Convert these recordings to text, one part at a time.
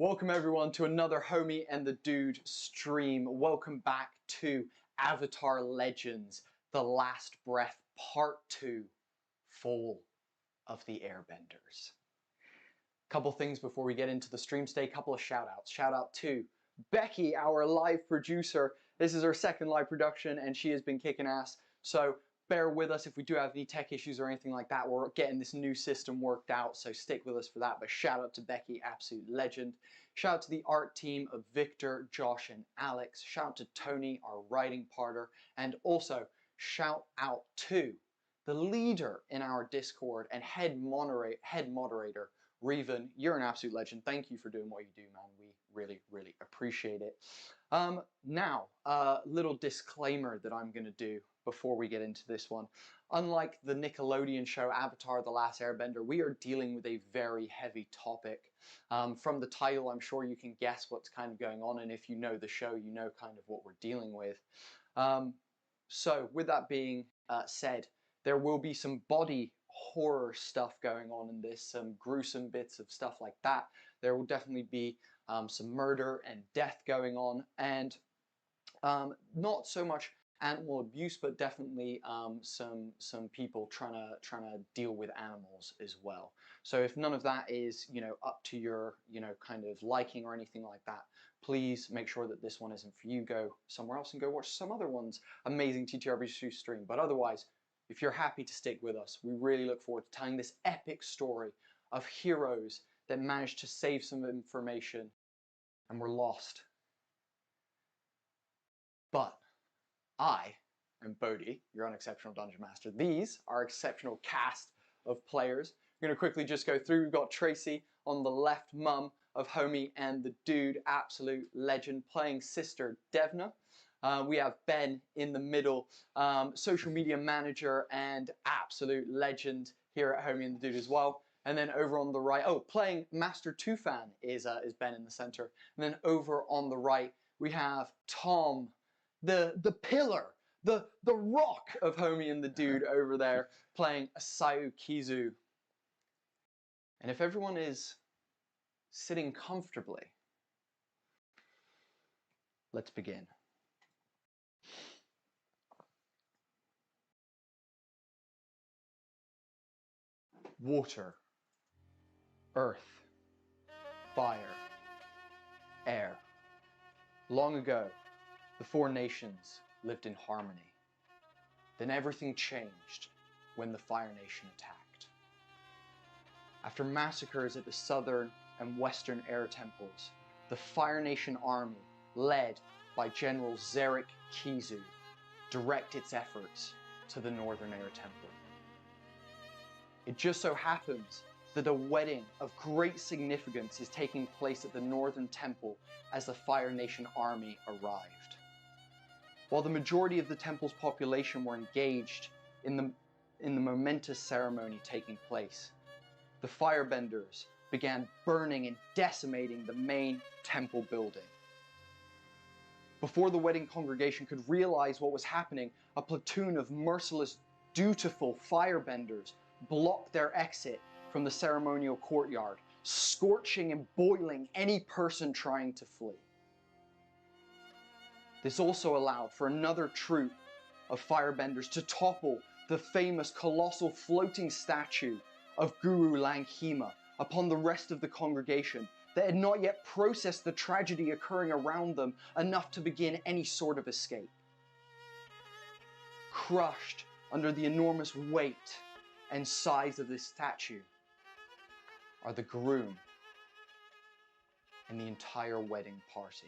Welcome everyone to another Homie and the Dude stream. Welcome back to Avatar Legends, The Last Breath Part 2, Fall of the Airbenders. Couple things before we get into the stream today, couple of shout outs. Shout out to Becky, our live producer. This is her second live production and she has been kicking ass. So bear with us if we do have any tech issues or anything like that. We're getting this new system worked out, so stick with us for that. But shout out to Becky, absolute legend. Shout out to the art team of Victor, Josh, and Alex. Shout out to Tony, our writing partner. And also shout out to the leader in our Discord and head moderator, Revan. You're an absolute legend. Thank you for doing what you do, man. We really, really appreciate it. Now, a little disclaimer that I'm going to do before we get into this one. Unlike the Nickelodeon show Avatar The Last Airbender, we are dealing with a very heavy topic. From the title, I'm sure you can guess what's kind of going on, and if you know the show, you know kind of what we're dealing with. So with that being said, there will be some body horror stuff going on in this, some gruesome bits of stuff like that. There will definitely be some murder and death going on, and not so much animal abuse, but definitely some people trying to deal with animals as well. So if none of that is, you know, up to your, you know, kind of liking or anything like that, please make sure that this one isn't for you. Go somewhere else and go watch some other ones. Amazing TTRPG stream. But otherwise, if you're happy to stick with us, we really look forward to telling this epic story of heroes that managed to save some information and were lost. But I am Bodhi, your unexceptional Dungeon Master. These are our exceptional cast of players. We're going to quickly just go through. We've got Tracy on the left, mum of Homie and the Dude, absolute legend, playing Sister Devna. We have Ben in the middle, social media manager and absolute legend here at Homie and the Dude as well. And then over on the right, oh, playing Master Tufan is Ben in the center. And then over on the right, we have Tom, the pillar, the rock of Homie and the Dude over there, playing Asayu Kizu. And if everyone is sitting comfortably, let's begin. Water, earth, fire, air. Long ago, the four nations lived in harmony. Then everything changed when the Fire Nation attacked. After massacres at the southern and western air temples, the Fire Nation army, led by General Zarek Kizu, direct its efforts to the northern air temple. It just so happens that a wedding of great significance is taking place at the northern temple as the Fire Nation army arrived. While the majority of the temple's population were engaged in the momentous ceremony taking place, the Firebenders began burning and decimating the main temple building. Before the wedding congregation could realize what was happening, a platoon of merciless, dutiful Firebenders blocked their exit from the ceremonial courtyard, scorching and boiling any person trying to flee. This also allowed for another troop of Firebenders to topple the famous colossal floating statue of Guru Langhima upon the rest of the congregation that had not yet processed the tragedy occurring around them enough to begin any sort of escape. Crushed under the enormous weight and size of this statue are the groom and the entire wedding party.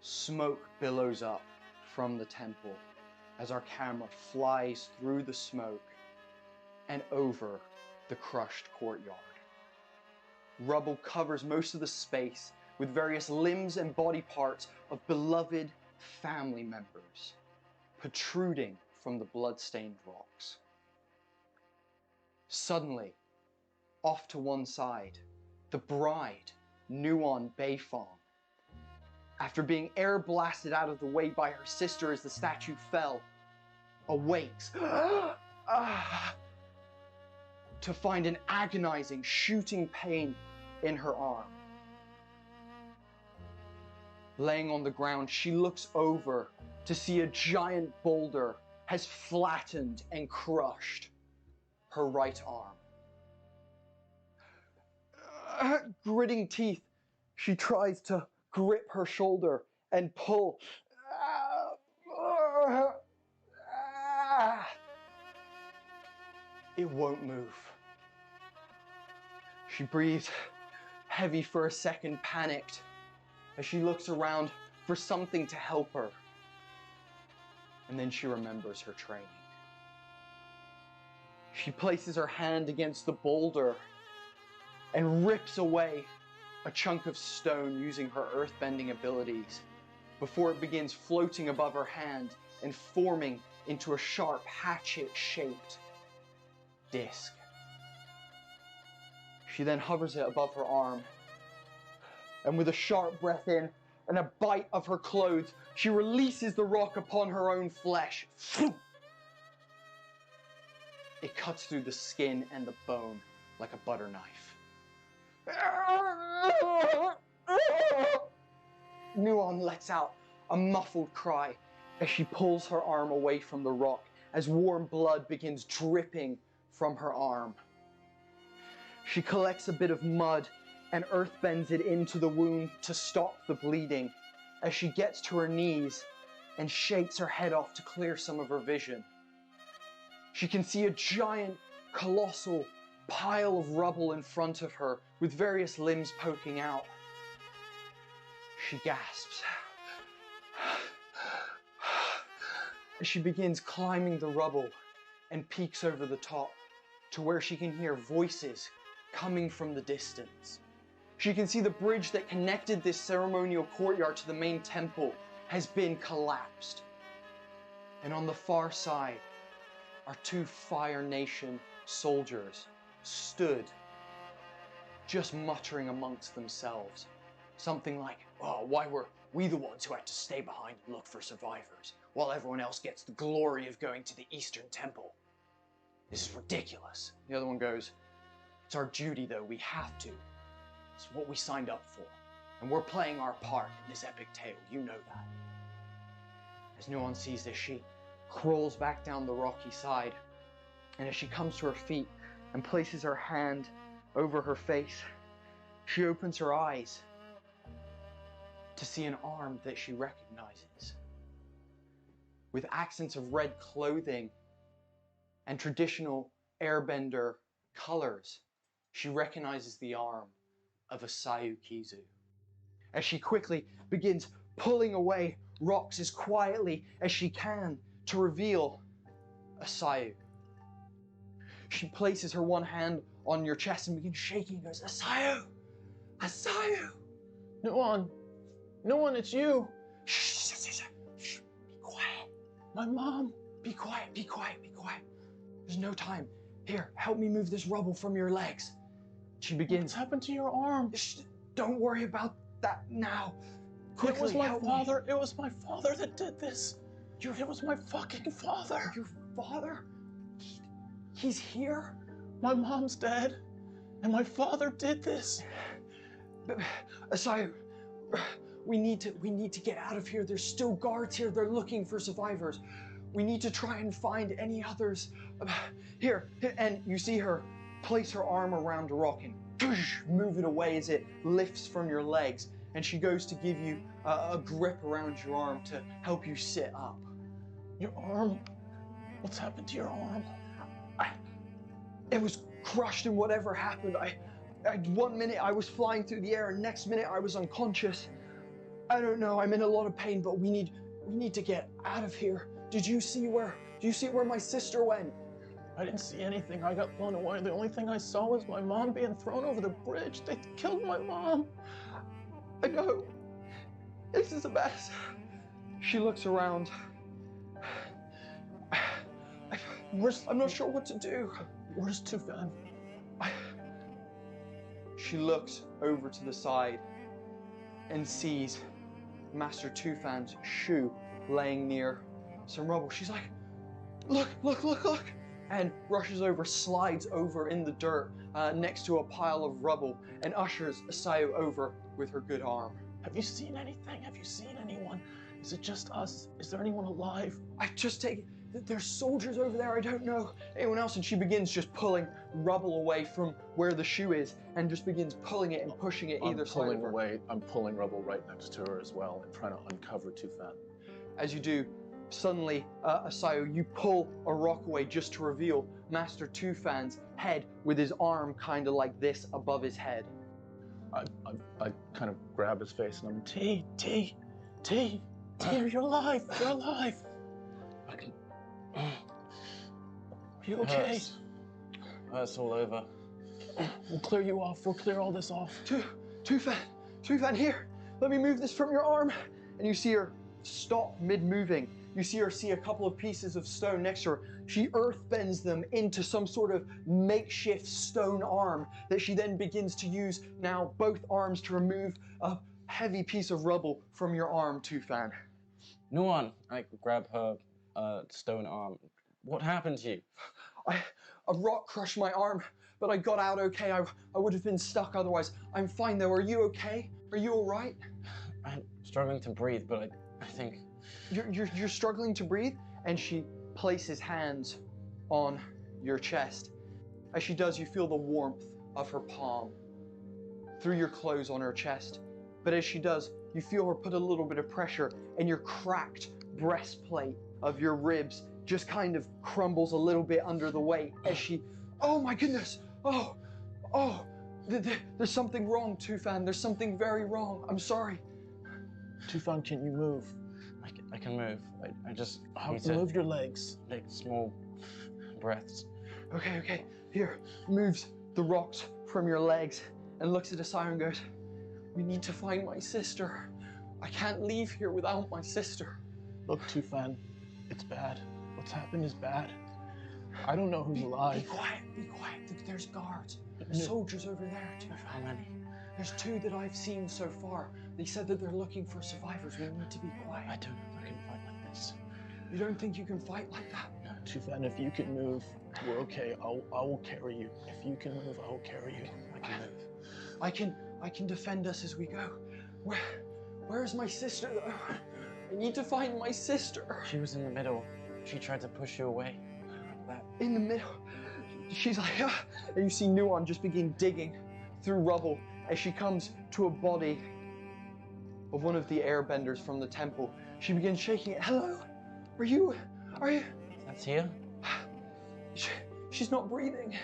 Smoke billows up from the temple as our camera flies through the smoke and over the crushed courtyard. Rubble covers most of the space with various limbs and body parts of beloved family members protruding from the blood-stained rocks. Suddenly, off to one side, the bride, Nuon Beifong, after being air blasted out of the way by her sister as the statue fell, awakes to find an agonizing, shooting pain in her arm. Laying on the ground, she looks over to see a giant boulder has flattened and crushed her right arm. Gritting teeth, she tries to grip her shoulder and pull. It won't move. She breathes heavy for a second, panicked, as she looks around for something to help her. And then she remembers her training. She places her hand against the boulder and rips away a chunk of stone using her earthbending abilities before it begins floating above her hand and forming into a sharp hatchet-shaped disc. She then hovers it above her arm, and with a sharp breath in and a bite of her clothes, she releases the rock upon her own flesh. It cuts through the skin and the bone like a butter knife. Nuon lets out a muffled cry as she pulls her arm away from the rock, as warm blood begins dripping from her arm. She collects a bit of mud and earthbends it into the wound to stop the bleeding as she gets to her knees and shakes her head off to clear some of her vision. She can see a giant, colossal pile of rubble in front of her with various limbs poking out. She gasps as she begins climbing the rubble and peeks over the top to where she can hear voices coming from the distance. She can see the bridge that connected this ceremonial courtyard to the main temple has been collapsed. And on the far side are two Fire Nation soldiers stood, just muttering amongst themselves. Something like, "Oh, why were we the ones who had to stay behind and look for survivors, while everyone else gets the glory of going to the Eastern Temple? This is ridiculous." The other one goes, "It's our duty though, we have to. It's what we signed up for. And we're playing our part in this epic tale, you know that." As Nuon sees this, she crawls back down the rocky side, and as she comes to her feet and places her hand over her face, she opens her eyes to see an arm that she recognizes. With accents of red clothing and traditional Airbender colors, she recognizes the arm of a Sayu Kizu. As she quickly begins pulling away rocks as quietly as she can to reveal a Sayu. She places her one hand on your chest and begins shaking and goes, "A Sayu! A Sayu!" Nuon! Nuon, it's you! Shh, shh, shh, shh, be quiet. My mom! Be quiet, be quiet, be quiet. There's no time. Here, help me move this rubble from your legs. She begins. What's happened to your arm? Shh, don't worry about that now. Quickly, it was my help father. me. It was my father that did this. It was my fucking father. Your father? He's here? My mom's dead, and my father did this. Asayu, we need to get out of here. There's still guards here. They're looking for survivors. We need to try and find any others. Here, and you see her place her arm around a rock and move it away as it lifts from your legs. And she goes to give you a grip around your arm to help you sit up. Your arm? What's happened to your arm? It was crushed in whatever happened. One minute I was flying through the air, and next minute I was unconscious. I don't know. I'm in a lot of pain, but we need to get out of here. Do you see where my sister went? I didn't see anything. I got blown away. The only thing I saw was my mom being thrown over the bridge. They killed my mom. I know. This is a mess. She looks around. I'm not sure what to do. Where's Tufan? She looks over to the side and sees Master Tufan's shoe laying near some rubble. She's like, look. and rushes over, slides over in the dirt next to a pile of rubble, and ushers Asayo over with her good arm. Have you seen anything? Have you seen anyone? Is it just us? Is there anyone alive? I've just taken, there's soldiers over there, I don't know anyone else. And she begins just pulling rubble away from where the shoe is and just begins pulling it and pushing it either side of her. I'm pulling rubble right next to her as well and trying to uncover Tufan. As you do, suddenly, Asayo, you pull a rock away just to reveal Master Tufan's head with his arm kind of like this above his head. I kind of grab his face and I'm, T, you're alive, you're alive. Are you okay? Hurts all over. We'll clear you off, we'll clear all this off. Tufan, here, let me move this from your arm. And you see her stop mid-moving. You see her see a couple of pieces of stone next to her. She earth bends them into some sort of makeshift stone arm that she then begins to use now both arms to remove a heavy piece of rubble from your arm, Tufan. Nuan, I grab her stone arm. What happened to you? A rock crushed my arm, but I got out okay. I would have been stuck otherwise. I'm fine though. Are you okay? Are you all right? I'm struggling to breathe, but I think... You're struggling to breathe? And she places hands on your chest. As she does, you feel the warmth of her palm through your clothes on her chest. But as she does, you feel her put a little bit of pressure, and your cracked breastplate of your ribs just kind of crumbles a little bit under the weight as she, oh my goodness, there's something wrong, Tufan. There's something very wrong. I'm sorry. Tufan, can you move? I can move. I just need move to your legs. take small breaths. Okay. Here, moves the rocks from your legs and looks at Asayo and goes, we need to find my sister. I can't leave here without my sister. Look, Tufan, it's bad. What's happened is bad. I don't know who's alive. Be quiet. There's guards. There's soldiers over there, Tufan. How many? There's 2 that I've seen so far. They said that they're looking for survivors. We need to be quiet. I don't know if I can fight like this. You don't think you can fight like that? No. Tufan, if you can move, we're okay. I will carry you. If you can move, I will carry you. I can move. I can defend us as we go. Where's my sister though? I need to find my sister. She was in the middle. She tried to push you away. Like that. In the middle. She's like, ah. And you see Nuan just begin digging through rubble as she comes to a body of one of the Airbenders from the temple. She begins shaking it. Hello? Are you? That's here? She's not breathing.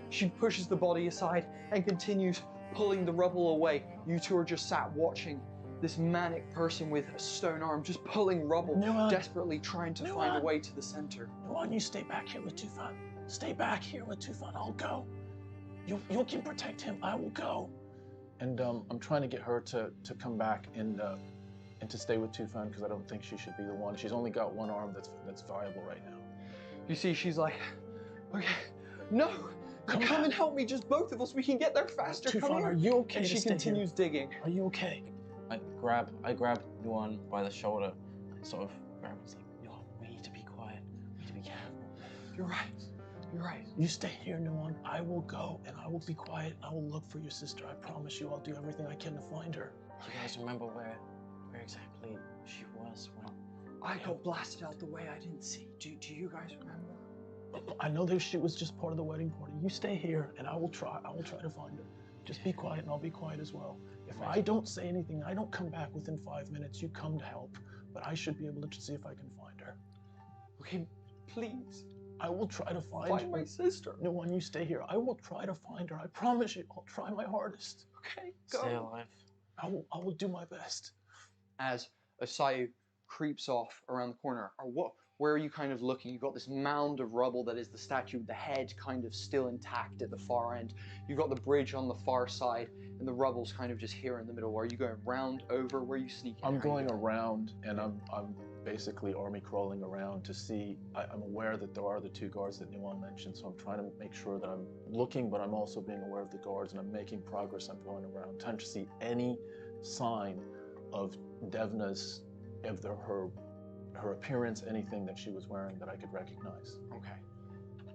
She pushes the body aside and continues pulling the rubble away. You 2 are just sat watching this manic person with a stone arm just pulling rubble, desperately trying to find a way to the center. Nuan, you stay back here with Tufan. Stay back here with Tufan. I'll go. You can protect him. I will go. And I'm trying to get her to come back and to stay with Tufan because I don't think she should be the one. She's only got one arm that's viable right now. You see, she's like, okay, no, come and help me, just both of us. We can get there faster. Tufan, are you okay? And she continues digging. Are you okay? I grab Nuan by the shoulder and sort of grab him and say, Nuan, we need to be quiet. We need to be careful. You're right. You stay here, Nuan. I will go and I will be quiet and I will look for your sister. I promise you I'll do everything I can to find her. Do you guys remember where exactly she was when... I got blasted out the way. I didn't see. Do you guys remember? I know that she was just part of the wedding party. You stay here and I will try to find her. Just be quiet and I'll be quiet as well. If I don't say anything, I don't come back within 5 minutes, you come to help. But I should be able to see if I can find her. Okay, please. I will try to find my sister. No one, you stay here. I will try to find her. I promise you, I'll try my hardest. Okay, go. Stay alive. I will do my best. As Asayu creeps off around the corner, where are you kind of looking? You've got this mound of rubble that is the statue, the head kind of still intact at the far end. You've got the bridge on the far side, and the rubble's kind of just here in the middle. Are you going round, over? Where are you sneaking? I'm going around, and I'm basically army crawling around to see. I'm aware that there are the 2 guards that Nuan mentioned, so I'm trying to make sure that I'm looking, but I'm also being aware of the guards, and I'm making progress. I'm going around, trying to see any sign of Devna's, her her appearance, anything that she was wearing that I could recognize. Okay.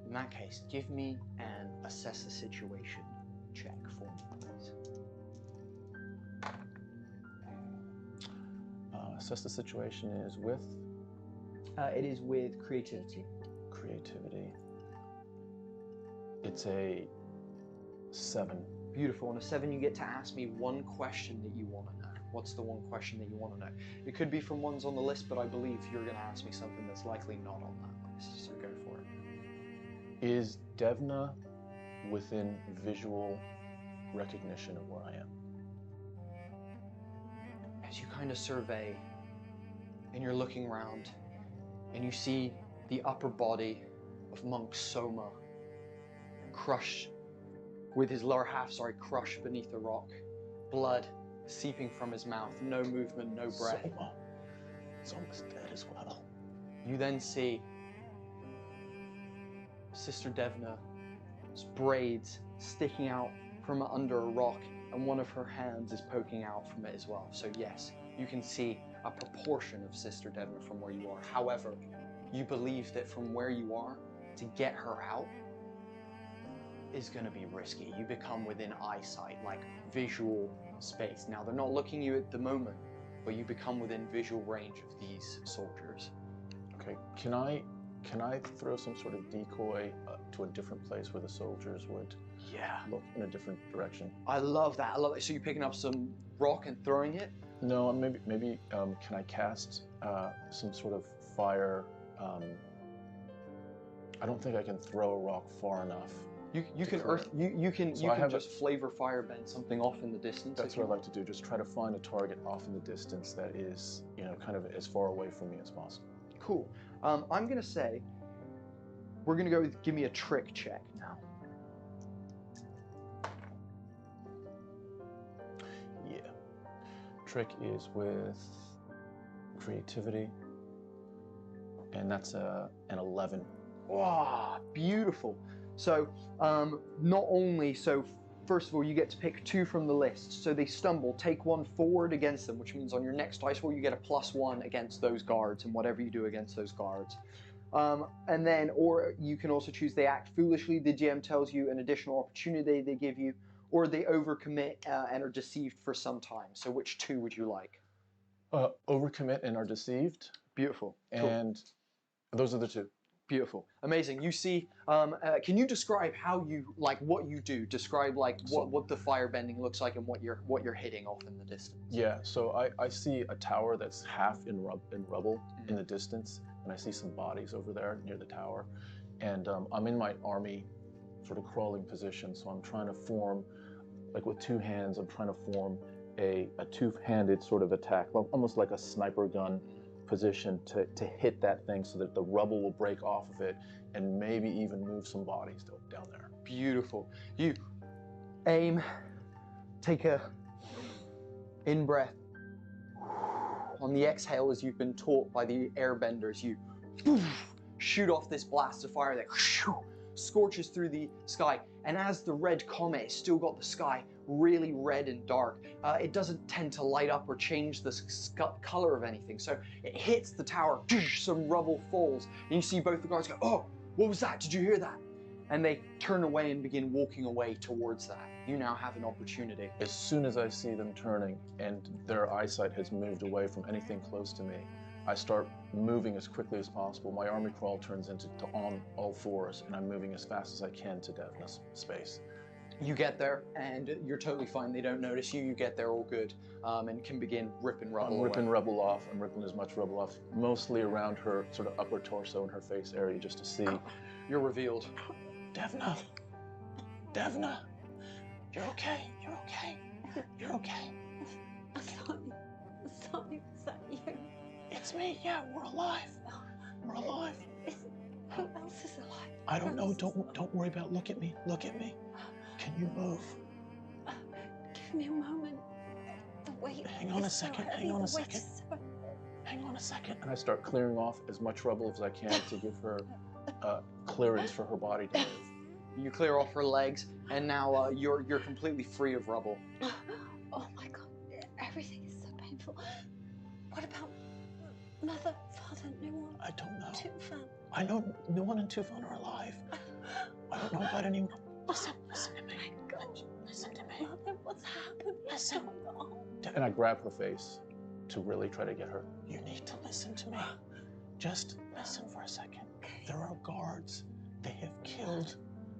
In that case, give me an assess the situation check for me, please. Assess the situation is with It is with creativity. creativity. It's a 7. Beautiful. On a 7, you get to ask me one question that you want to know. What's the one question that you want to know? It could be from ones on the list, but I believe you're going to ask me something that's likely not on that list, so go for it. Is Devna within visual recognition of where I am? As you kind of survey, and you're looking around, and you see the upper body of Monk Soma crushed, with his lower half, crushed beneath a rock, blood seeping from his mouth, no movement, no breath. Soma's dead as well. You then see Sister Devna's braids sticking out from under a rock, and one of her hands is poking out from it as well. So yes, you can see a proportion of Sister Devna from where you are. However, you believe that from where you are, to get her out is going to be risky. You become within eyesight, like visual space. Now, they're not looking at you at the moment, but you become within visual range of these soldiers. Okay, can I throw some sort of decoy to a different place where the soldiers would look in a different direction? I love that. I love it. So you're picking up some rock and throwing it? No, maybe can I cast some sort of fire? I don't think I can throw a rock far enough. You can just flavor firebend something off in the distance. That's what I'd like to do. Just try to find a target off in the distance that is, kind of as far away from me as possible. Cool. I'm gonna say we're gonna go with give me a trick check now. Yeah. Trick is with creativity, and that's an 11. Wow, beautiful. So, first of all, you get to pick 2 from the list. So they stumble, take 1 forward against them, which means on your next dice roll, you get a +1 against those guards and whatever you do against those guards. And then, or you can also choose they act foolishly. The GM tells you an additional opportunity they give you, or they overcommit and are deceived for some time. So which 2 would you like? Overcommit and are deceived. Beautiful. And those are the 2. Beautiful. Amazing. You see, can you describe how you, what you do? Describe, what the firebending looks like and what you're hitting off in the distance. Yeah, so I see a tower that's half in rubble in the distance, and I see some bodies over there near the tower. And I'm in my army sort of crawling position, so I'm trying to form, with 2 hands, I'm trying to form a 2-handed sort of attack, almost like a sniper gun position to hit that thing so that the rubble will break off of it and maybe even move some bodies down there. Beautiful. You aim, take a in-breath. On the exhale, as you've been taught by the Airbenders, you shoot off this blast of fire that scorches through the sky. And as the red comet has still got the sky really red and dark, it doesn't tend to light up or change the color of anything. So it hits the tower, some rubble falls, and you see both the guards go, "Oh, what was that? Did you hear that?" And they turn away and begin walking away towards that. You now have an opportunity. As soon as I see them turning and their eyesight has moved away from anything close to me, I start moving as quickly as possible. My army crawl turns into on all fours, and I'm moving as fast as I can to Devna's space. You get there, and you're totally fine. They don't notice you. You get there all good, and can begin ripping rubble I'm ripping away. rubble off. I'm ripping as much rubble off, mostly around her sort of upper torso and her face area, just to see. You're revealed. Devna, you're okay. You're okay. You're okay. Sorry, is that you? It's me. Yeah, we're alive. We're alive. Who else is alive? I don't know. Don't worry about. Look at me. Look at me. Can you move? Give me a moment. The weight. Hang on a second. Hang on a second. Hang on a second. And I start clearing off as much rubble as I can to give her clearance for her body to move. You clear off her legs, and now you're completely free of rubble. Oh my God! Everything is so painful. What about Mother, Father? wasn't Nuon. I don't know. Tufan. I know Nuon and Tufan are alive. I don't know about anyone. Listen to me. My God. Listen to me. Mother, what's happened? What's Listen. going on? And I grab her face to really try to get her. You need to listen to me. Just listen for a second. There are guards. They have killed.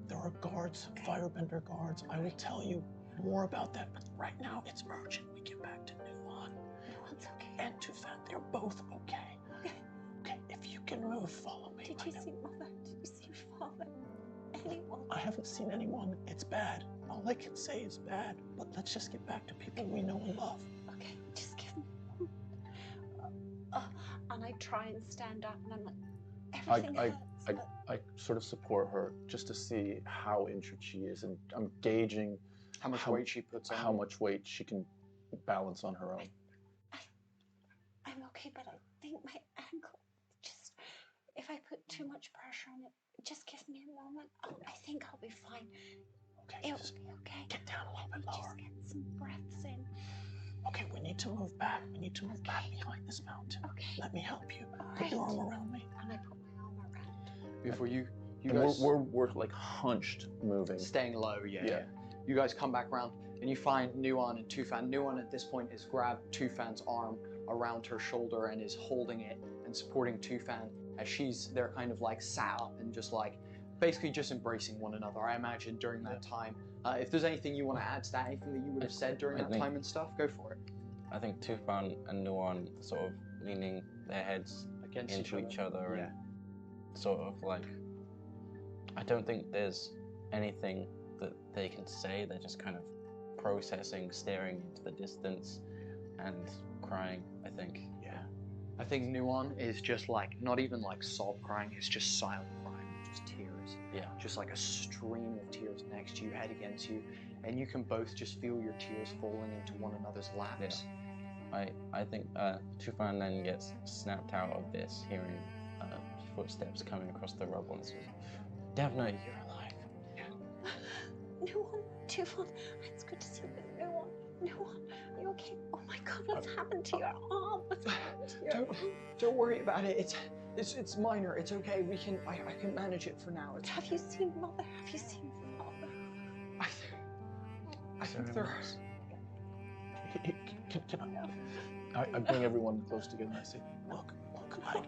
There are guards, Firebender guards. I will tell you more about that, but right now it's urgent. We get back to Nuon. Nuon's okay. And Tufan, they're both okay. Okay, if you can move, follow me. Did you see Mother? Did you see Father? Anyone? I haven't seen anyone. It's bad. All I can say is bad, but let's just get back to people we know and love. Okay, just give me. And I try and stand up, and I'm like, everything hurts. I sort of support her just to see how injured she is, and I'm gauging How much weight she puts on. how much weight she can balance on her own. I'm okay, but I think my ankle, just, if I put too much pressure on it, just give me a moment. I think I'll be fine. Okay, It'll just be okay. get down a little bit Just lower. get some breaths in. Okay, we need to move back. We need to move back behind this mountain. Okay. Let me help you. All Put your right. arm around me. And I put my arm around. Before you And guys we're like hunched, moving. staying low, yeah. Yeah. You guys come back around and you find Nuon and Tufan. Nuon at this point has grabbed Tufan's arm around her shoulder and is holding it and supporting Tufan as they're kind of like sat up and just like basically just embracing one another. I imagine during that time. If there's anything you want to add to that, anything that you would have said during that time and stuff, go for it. I think Tufan and Nuon sort of leaning their heads Against into each other Yeah. and sort of like, I don't think there's anything that they can say. They're just kind of processing, staring into the distance and crying, I think. Yeah. I think Nuon is just like, not even like sob crying, it's just silent crying, just tears. Yeah. Just like a stream of tears next to you, head against you, and you can both just feel your tears falling into one another's laps. I think Tufan then gets snapped out of this, hearing footsteps coming across the rubble, and says, "Devna, you're alive." Nuon, Tufan, it's good to see you. Nuon, are you okay? Oh my God, what's happened to your arm? What's happened to your arm? Don't worry about it. It's minor. It's okay. I can manage it for now. Have you seen Mother? Have you seen Father? I think they're. I bring everyone close together and I say, look, I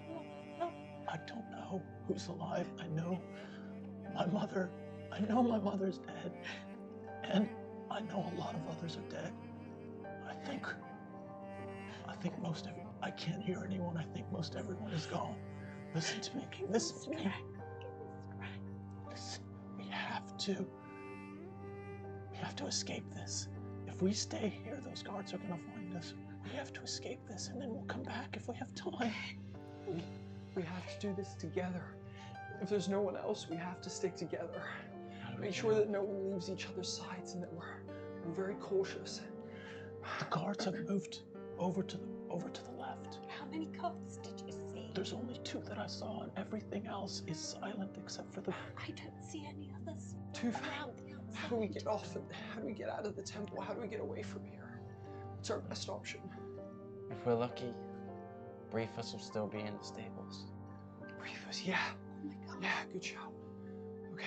don't know who's alive. I know my mother's dead. And I know a lot of others are dead. I think most of I can't hear anyone. I think most everyone is gone. Listen to me. Listen to me. Listen, we have to escape this. If we stay here, those guards are gonna find us. We have to escape this, and then we'll come back if we have time. We have to do this together. If there's no one else, we have to stick together. Make sure that no one leaves each other's sides and that we're very cautious. The guards have moved over to the left. How many guards did you see? There's only 2 that I saw, and everything else is silent except for the. I don't see any others Tufan, around the outside. how do we get off? How do we get out of the temple? How do we get away from here? What's our best option? If we're lucky, Briefus will still be in the stables. Briefus, yeah. Oh my God. Yeah, good shout. Okay.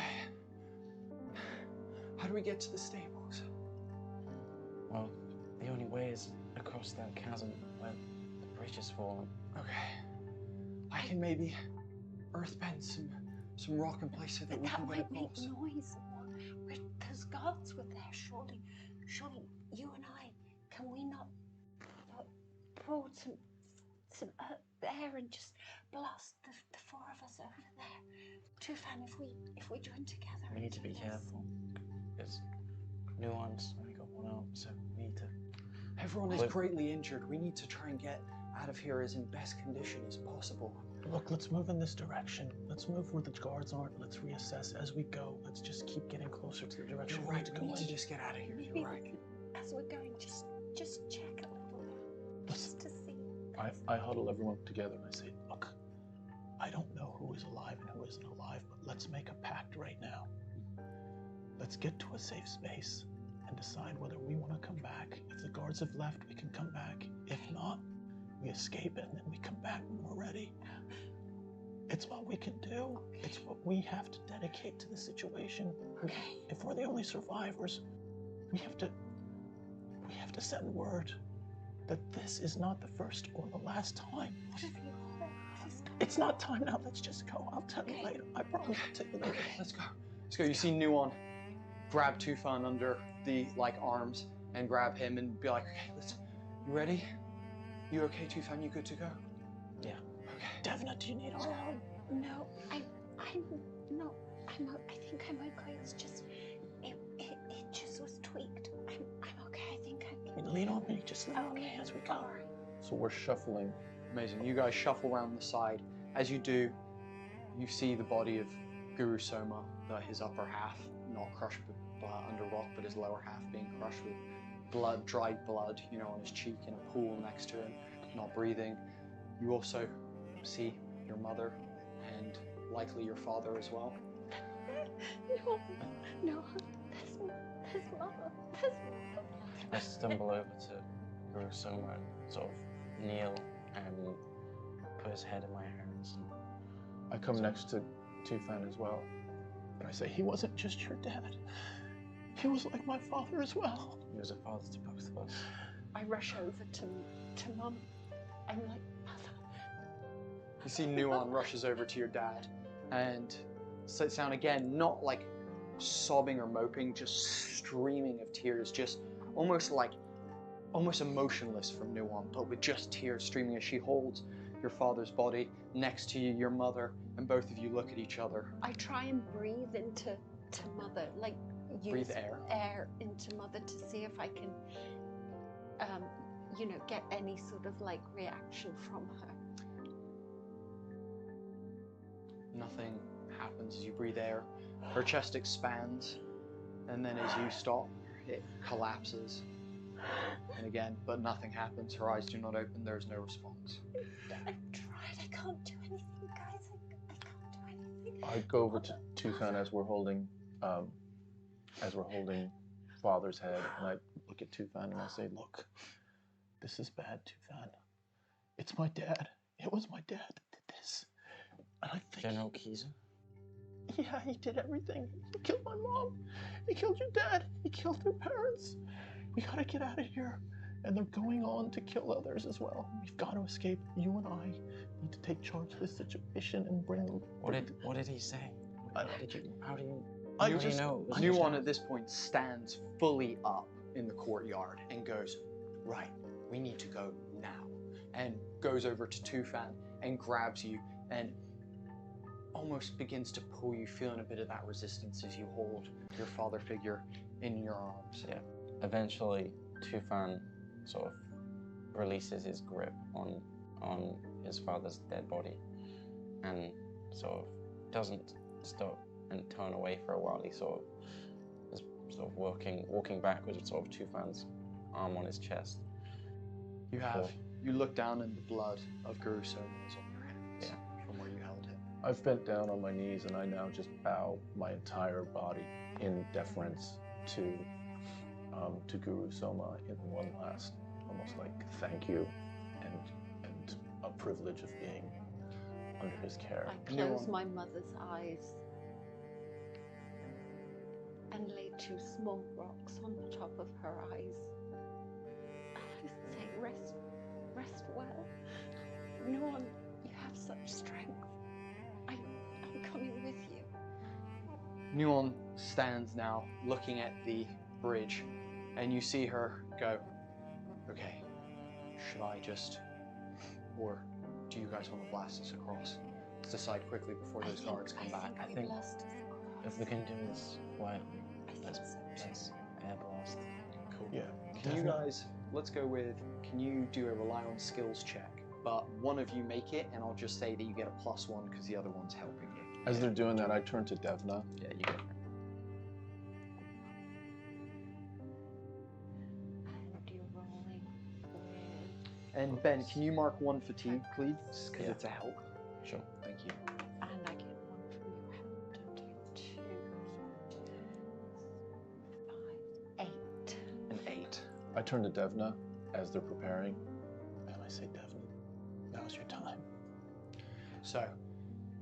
How do we get to the stables? Well, the only way is across that chasm where the bridge has fallen. Okay. I can maybe earthbend some rock in place so that we That can get might make across. noise. Those guards were there. Surely you and I, can we not pour some earth there and just blast the 4 of us over there? Tufan, if we join together. We need to be careful, because Nuon's only got 1 arm, so we need to. Everyone is greatly injured. We need to try and get out of here as in best condition as possible. Look, let's move in this direction. Let's move where the guards aren't. Let's reassess as we go. Let's just keep getting closer to the direction You're we right. need to We go need to in. just get out of here. Maybe You're right. we can, as we're going, just check a little bit, just to see. I huddle everyone together and I say, look, I don't know who is alive and who isn't alive, but let's make a pact right now. Let's get to a safe space and decide whether we want to come back. If the guards have left, we can come back. If not, we escape and then we come back when we're ready. It's what we can do. It's what we have to dedicate to the situation. Okay. If we're the only survivors, we have to send word that this is not the first or the last time. What have you heard? It's not time now. Let's just go. I'll tell you later. I promise I'll tell you later. Let's go. Let's go. You see Nuon grab Tufan under the arms and grab him and be like, okay, listen, you ready? You okay, Tufan? You good to go? Yeah. Okay. Devna, do you need our help? No, I'm not. I think I'm okay. It's just, it just was tweaked. I'm okay. I think I can. Lean on me. Just lean on me as we go. Alright. So we're shuffling. Amazing. You guys shuffle around the side. As you do, you see the body of Guru Soma, his upper half, not crushed under rock, but his lower half being crushed with blood, dried blood, on his cheek in a pool next to him, not breathing. You also see your mother and likely your father as well. No, there's mother. I stumble over to Guru Soma and sort of kneel and put his head in my hands. I come next to Tufan as well. And I say, he wasn't just your dad. He was like my father as well. He was a father to both of us. I rush over to Mum. I'm like, Mother. You see Nuon rushes over to your dad and sits down again, not like sobbing or moping, just streaming of tears, just almost emotionless from Nuon, but with just tears streaming as she holds your father's body next to you, your mother, and both of you look at each other. I try and breathe into Mother, like use Breathe air into Mother to see if I can, get any sort of reaction from her. Nothing happens as you breathe air. Her chest expands, and then as you stop, it collapses. And again, but nothing happens. Her eyes do not open. There's no response. I've tried. I can't do anything, guys. I can't do anything. I go over to Tufan as we're holding father's head, and I look at Tufan and I say, look, this is bad, Tufan. It's my dad. It was my dad that did this. And I think General Kiza? Yeah, he did everything. He killed my mom. He killed your dad. He killed their parents. We gotta get out of here. And they're going on to kill others as well. We've got to escape. You and I need to take charge of this situation and bring them. What did he say? How do you know? Nuon at this point stands fully up in the courtyard and goes, right, we need to go now. And goes over to Tufan and grabs you and almost begins to pull you, feeling a bit of that resistance as you hold your father figure in your arms. Yeah. Eventually, Tufan sort of releases his grip on his father's dead body and sort of doesn't stop and turn away for a while. He sort of is sort of walking backwards with sort of Tufan's arm on his chest. You look down and the blood of Guru Soma is on your hands from where you held him. I've bent down on my knees and I now just bow my entire body in deference to Guru Soma in one last, almost like thank you and a privilege of being under his care. I close my mother's eyes and lay 2 small rocks on the top of her eyes. And I say, rest well. Nuon, you have such strength. I'm coming with you. Nuon stands now looking at the bridge, and you see her go, okay, should I just, or do you guys want to blast us across? Let's decide quickly before those guards come back. I think if we can do this quietly, let's air blast. Cool. Yeah. Can you guys, let's go with, can you do a rely on skills check? But one of you make it, and I'll just say that you get a +1 because the other one's helping you. As they're doing that, I turn to Devna. Yeah, you go for it. And you're rolling with... And Ben, can you mark 1 fatigue, please? Because Yeah. it's a help. Sure. Thank you. And I get 1 from your help, don't I? 2, 5, 8. An 8. I turn to Devna as they're preparing, and I say, Devna, Now's your time. So,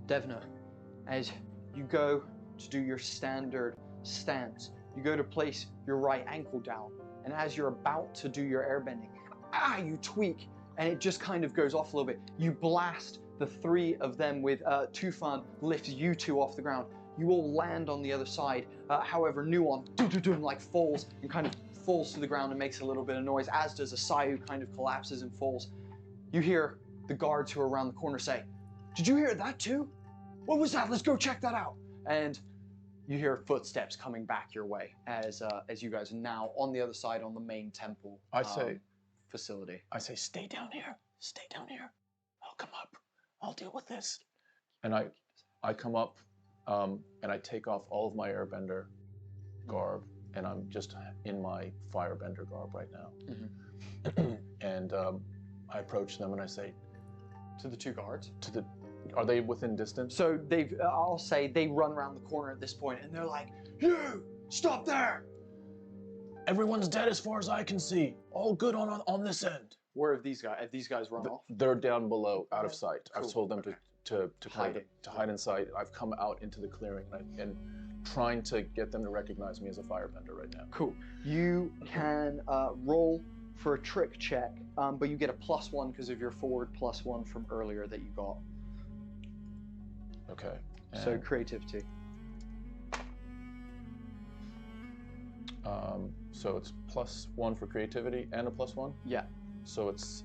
Devna, as you go to do your standard stance, you go to place your right ankle down, and as you're about to do your airbending, you tweak, and it just kind of goes off a little bit. You blast the three of them with Tufan lifts you two off the ground. You all land on the other side. However, Nuon like falls and kind of falls to the ground and makes a little bit of noise, as does Asayu, kind of collapses and falls. You hear the guards who are around the corner say, "Did you hear that too? What was that? Let's go check that out." And you hear footsteps coming back your way as you guys are now on the other side on the main temple facility. I say, stay down here. Stay down here. I'll come up. I'll deal with this. And I come up and I take off all of my Airbender garb, and I'm just in my Firebender garb right now. And I approach them and I say, To the two guards? Are they within distance? So I'll say they run around the corner at this point and they're like, "You, stop there!" Everyone's dead as far as I can see. All good on this end. Where have these guys run off? They're down below, out of sight. Cool. I've told them to hide in sight. I've come out into the clearing and trying to get them to recognize me as a Firebender right now. Cool. You can roll for a trick check, but you get a +1 because of your forward +1 from earlier that you got. Okay. So creativity. So it's +1 for creativity and a +1? Yeah. So it's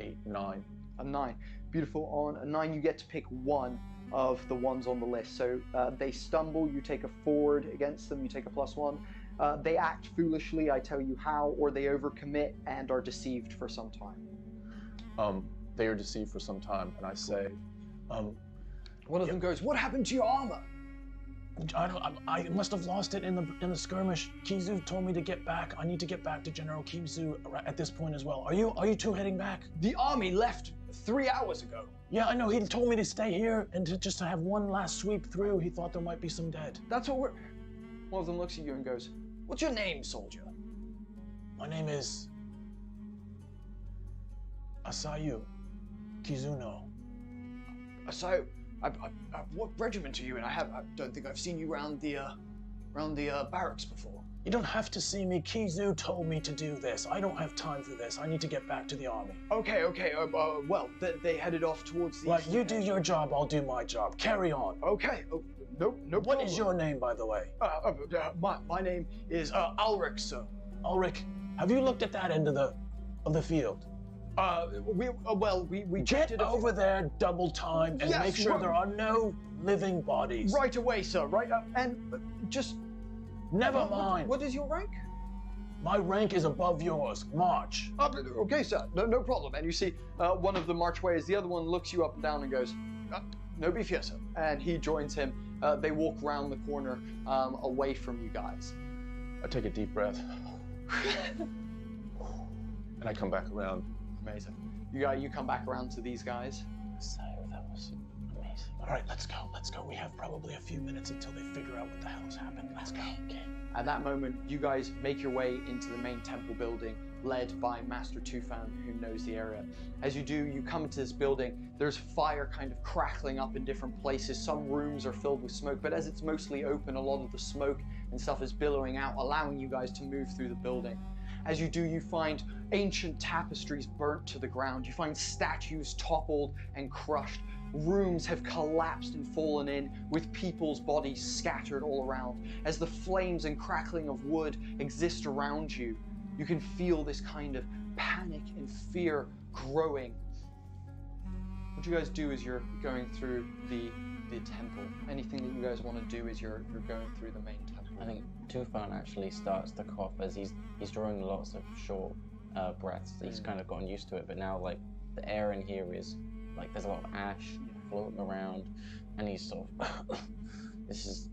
8, 9. A 9. Beautiful. On a 9, you get to pick one of the ones on the list. So they stumble, you take a forward against them, you take a +1. They act foolishly, I tell you how, or they overcommit and are deceived for some time. They are deceived for some time, and I say, one of them goes, "What happened to your armor?" I must have lost it in the skirmish. Kizu told me to get back. I need to get back to General Kizu at this point as well. Are you two heading back? The army left 3 hours ago. Yeah, I know. He told me to stay here and just to have one last sweep through. He thought there might be some dead. That's what we're... One of them looks at you and goes, "What's your name, soldier?" My name is Asayu Kizuno. Asayu, what regiment are you in? I don't think I've seen you round the barracks before. You don't have to see me. Kizu told me to do this. I don't have time for this. I need to get back to the army. Okay. Well, they headed off towards the... Right, you do your job, I'll do my job. Carry on. Okay. No problem. What is your name, by the way? My name is Ulrich, sir. Ulrich, have you looked at that end of the field? We Get over there double time and make sure there are no living bodies. Right away, sir. Right, and just... Never mind. What is your rank? My rank is above yours. March. Okay, sir. No problem. And you see one of them march away as the other one looks you up and down and goes, "No beef here, sir." And he joins him. They walk round the corner away from you guys. I take a deep breath. And I come back around. Amazing. You come back around to these guys. So that was amazing. All right, let's go. We have probably a few minutes until they figure out what the hell's happened. Let's go. Okay. At that moment, you guys make your way into the main temple building, led by Master Tufan, who knows the area. As you do, you come into this building. There's fire kind of crackling up in different places. Some rooms are filled with smoke, but as it's mostly open, a lot of the smoke and stuff is billowing out, allowing you guys to move through the building. As you do, you find ancient tapestries burnt to the ground. You find statues toppled and crushed. Rooms have collapsed and fallen in, with people's bodies scattered all around. As the flames and crackling of wood exist around you, you can feel this kind of panic and fear growing. What do you guys do as you're going through the temple? Anything that you guys want to do as you're going through the main temple? I think Tufan actually starts to cough as he's drawing lots of short breaths. He's kind of gotten used to it, but now like the air in here is like there's a lot of ash floating around, and he's sort of it's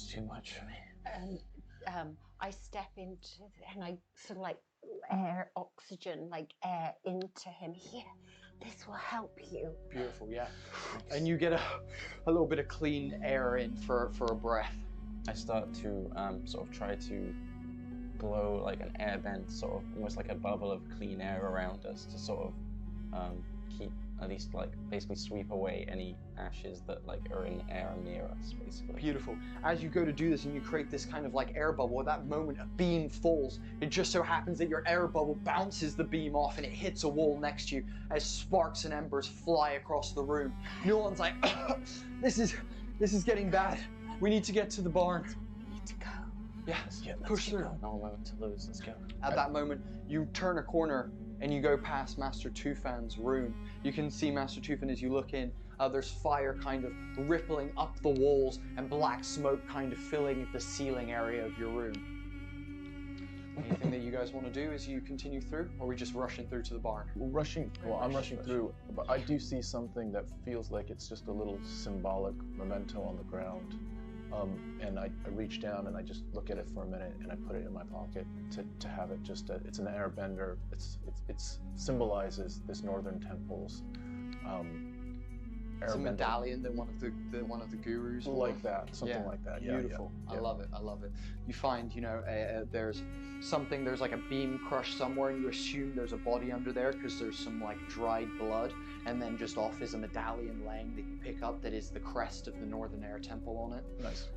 too much for me. And I step into and I sort of like air oxygen, like air into him. Here, this will help you. Beautiful, yeah. And you get a little bit of clean air in for a breath. I start to sort of try to blow like an airbend, sort of almost like a bubble of clean air around us to sort of keep, at least like basically sweep away any ashes that like are in the air near us, basically. Beautiful. As you go to do this and you create this kind of like air bubble, at that moment a beam falls. It just so happens that your air bubble bounces the beam off and it hits a wall next to you as sparks and embers fly across the room. Newland's like, this is getting bad. We need to get to the barn. We need to go. Yeah, Let's push keep through. going. No moment to lose. Let's go. At that moment, you turn a corner and you go past Master Tufan's room. You can see Master Tufan as you look in. There's fire kind of rippling up the walls and black smoke kind of filling the ceiling area of your room. Anything that you guys want to do as you continue through, or are we just rushing through to the barn? I'm rushing through, but I do see something that feels like it's just a little symbolic memento on the ground. And I reach down and I just look at it for a minute and I put it in my pocket to have it just, it's an Airbender. It symbolizes this northern temple's It's a Airbender. medallion that one of the gurus wore. Like that, something like that. Yeah, Beautiful. yeah. I love it. I love it. You find, there's like a beam crushed somewhere, and you assume there's a body under there because there's some like dried blood, and then just off is a medallion laying that you pick up that is the crest of the Northern Air Temple on it. Nice.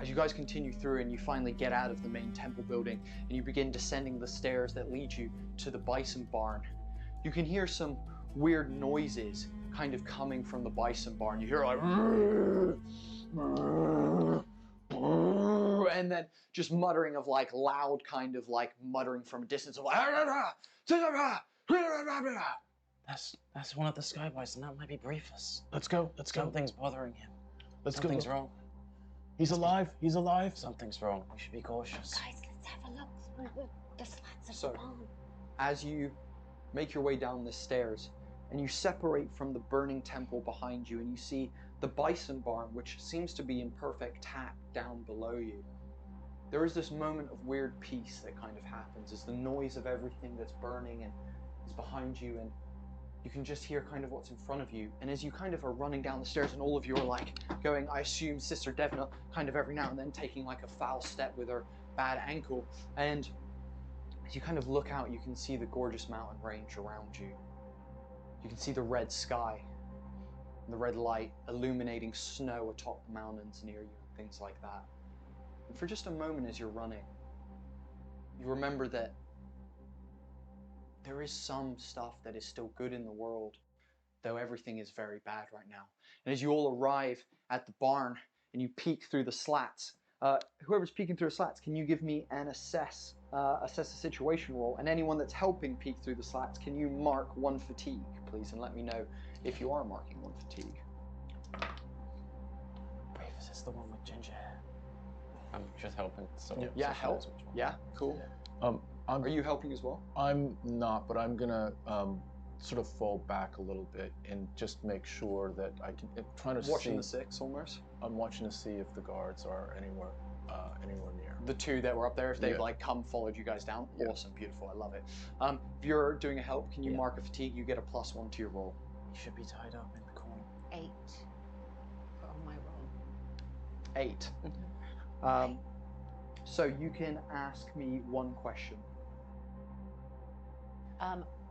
As you guys continue through and you finally get out of the main temple building and you begin descending the stairs that lead you to the bison barn, you can hear some weird noises kind of coming from the bison barn. You hear like, and then just muttering of like loud kind of like muttering from a distance of like, That's one of the sky bison. That might be Briefus. Let's go. Something's bothering him. Let's go. Something's wrong. He's alive. Something's wrong. We should be cautious. Guys, let's have a look through the slats of So- the barn. as you make your way down the stairs and you separate from the burning temple behind you and you see the bison barn, which seems to be in perfect tact down below you, there is this moment of weird peace that kind of happens as the noise of everything that's burning and is behind you, and you can just hear kind of what's in front of you. And as you kind of are running down the stairs and all of you are like going, I assume Sister Devna kind of every now and then taking like a foul step with her bad ankle, and as you kind of look out, you can see the gorgeous mountain range around you. You can see the red sky and the red light illuminating snow atop the mountains near you and things like that. And for just a moment as you're running, you remember that there is some stuff that is still good in the world, though everything is very bad right now. And as you all arrive at the barn and you peek through the slats, whoever's peeking through the slats, can you give me an assess a situation roll? And anyone that's helping peek through the slats, can you mark 1 fatigue, please, and let me know if you are marking 1 fatigue. Briefus is the one with ginger hair. I'm just helping. So Yeah, help. Yeah, cool. Are you helping as well? I'm not, but I'm gonna sort of fall back a little bit and just make sure that I can. Trying to Watching see. the 6 almost. I'm watching to see if the guards are anywhere near. The 2 that were up there, if they've Yeah. like come followed you guys down. Yeah. Awesome, beautiful, I love it. If you're doing a help, can you Yeah. mark a fatigue? You get a +1 to your roll. He should be tied up in the corner. 8 on my roll. 8. So you can ask me 1 question.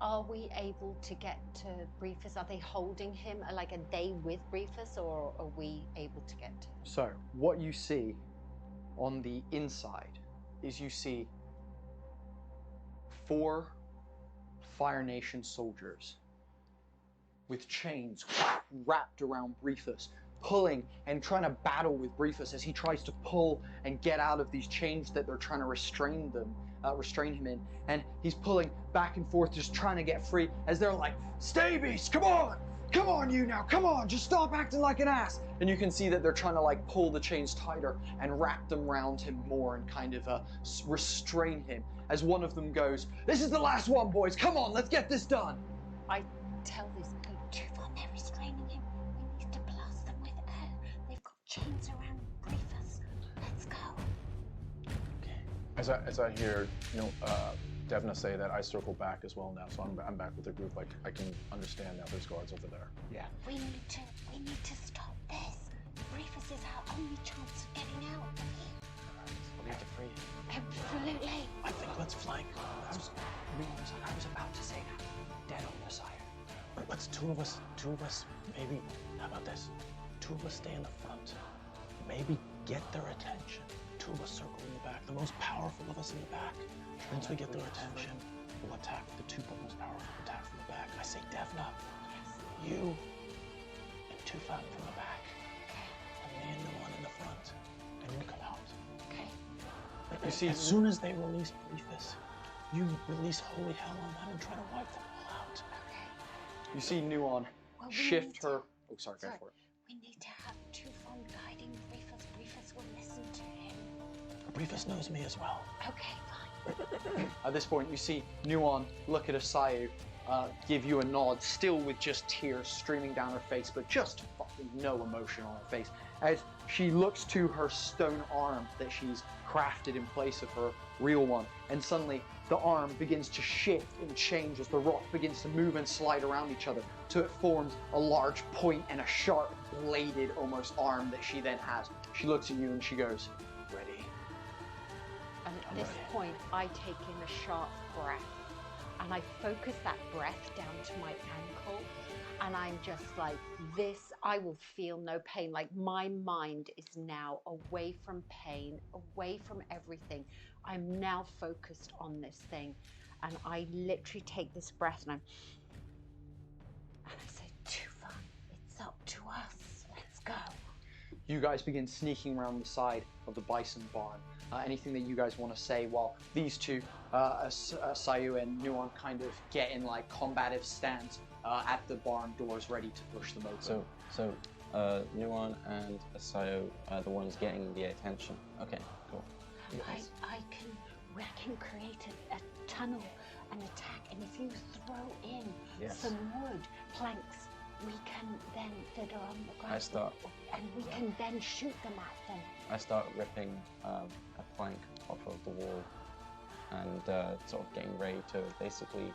Are we able to get to Briefus? Are they holding him? Like, are they with Briefus, or are we able to get to him? So what you see on the inside is you see 4 Fire Nation soldiers with chains wrapped around Briefus, pulling and trying to battle with Briefus as he tries to pull and get out of these chains that they're trying to restrain him in. And he's pulling back and forth, just trying to get free, as they're like, "Stay, beast! Come on, you now! Come on! Just stop acting like an ass!" And you can see that they're trying to like pull the chains tighter and wrap them around him more and kind of restrain him. As one of them goes, "This is the last one, boys! Come on, let's get this done!" I tell these people, Tufan, they're restraining him. We need to blast them with air. They've got chains around Briefus. Let's go. As I hear, Devna say that, I circle back as well now, so I'm back with the group. Like, I can understand now there's guards over there. Yeah. We need to stop this. Briefus is our only chance of getting out of here. We need to free him. Absolutely. I think let's flank. I was about to say that. dead on the side. Let's two of us, maybe, how about this? Two of us stay in the front, maybe get their attention. Two of us circle in the back, the most powerful of us in the back. Once we get their attention, we'll attack the two most powerful, attack from the back. I say Devna, you and Tufan from the back, and me and the one in the front, and you come out. Okay. You see, as soon as they release Briefus, you release holy hell on them and try to wipe them all out. You see Nuon shift her. Oh, sorry, go for it. We need to have Tufan guiding Briefus. Briefus will listen to him. Briefus knows me as well. Okay, fine. At this point, you see Nuon look at Asayu, give you a nod, still with just tears streaming down her face, but just fucking no emotion on her face, as she looks to her stone arm that she's crafted in place of her real one, and suddenly the arm begins to shift and change as the rock begins to move and slide around each other, so it forms a large point and a sharp bladed almost arm that she then has. She looks at you and she goes, ready. And at this point, I take in a sharp breath, and I focus that breath down to my ankle, and I'm just like, this, I will feel no pain. Like, my mind is now away from pain, away from everything. I'm now focused on this thing, and I literally take this breath, and I say, Tufan, it's up to us. Let's go. You guys begin sneaking around the side of the bison barn. Anything that you guys want to say while these two, Sayu and Nuon, kind of get in like combative stance at the barn doors, ready to push them open. So Nuon and Asayo are the ones getting the attention. Okay, cool. We can create a tunnel and attack, and if you throw in some wood planks, we can then, that are on the ground, and we can then shoot them at them. I start ripping a plank off of the wall and sort of getting ready to basically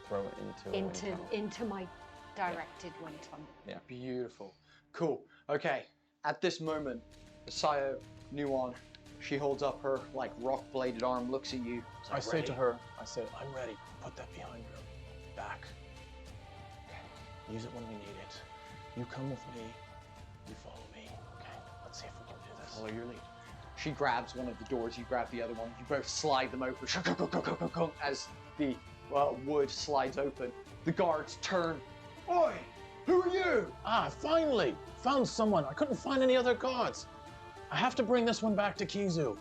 throw it into my directed wind tunnel. Yeah. Beautiful. Cool. Okay. At this moment, Asayo, Nuon, she holds up her like rock-bladed arm, looks at you. Like, I say to her, I'm ready. Put that behind your back. Okay. Use it when we need it. You come with me. You follow me. Okay. Let's see if we can do this. Follow your lead. She grabs one of the doors, you grab the other one. You both slide them open as the wood slides open. The guards turn. Oi! Who are you? Ah, finally! Found someone. I couldn't find any other guards. I have to bring this one back to Kizu.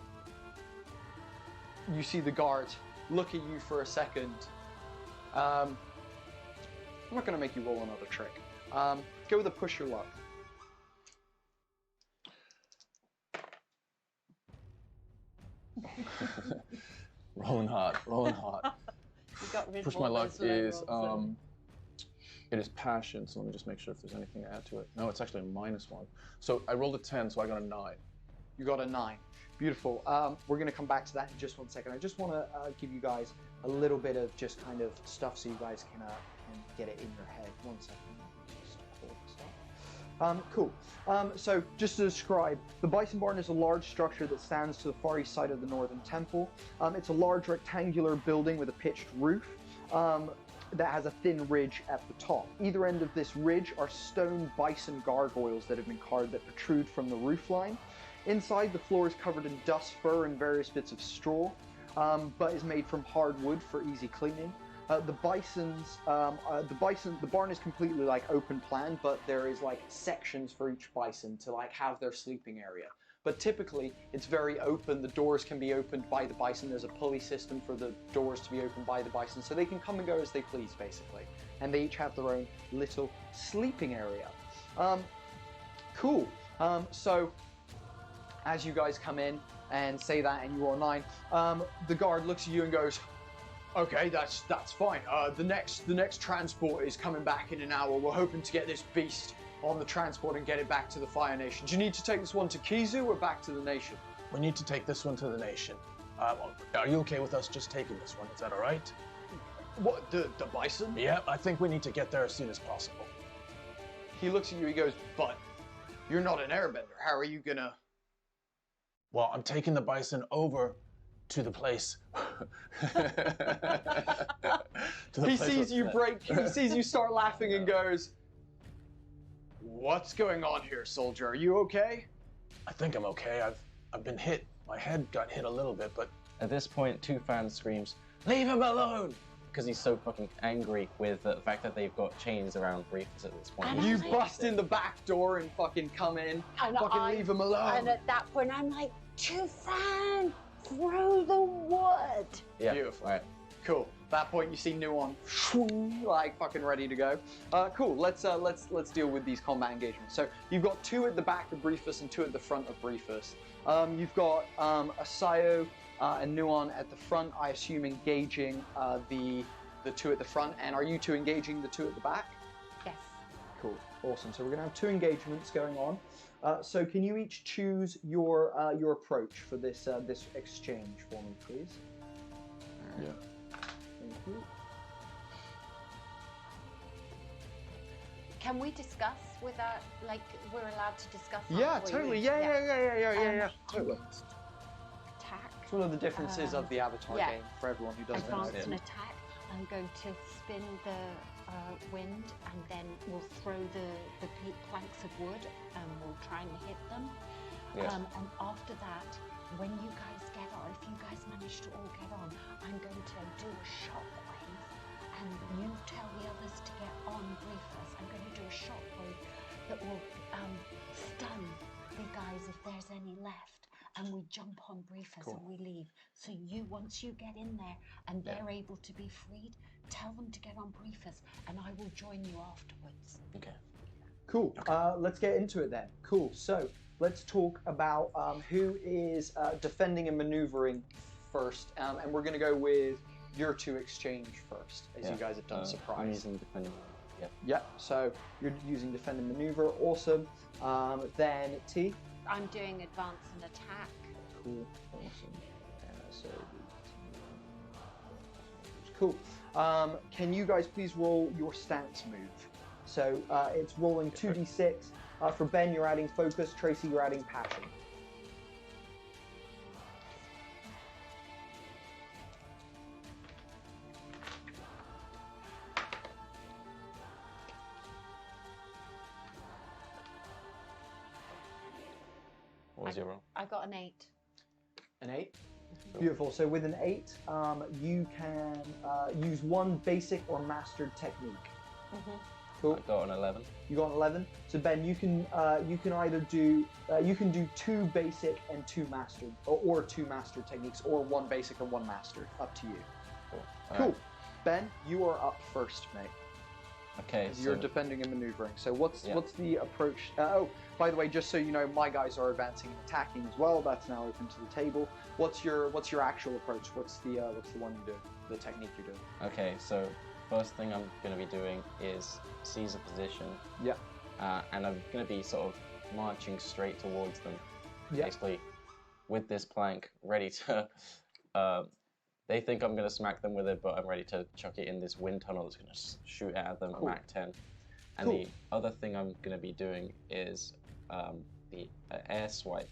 You see the guards look at you for a second. I'm not going to make you roll another trick. Go with a push your luck. Rolling hot. Push my luck is it is passion, so let me just make sure if there's anything to add to it. No, it's actually a -1. So I rolled a 10, so I got a 9. You got a 9. Beautiful. We're going to come back to that in just 1 second. I just want to give you guys a little bit of just kind of stuff so you guys can get it in your head. 1 second. Cool. So just to describe, the Bison Barn is a large structure that stands to the far east side of the Northern Temple. It's a large rectangular building with a pitched roof that has a thin ridge at the top. Either end of this ridge are stone bison gargoyles that have been carved that protrude from the roof line. Inside, the floor is covered in dust, fur, and various bits of straw, but is made from hard wood for easy cleaning. The barn is completely like open plan, but there is like sections for each bison to like have their sleeping area. But typically it's very open. The doors can be opened by the bison. There's a pulley system for the doors to be opened by the bison, so they can come and go as they please basically. And they each have their own little sleeping area. Cool. So as you guys come in and say that and you are 9, the guard looks at you and goes, okay, that's fine. The next transport is coming back in an hour. We're hoping to get this beast on the transport and get it back to the Fire Nation. Do you need to take this one to Kizu or back to the Nation? We need to take this one to the Nation. Are you okay with us just taking this one? Is that all right? What, the bison? Yeah, I think we need to get there as soon as possible. He looks at you, he goes, but you're not an airbender. How are you gonna... Well, I'm taking the bison over to the place To the He place sees where- you break. He sees you start laughing and goes, "What's going on here, soldier? Are you okay?" I think I'm okay. I've been hit. My head got hit a little bit, but At this point, Tufan screams, "Leave him alone!" Because he's so fucking angry with the fact that they've got chains around Briefus at this point. And You I- bust in the back door and fucking come in. And Fucking leave him alone. And at that point, I'm like, Tufan, throw the wood. Yeah, Beautiful. Right. Cool. At that point, you see Nuon, like fucking ready to go. Cool. Let's deal with these combat engagements. So you've got 2 at the back of Briefus and 2 at the front of Briefus. You've got Asayo and Nuon at the front. I assume engaging the 2 at the front. And are you 2 engaging the 2 at the back? Yes. Cool. Awesome. So we're gonna have 2 engagements going on. So can you each choose your approach for this this exchange for me, please? yeah. Thank you. Can we discuss without, like, we're allowed to discuss? Yeah, aren't we? totally. Yeah. Totally. Attack. It's one of the differences of the Avatar yeah. game for everyone who doesn't know. Advance and attack. I'm going to spin the wind, and then we'll throw the planks of wood, and we'll try and hit them. Yes. And after that, when you guys get on, if you guys manage to all get on, I'm going to do a shockwave, and you tell the others to get on Briefus. I'm going to do a shockwave that will stun the guys if there's any left. And we jump on Briefus and we leave. So once you get in there and they're able to be freed, tell them to get on Briefus, and I will join you afterwards. Okay. Cool. Let's get into it then. Cool. So let's talk about who is defending and maneuvering first, and we're going to go with your 2 exchange first, as you guys have done. I'm Surprise. using defending. Yeah. Yep. So you're using defend and maneuver. Awesome. Then T. I'm doing advance and attack. Cool. Awesome. So cool. Can you guys please roll your stance move? So it's rolling 2d6. For Ben, you're adding focus. Tracy, you're adding passion. What was your roll? I got an 8. An 8. Beautiful. So with an 8, you can use 1 basic or mastered technique. Cool. I got an 11. You got an 11. So Ben, you can either do 2 basic and 2 mastered, or 2 mastered techniques, or 1 basic and 1 mastered. Up to you. Cool. Cool. Alright. Ben, you are up first, mate. Okay. As So you're defending and maneuvering. So what's Yeah. what's the approach? Oh, by the way, just so you know, my guys are advancing and attacking as well. That's now open to the table. What's your actual approach? What's the one you do? The technique you're doing? Okay, so first thing I'm going to be doing is seize a position. Yeah. And I'm going to be sort of marching straight towards them. Yeah. Basically, with this plank, ready to. They think I'm going to smack them with it, but I'm ready to chuck it in this wind tunnel that's going to shoot at them Cool. at Mach 10. And Cool. the other thing I'm going to be doing is the air swipe.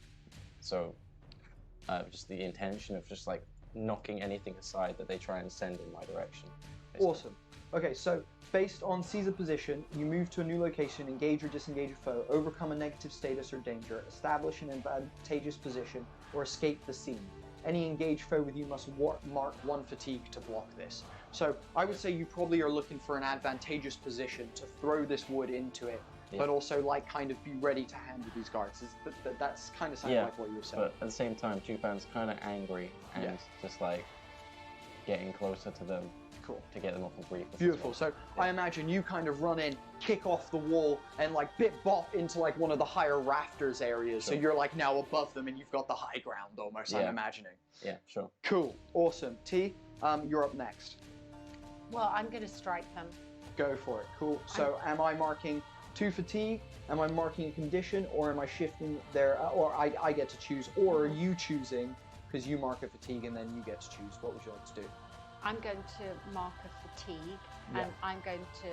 So just the intention of just like knocking anything aside that they try and send in my direction. basically. Awesome. Okay, so based on seize a position, you move to a new location, engage or disengage a foe, overcome a negative status or danger, establish an advantageous position, or escape the scene. Any engaged foe with you must mark 1 fatigue to block this. So I would say you probably are looking for an advantageous position to throw this wood into it, but also like kind of be ready to handle these guards. That's kind of sounding like what you were saying. But at the same time, Chupan's kind of angry and just like getting closer to them. Cool. To get them off the brief. Beautiful. So I imagine you kind of run in, kick off the wall, and like bit bop into like one of the higher rafters areas. So Sure. you're like now above them, and you've got the high ground almost. I'm Yeah. imagining. Yeah, sure. Cool. Awesome. T, you're up next. Well, I'm going to strike them. Go for it. Cool. So am I marking 2 fatigue? Am I marking a condition, or am I shifting there? Or I get to choose, or are you choosing because you mark a fatigue and then you get to choose? What would you like to do? I'm going to mark a fatigue, Yeah. and I'm going to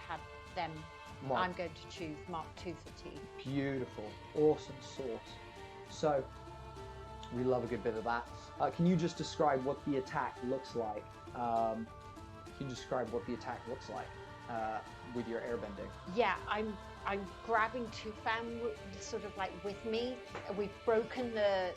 have them. Mark. I'm going to choose mark 2 fatigue. Beautiful. Awesome sauce. So We love a good bit of that. Can you just describe what the attack looks like? Can you describe what the attack looks like with your airbending? Yeah, I'm grabbing Tufan sort of like with me. We've broken the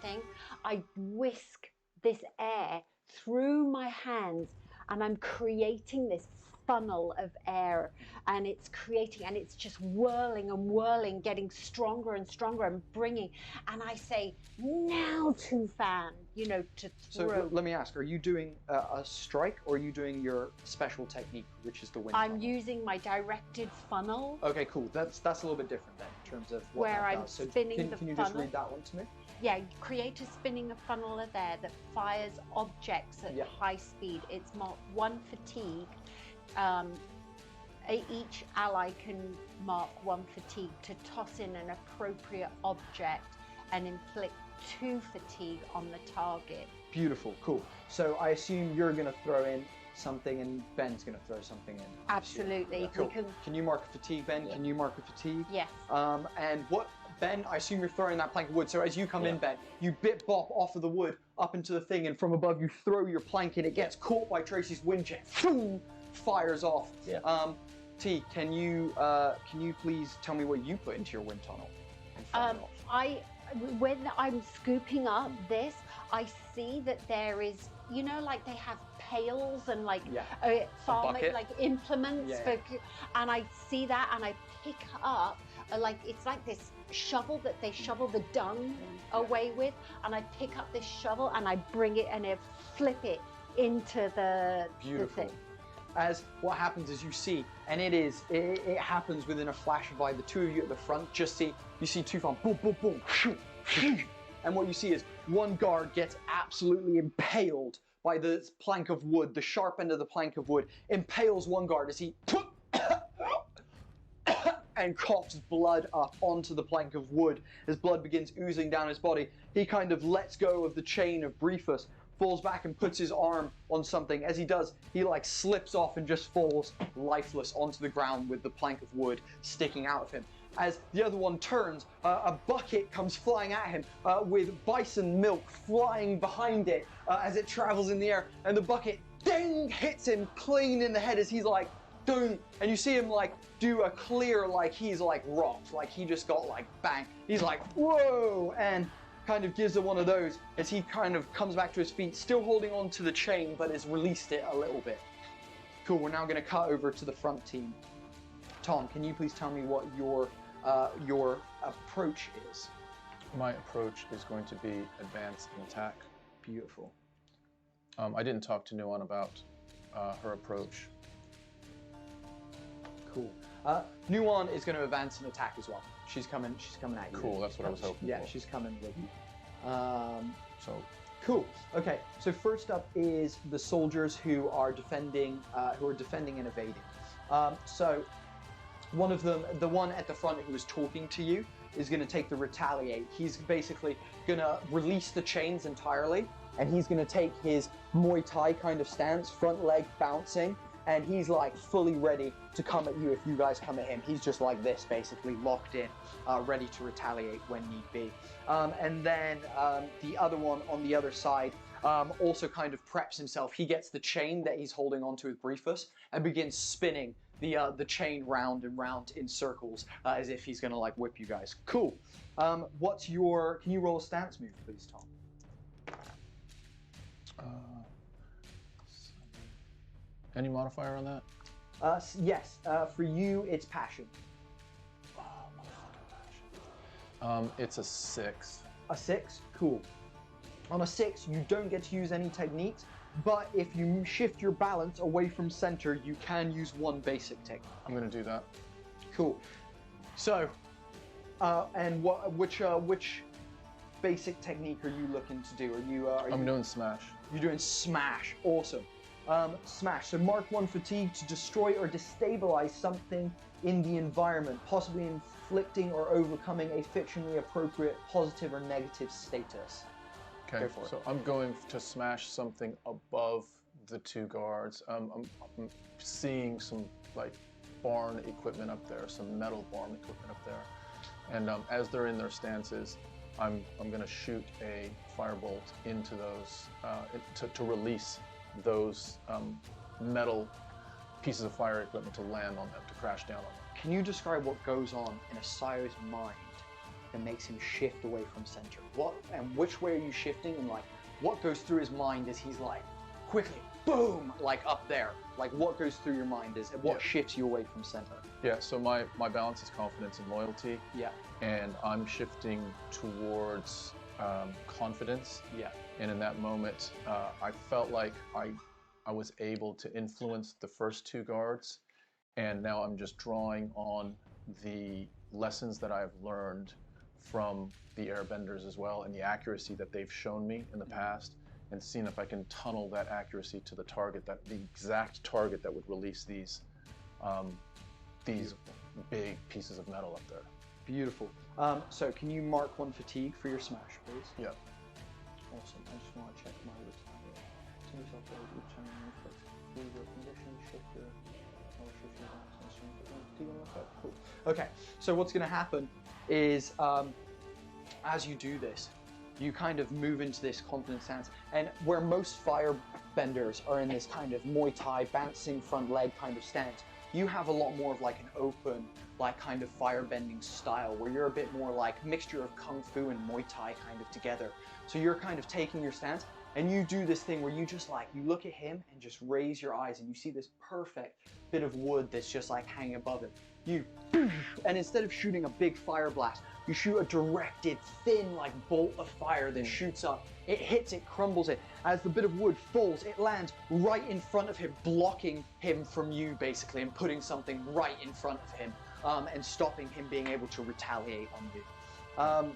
thing. I whisk this air through my hands and I'm creating this funnel of air, and it's just whirling and whirling, getting stronger and stronger and bringing, and I say, now Tufan, you know, to throw. So let me ask, are you doing a strike or are you doing your special technique, which is the wind I'm funnel? using my directed funnel. Okay, cool. That's a little bit different then in terms of what Where that I'm does. So spinning the can you just funnel. read that one to me? Yeah, create a spinning a funnel of air that fires objects at high speed. It's marked 1 fatigue. Each ally can mark 1 fatigue to toss in an appropriate object and inflict 2 fatigue on the target. Beautiful, cool. So I assume you're going to throw in something and Ben's going to throw something in. Absolutely. Cool. Can you mark a fatigue, Ben? Yeah. Can you mark a fatigue? Yes. And what, Ben, I assume you're throwing that plank of wood. So as you come in, Ben, you bit bop off of the wood up into the thing, and from above you throw your plank in. It gets caught by Tracy's wind jet. Boom! Fires off. Yeah. T, can you please tell me what you put into your wind tunnel? When I'm scooping up this, I see that there is, you know, like they have pails and like farming like implements and I see that and I pick up like it's like this shovel that they shovel the dung away with, and I pick up this shovel and I bring it and I flip it into the Beautiful. thing. As what happens is you see, and it happens within a flash of eye. The two of you at the front you see Tufan, boom, boom, boom, shoo, shoo. And what you see is one guard gets absolutely impaled by the plank of wood. The sharp end of the plank of wood impales one guard as he and coughs blood up onto the plank of wood. As blood begins oozing down his body, he kind of lets go of the chain of Briefus, falls back and puts his arm on something. As he does, he like slips off and just falls lifeless onto the ground with the plank of wood sticking out of him. As the other one turns, a bucket comes flying at him with bison milk flying behind it as it travels in the air, and the bucket ding hits him clean in the head as he's like ding, and you see him like do a clear like he's like rocked, like he just got like bang. He's like whoa, and kind of gives it one of those as he kind of comes back to his feet, still holding on to the chain, but has released it a little bit. Cool, we're now going to cut over to the front team. Tom, can you please tell me what your approach is? My approach is going to be advance and attack. Beautiful. I didn't talk to Nuan about her approach. Cool. Nuan is going to advance and attack as well. She's coming at you. Cool, that's what I was hoping for. Yeah, she's coming with you. So cool. Okay, so first up is the soldiers who are defending and evading. So one of them, the one at the front who was talking to you, is going to take the retaliate. He's basically going to release the chains entirely, and he's going to take his Muay Thai kind of stance, front leg bouncing, and he's like fully ready to come at you if you guys come at him. He's just like this, basically locked in, ready to retaliate when need be. And then the other one on the other side also kind of preps himself. He gets the chain that he's holding onto with Briefus and begins spinning the chain round and round in circles as if he's gonna like whip you guys. Cool. Can you roll a stance move, please, Tom? Any modifier on that? Yes. For you, it's passion. It's a 6. A 6? Cool. On a 6, you don't get to use any techniques, but if you shift your balance away from center, you can use one basic technique. I'm gonna do that. Cool. So, and which basic technique are you looking to do? I'm doing smash. You're doing smash. Awesome. Smash. So mark 1 fatigue to destroy or destabilize something in the environment, possibly inflicting or overcoming a fictionally appropriate positive or negative status. Okay, Go for it. so I'm going to smash something above the 2 guards. I'm seeing some like barn equipment up there, some metal barn equipment up there. And as they're in their stances, I'm going to shoot a firebolt into those to release those metal pieces of fire equipment to land on them, to crash down on them. Can you describe what goes on in a Sayo's mind that makes him shift away from center? What and which way are you shifting, and like what goes through his mind as he's like quickly boom, like up there? Like what goes through your mind is what shifts you away from center? Yeah, so my balance is confidence and loyalty. Yeah. And I'm shifting towards confidence. Yeah. And in that moment, I felt like I was able to influence the first two guards, and now I'm just drawing on the lessons that I've learned from the Airbenders as well, and the accuracy that they've shown me in the past, and seeing if I can tunnel that accuracy to the target, the exact target that would release these big pieces of metal up there. Beautiful. So can you mark one fatigue for your smash, please? Yeah. Awesome. I just want to check my retire. To yourself, each time you reflect through your condition, shift your cool. Okay, so what's going to happen is as you do this, you kind of move into this confident stance, and where most firebenders are in this kind of Muay Thai bouncing front leg kind of stance, you have a lot more of like an open, like kind of firebending style, where you're a bit more like mixture of Kung Fu and Muay Thai kind of together. So you're kind of taking your stance, and you do this thing where you just like, you look at him and just raise your eyes, and you see this perfect bit of wood that's just like hanging above it. And instead of shooting a big fire blast, you shoot a directed, thin, like bolt of fire that shoots up. It hits it, crumbles it. As the bit of wood falls, it lands right in front of him, blocking him from you, basically, and putting something right in front of him, and stopping him being able to retaliate on you.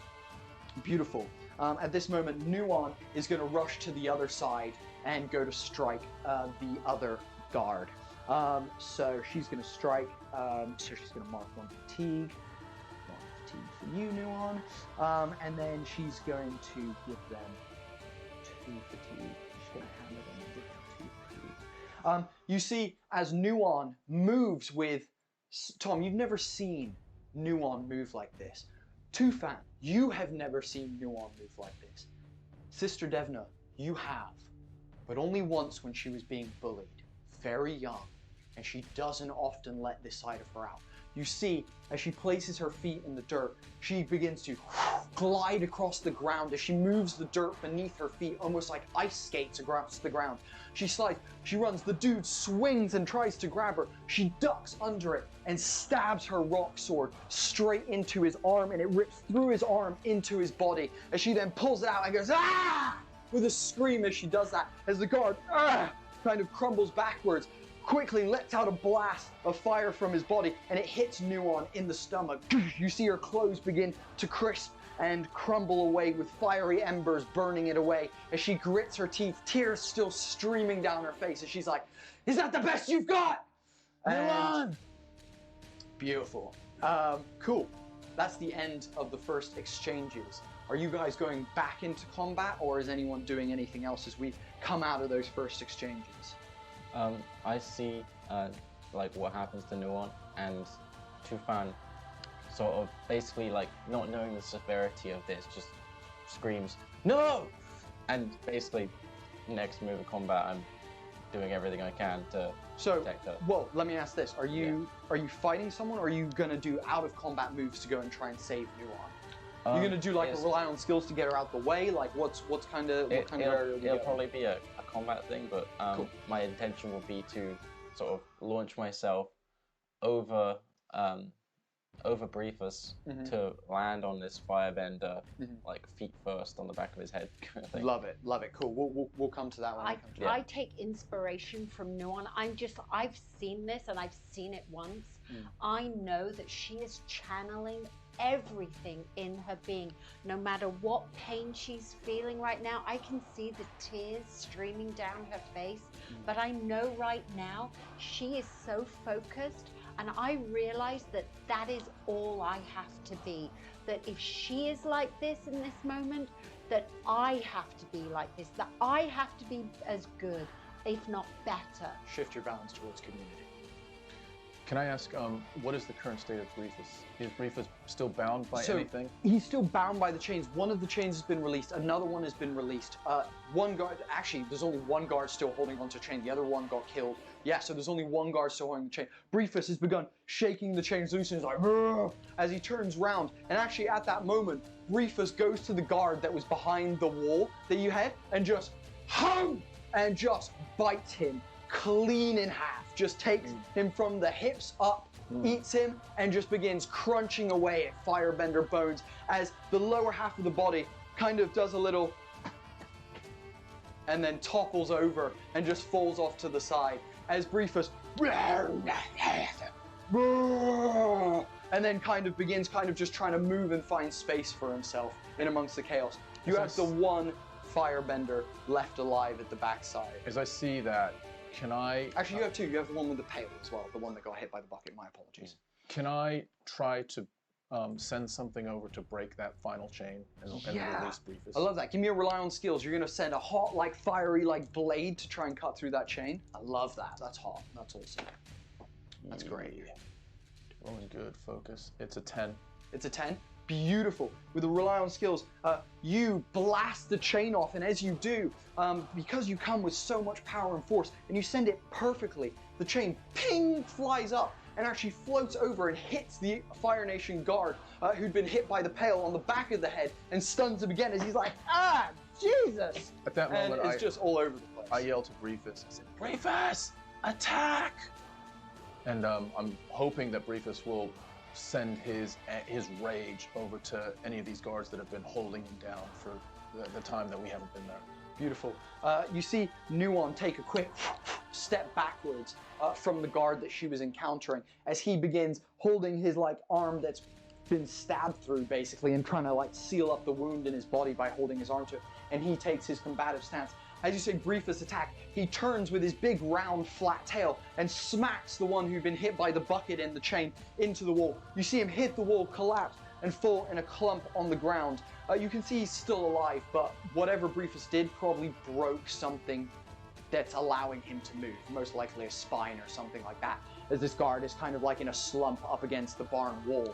Beautiful. At this moment, Nuon is going to rush to the other side and go to strike the other guard. So she's going to strike, so she's going to mark one fatigue. For you, Nuon, and then she's going to give them 2 fatigue. She's going to hammer them and give them 2 fatigue. You see, as Nuon moves with Tom, you've never seen Nuon move like this. Tufan, you have never seen Nuon move like this. Sister Devna, you have, but only once when she was being bullied, very young, and she doesn't often let this side of her out. You see, as she places her feet in the dirt, she begins to glide across the ground as she moves the dirt beneath her feet, almost like ice skates across the ground. She slides, she runs, the dude swings and tries to grab her. She ducks under it and stabs her rock sword straight into his arm, and it rips through his arm into his body. As she then pulls it out and goes, ah! With a scream as she does that, as the guard, kind of crumbles backwards, quickly lets out a blast of fire from his body, and it hits Nuon in the stomach. You see her clothes begin to crisp and crumble away with fiery embers burning it away as she grits her teeth, tears still streaming down her face as she's like, is that the best you've got? Nuon! Beautiful. Cool. That's the end of the first exchanges. Are you guys going back into combat, or is anyone doing anything else as we've come out of those first exchanges? I see like what happens to Nuon, and Tufan sort of basically like not knowing the severity of this just screams no, and basically next move of combat I'm doing everything I can to protect her. Well, let me ask this: Are you fighting someone, or are you gonna do out of combat moves to go and try and save Nuon? You're gonna do like rely on skills to get her out the way. Like what's kind of it'll probably be a combat thing, but cool. My intention will be to sort of launch myself over Briefus to land on this firebender, like feet first on the back of his head kind of thing. Love it, cool. We'll come to that one. I take inspiration from Nuon. I've seen this, and I've seen it once. I know that she is channeling everything in her being. No matter what pain she's feeling right now, I can see the tears streaming down her face, but I know right now she is so focused, and I realize that that is all I have to be. That if she is like this in this moment, that I have to be like this, that I have to be as good, if not better. Shift your balance towards community. Can I ask, what is the current state of Briefus? Is Briefus still bound by anything? He's still bound by the chains. One of the chains has been released. Another one has been released. One guard, actually, there's only one guard still holding onto a chain. The other one got killed. Yeah, so there's only one guard still holding the chain. Briefus has begun shaking the chains loose and he's like, "Rrr," as he turns round. And actually, at that moment, Briefus goes to the guard that was behind the wall that you had and just, hung, and just bites him clean in half. Just takes him from the hips up, eats him, and just begins crunching away at Firebender bones as the lower half of the body kind of does a little and then topples over and just falls off to the side as Briefus and then kind of begins just trying to move and find space for himself in amongst the chaos. You have the one Firebender left alive at the backside. As I see that, can I... Actually, you have two. You have the one with the pail as well, the one that got hit by the bucket. My apologies. Can I try to send something over to break that final chain and release Briefus? I love that. Give me a rely on skills. You're going to send a hot, fiery, blade to try and cut through that chain. I love that. That's hot. That's awesome. That's great. Rolling good. Focus. It's a 10. It's a 10? Beautiful. With the rely on skills, you blast the chain off, and as you do, because you come with so much power and force, and you send it perfectly, the chain ping flies up and actually floats over and hits the Fire Nation guard who'd been hit by the pail on the back of the head and stuns him again as he's like, ah, Jesus! At that moment, and it's just all over the place. I yell to Briefus. I said, Briefus, attack! And I'm hoping that Briefus will send his rage over to any of these guards that have been holding him down for the time that we haven't been there. Beautiful. You see Nuon take a quick step backwards from the guard that she was encountering as he begins holding his arm that's been stabbed through basically and trying to seal up the wound in his body by holding his arm to it. And he takes his combative stance. As you say, Briefus attack, he turns with his big round flat tail and smacks the one who'd been hit by the bucket and the chain into the wall. You see him hit the wall, collapse, and fall in a clump on the ground. You can see he's still alive, but whatever Briefus did probably broke something that's allowing him to move, most likely a spine or something like that, as this guard is kind of in a slump up against the barn wall.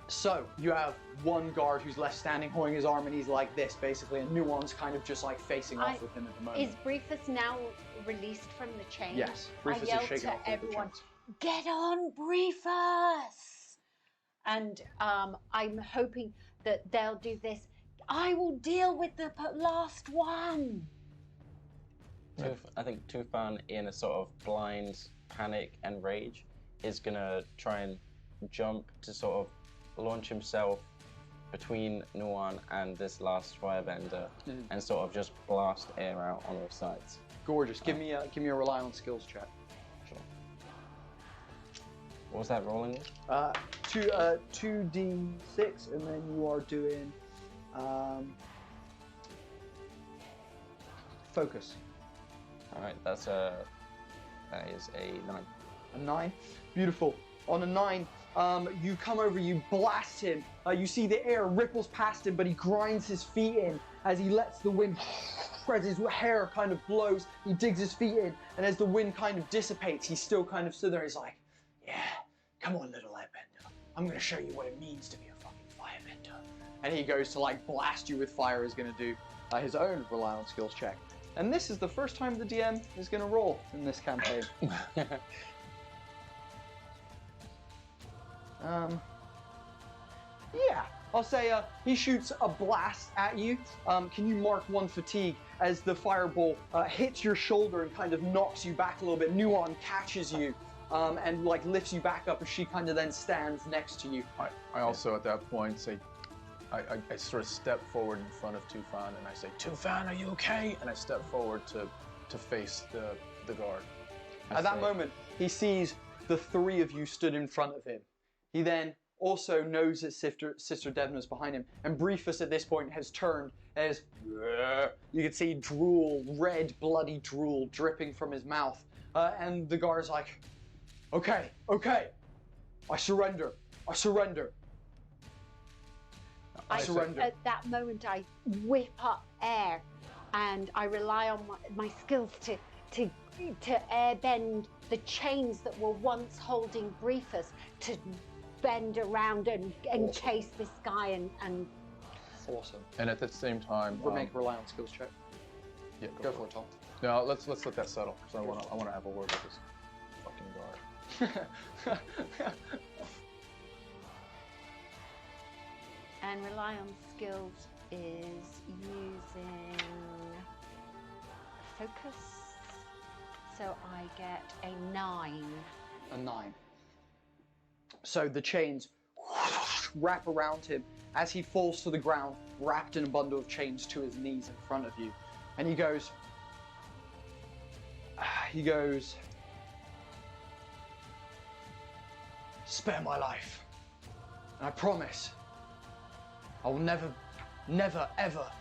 So you have one guard who's left standing, holding his arm, and he's like this, basically, and Nuon's kind of just facing off with him at the moment. Is Briefus now released from the chain? Yes, Briefus is shaking off everyone, get on, Briefus! And I'm hoping that they'll do this. I will deal with the last one. I think Tufan, in a sort of blind panic and rage, is gonna try and jump to sort of launch himself between Nuon and this last Firebender and sort of just blast air out on all sides. Gorgeous. Give me a rely on skills check. Sure. What was that rolling? 2d6, and then you are doing focus. All right, that is a 9. A 9. Beautiful. On a 9. You come over, you blast him. You see the air ripples past him, but he grinds his feet in as he lets the wind, as his hair kind of blows, he digs his feet in, and as the wind kind of dissipates, he's still kind of stood there. He's like, yeah, come on, little Airbender. I'm going to show you what it means to be a fucking Firebender. And he goes to blast you with fire. He's going to do his own rely on skills check. And this is the first time the DM is going to roll in this campaign. Yeah, I'll say he shoots a blast at you. Can you mark 1 fatigue as the fireball hits your shoulder and kind of knocks you back a little bit? Nuon catches you and lifts you back up as she kind of then stands next to you. I also at that point say, I sort of step forward in front of Tufan and I say, Tufan, are you okay? And I step forward to face the guard. At that moment, he sees the 3 of you stood in front of him. He then also knows that Sister Devna's behind him, and Briefus at this point has turned as you can see drool, red, bloody drool dripping from his mouth, and the guard's like, okay, I surrender. I surrender. At that moment, I whip up air, and I rely on my skills to airbend the chains that were once holding Briefus to bend around and chase this guy and Awesome. And at the same time, We'll make a rely on skills check. yeah, Go for it, Tom. No, let's let that settle because I want to have a word with this fucking guard. And rely on skills is using focus. So I get a 9. A 9. So the chains wrap around him as he falls to the ground, wrapped in a bundle of chains to his knees in front of you. And he goes, spare my life. And I promise, I will never, ever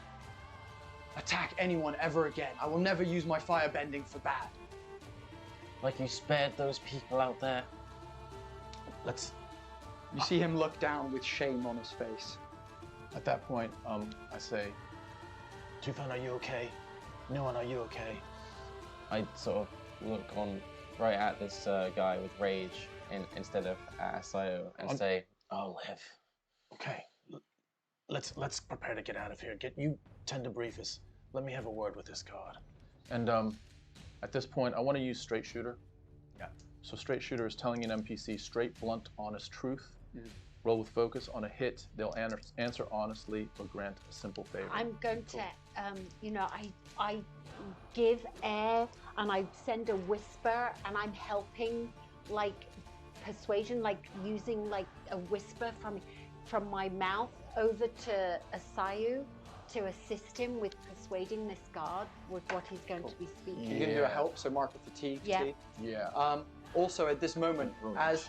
attack anyone ever again. I will never use my firebending for bad. Like you spared those people out there. You see him look down with shame on his face. At that point, I say, Tufan, are you okay? Nuan, are you okay? I sort of look on right at this guy with rage instead of at Asayo and say, "I'll live." Okay, let's prepare to get out of here. You tend to brief us. Let me have a word with this guard. And at this point, I want to use straight shooter. Yeah. So straight shooter is telling an NPC straight, blunt, honest truth. Roll with focus. On a hit, they'll answer honestly or grant a simple favor. I'm going to, I give air and I send a whisper and I'm helping, like, persuasion, like using like a whisper from my mouth over to Asayu to assist him with persuading this guard with what he's going to be speaking. You're going to do a help, so mark the fatigue. Yeah. Yeah. Also, at this moment, as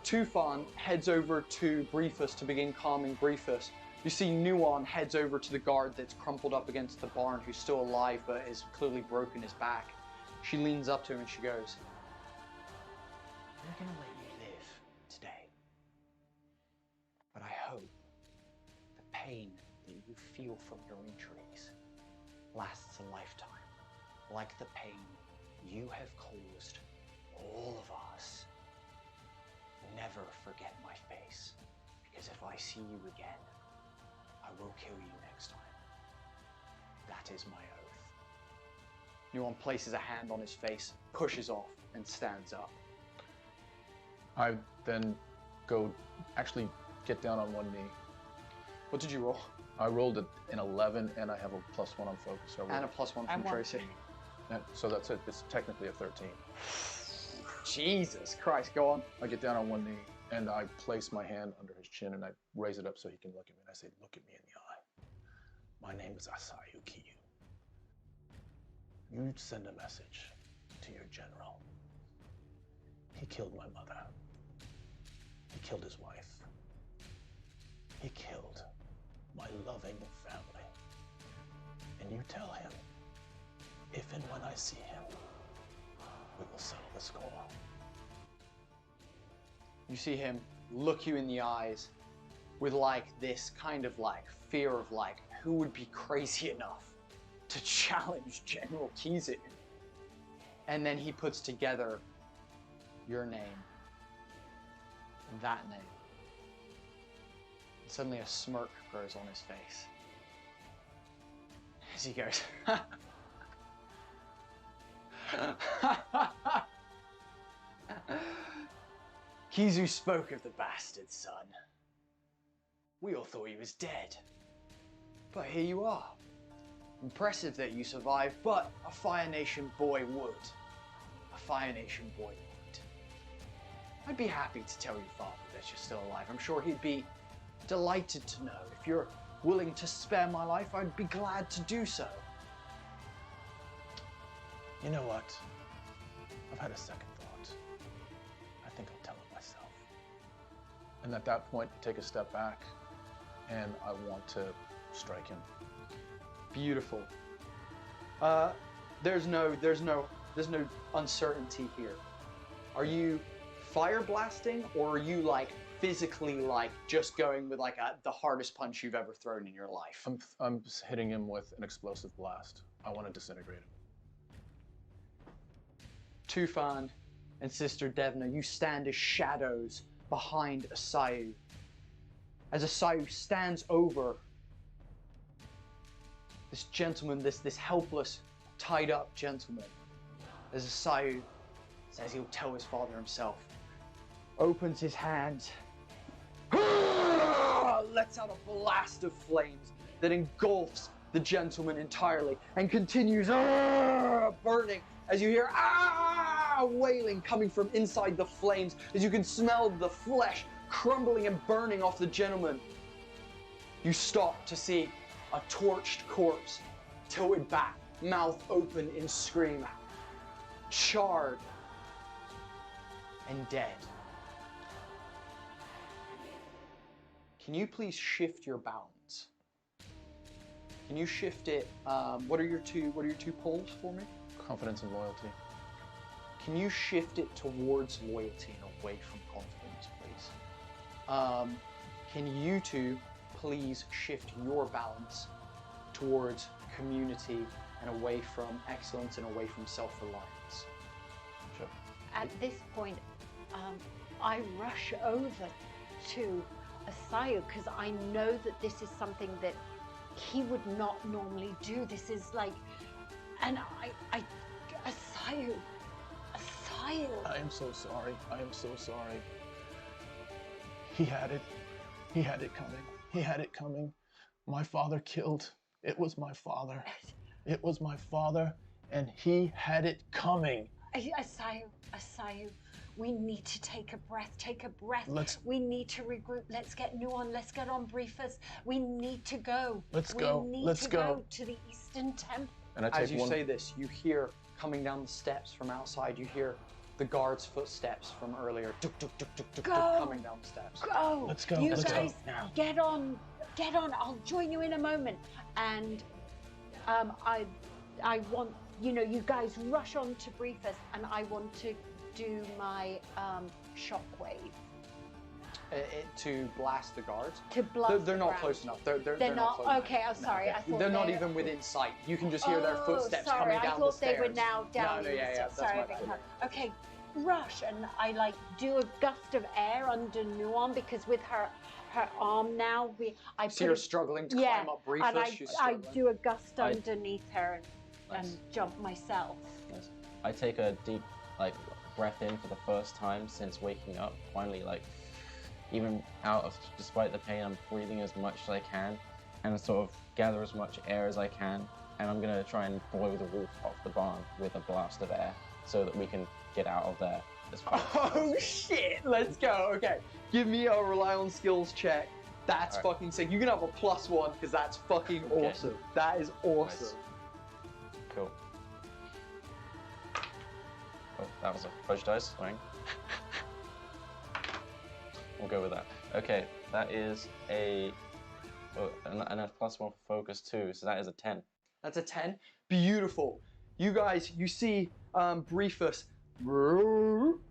Tufan heads over to Briefus to begin calming Briefus, you see Nuan heads over to the guard that's crumpled up against the barn, who's still alive but has clearly broken his back. She leans up to him and she goes, "We're going to let you live today. But I hope the pain that you feel from your injuries lasts a lifetime, like the pain you have caused all of us. Never forget my face, because if I see you again, I will kill you next time. That is my oath." Nuan places a hand on his face, pushes off, and stands up. I then get down on one knee. What did you roll? I rolled an 11 and I have a +1 on focus. So And a +1 from Tracy. So that's it. It's technically a 13. Jesus Christ, go on. I get down on one knee and I place my hand under his chin and I raise it up so he can look at me. And I say, "Look at me in the eye. My name is Asayu Kiyu. You send a message to your general. He killed my mother. He killed his wife. He killed my loving family. And you tell him, if and when I see him, we will settle the score." You see him look you in the eyes with like this kind of like fear of like, who would be crazy enough to challenge General Kizu? And then he puts together your name and that name. And suddenly a smirk grows on his face as he goes, "Kizu spoke of the bastard, son. We all thought he was dead. But here you are. Impressive that you survived, but a Fire Nation boy would. A Fire Nation boy would. I'd be happy to tell your father that you're still alive. I'm sure he'd be delighted to know. If you're willing to spare my life, I'd be glad to do so." You know what? I've had a second thought. I think I'll tell him myself. And at that point, I take a step back and I want to strike him. Beautiful. There's no uncertainty here. Are you fire blasting, or are you like physically like just going with like the hardest punch you've ever thrown in your life? I'm just hitting him with an explosive blast. I want to disintegrate him. Tufan and Sister Devna, you stand as shadows behind Asayu. As Asayu stands over this gentleman, this helpless, tied up gentleman, as Asayu says he'll tell his father himself, opens his hands, lets out a blast of flames that engulfs the gentleman entirely and continues burning as you hear wailing coming from inside the flames, as you can smell the flesh crumbling and burning off the gentleman. You stop to see a torched corpse tilted back, mouth open in scream, charred and dead. Can you please shift your balance? Can you shift it? What are your two poles for me? Confidence and loyalty. Can you shift it towards loyalty and away from confidence, please? Can you two please shift your balance towards community and away from excellence and away from self-reliance? Sure. At this point, I rush over to Asayu because I know that this is something that he would not normally do. This is like, and Asayu. I am so sorry. I am so sorry. He had it. He had it coming. He had it coming. My father killed. It was my father. It was my father, and he had it coming. Asayu, we need to take a breath. Take a breath. We need to regroup. Let's get Nuon. Let's get on briefers. We need to go. Let's go. We need to go to the Eastern Temple. And I take As you say this, you hear coming down the steps from outside, you hear the guard's footsteps from earlier, coming down the steps. Go! Let's go. You Let's guys, go now. get on. I'll join you in a moment. And I want, you guys rush on to brief us, and I want to do my shockwave. To blast the guards? To blast They're the not ground. close enough. They're not close enough. okay. I'm sorry. I thought they're not even within sight. You can just hear their footsteps coming down the stairs. I thought they were now down. No, yeah, that's sorry, my bad. Okay, rush, and I do a gust of air under Nuon because with her arm now, So you're struggling to climb up briefers. And I do a gust underneath her and jump myself. Nice. I take a deep breath in for the first time since waking up. Finally, even despite the pain, I'm breathing as much as I can and sort of gather as much air as I can. And I'm gonna try and blow the roof off the barn with a blast of air so that we can get out of there as fast as possible. Shit, let's go. Okay, give me a rely on skills check. That's right. fucking sick. You can have a +1 because that's fucking awesome. That is awesome. Nice. Cool. Oh, that was a fudge dice swing. We'll go with that. Okay, that is and a +1 for focus too, so that is a 10. That's a 10. Beautiful. You guys, you see Briefus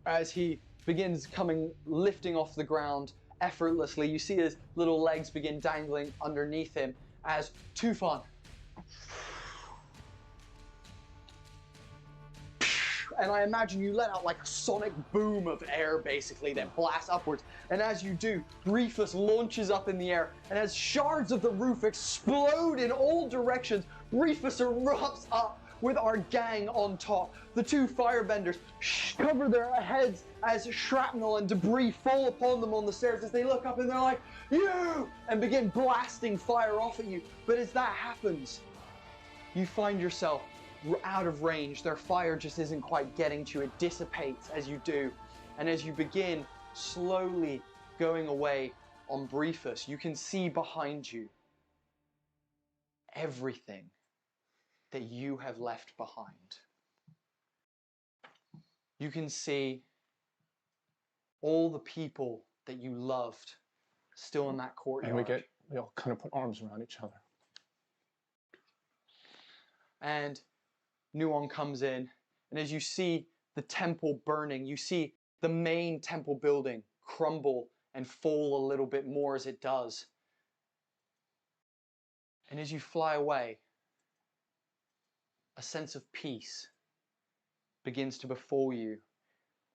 as he begins lifting off the ground effortlessly. You see his little legs begin dangling underneath him as Tufan and I imagine you let out like a sonic boom of air basically that blasts upwards. And as you do, Briefus launches up in the air, and as shards of the roof explode in all directions, Briefus erupts up with our gang on top. The two Firebenders cover their heads as shrapnel and debris fall upon them on the stairs as they look up and they're like, "You!" and begin blasting fire off at you. But as that happens, you find yourself out of range. Their fire just isn't quite getting to you. It dissipates as you do. And as you begin slowly going away on Briefus, you can see behind you everything that you have left behind. You can see all the people that you loved still in that courtyard. And we all kind of put arms around each other. And Nuon comes in, and as you see the temple burning, you see the main temple building crumble and fall a little bit more as it does. And as you fly away, a sense of peace begins to befall you.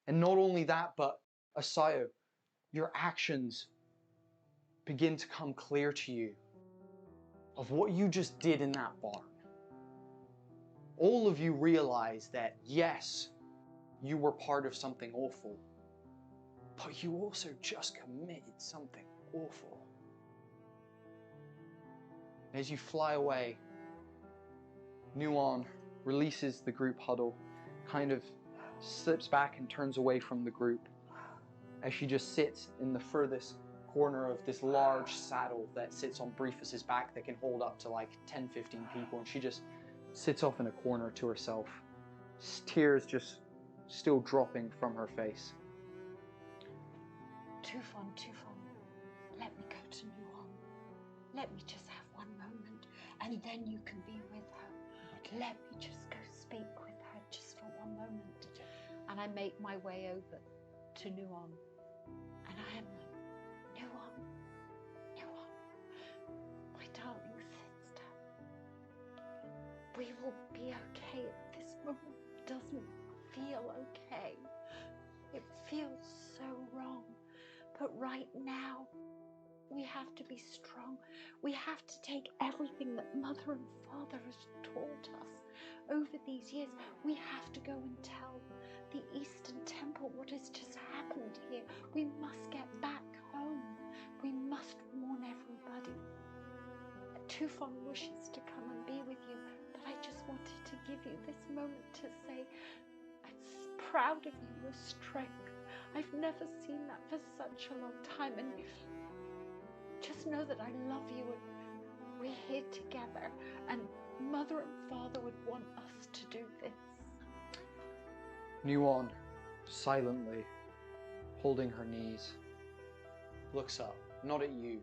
And not only that, but Asayo, your actions begin to come clear to you of what you just did in that barn. All of you realize that, yes, you were part of something awful, but you also just committed something awful. As you fly away, Nuon releases the group huddle, kind of slips back and turns away from the group as she just sits in the furthest corner of this large saddle that sits on Briefus's back that can hold up to like 10, 15 people, and she just sits off in a corner to herself, tears just still dropping from her face. Tufon, let me go to Nuon. Let me just have one moment, and then you can be with her. Okay. Let me just go speak with her just for one moment. And I make my way over to Nuon. And I am like, Nuon, my darling sister. We will be okay if this moment doesn't feel okay. It feels so wrong. But right now, we have to be strong. We have to take everything that Mother and Father has taught us over these years. We have to go and tell the Eastern Temple what has just happened here. We must get back home. We must warn everybody. Tufon wishes to come and be with you, but I just wanted to give you this moment to say I'm proud of you, your strength. I've never seen that for such a long time, and just know that I love you and we're here together, and Mother and Father would want us to do this. Nuon, silently, holding her knees, looks up, not at you,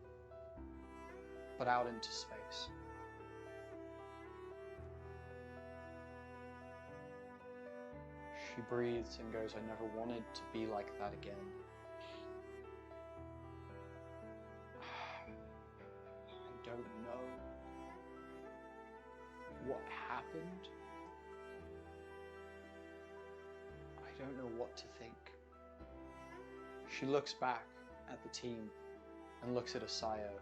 but out into space. She breathes and goes, I never wanted to be like that again. I don't know what happened. I don't know what to think. She looks back at the team and looks at Asayo.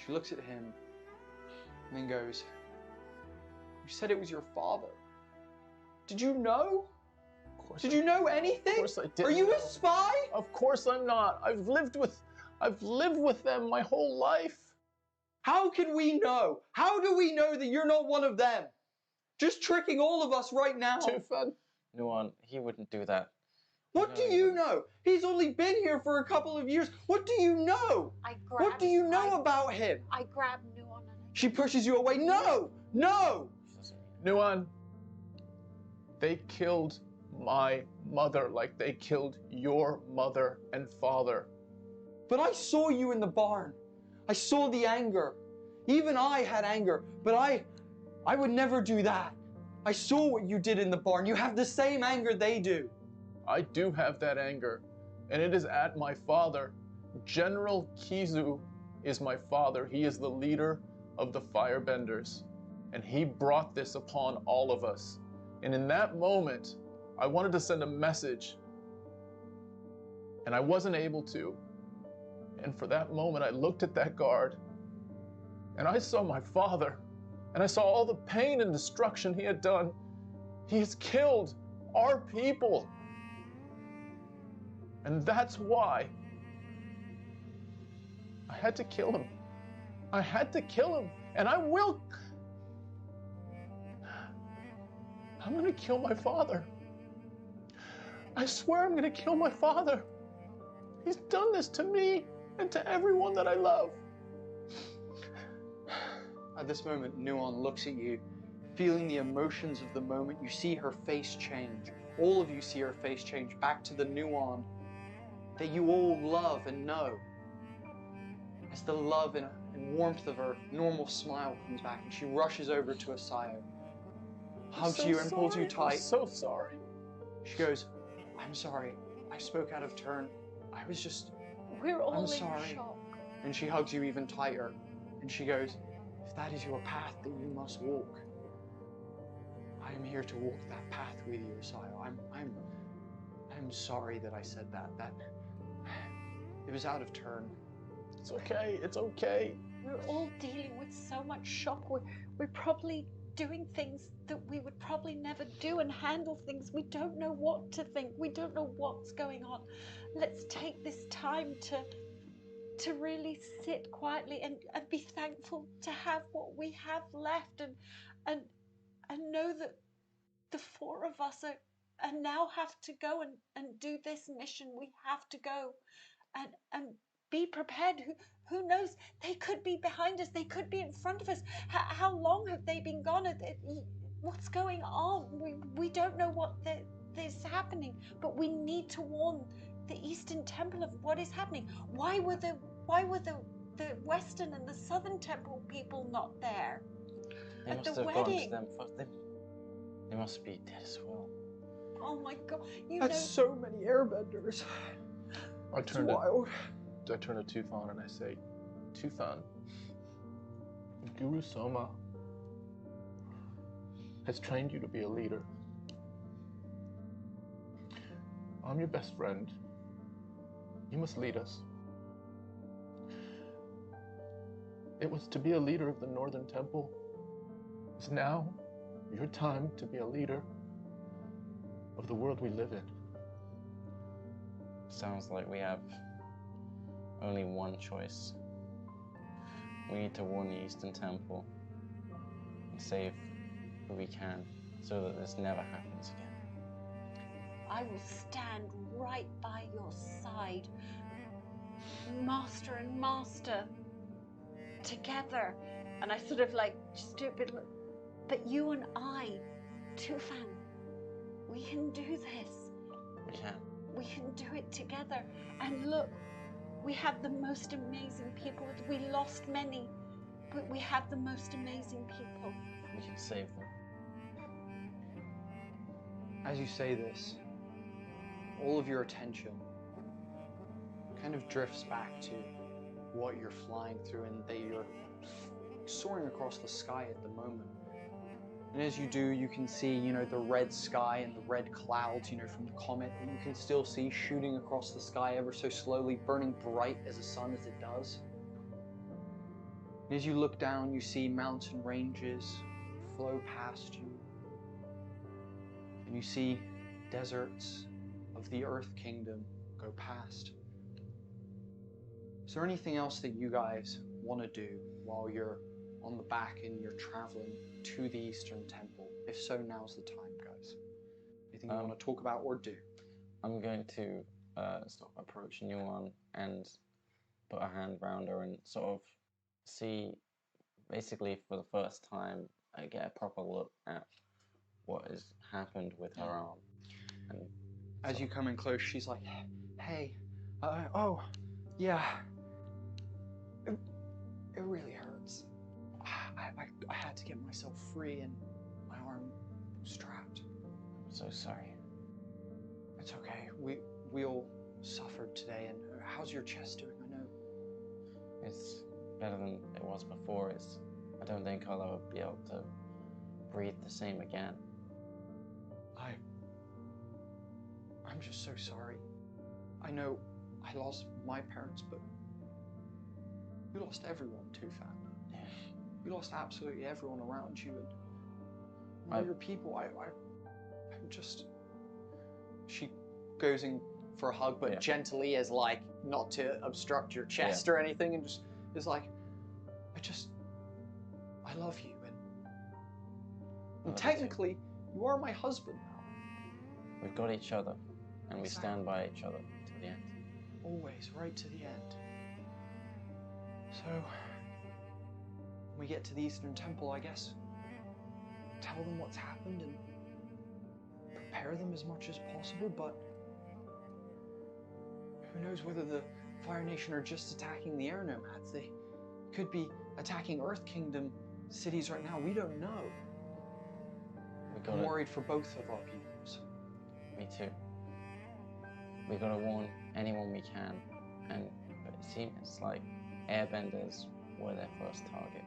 She looks at him and then goes, you said it was your father. Did you know? Did you know anything? Of course I didn't. Are you know. a spy? Of course I'm not. I've lived with them my whole life. How can we know? How do we know that you're not one of them? Just tricking all of us right now. Tufon. Nuon, he wouldn't do that. What do you know? He's only been here for a couple of years. What do you know? What do you know about him? I grab Nuon and She pushes you away. No! No! Nuon, they killed my mother like they killed your mother and father. But I saw you in the barn. I saw the anger. Even I had anger, but I would never do that. I saw what you did in the barn. You have the same anger they do. I do have that anger, and it is at my father. General Kizu is my father. He is the leader of the Firebenders, and he brought this upon all of us. And in that moment, I wanted to send a message, and I wasn't able to. And for that moment, I looked at that guard, and I saw my father, and I saw all the pain and destruction he had done. He has killed our people. And that's why I had to kill him. I had to kill him, and I will. I'm gonna kill my father. I swear I'm gonna kill my father. He's done this to me and to everyone that I love. At this moment, Nuon looks at you, feeling the emotions of the moment. You see her face change. All of you see her face change back to the Nuon that you all love and know. As the love and warmth of her normal smile comes back, and she rushes over to Asayo, hugs you and pulls you tight. I'm so sorry. She goes, I'm sorry. I spoke out of turn. I was just, we're all I'm in sorry. shock. And she hugs you even tighter. And she goes, if that is your path that you must walk, I'm here to walk that path with you, Asio. I'm sorry that I said that. It was out of turn. It's okay. It's okay. We're all dealing with so much shock. We're probably doing things that we would probably never do and handle things. We don't know what to think. We don't know what's going on. Let's take this time to really sit quietly and be thankful to have what we have left and know that the four of us are now have to go and do this mission. We have to go and be prepared. Who knows? They could be behind us. They could be in front of us. How long have they been gone? What's going on? We don't know what is happening, but we need to warn the Eastern Temple of what is happening. Why were the Western and the Southern Temple people not there They at must the have gone to wedding? them first. They must be dead as well. Oh my God! That's so many airbenders. I It's turn to wild. Tufan and I say, Tufan, Guru Soma has trained you to be a leader. I'm your best friend. You must lead us. It was to be a leader of the Northern Temple. It's now your time to be a leader of the world we live in. Sounds like we have only one choice. We need to warn the Eastern Temple and save who we can so that this never happens again. I will stand right by your side, master and master, together. And I sort of like just do a bit, but you and I, Tufan, we can do this. We can. We can do it together. And look, we have the most amazing people. We lost many, but we have the most amazing people. We can save them. As you say this, all of your attention kind of drifts back to what you're flying through and that you're soaring across the sky at the moment. And as you do, you can see, the red sky and the red clouds, from the comet that you can still see shooting across the sky ever so slowly, burning bright as the sun as it does. And as you look down, you see mountain ranges flow past you. And you see deserts of the Earth Kingdom go past. Is there anything else that you guys want to do while you're on the back and you're traveling to the Eastern Temple? If so, now's the time, guys. Anything you want to talk about or do? I'm going to stop approaching you on and put a hand around her and sort of see, basically for the first time, I get a proper look at what has happened with her arm. And as you come in close, she's like, hey, oh, yeah, it really hurts. I had to get myself free and my arm was trapped. I'm so sorry. It's okay. We all suffered today. And how's your chest doing? I know. It's better than it was before. I don't think I'll ever be able to breathe the same again. I'm just so sorry. I know I lost my parents, but you lost everyone too, fam. Yeah. You lost absolutely everyone around you, and all your people. I'm just. She goes in for a hug, but gently, as like not to obstruct your chest or anything, and just is like, I love you, and technically, you are my husband now. We've got each other, and we stand by each other to the end. Always, right to the end. So, when we get to the Eastern Temple, I guess, tell them what's happened and prepare them as much as possible, but who knows whether the Fire Nation are just attacking the Air Nomads. They could be attacking Earth Kingdom cities right now. We don't know. I'm worried for both of our peoples. Me too. We gotta warn anyone we can, but it seems like Airbenders were their first target.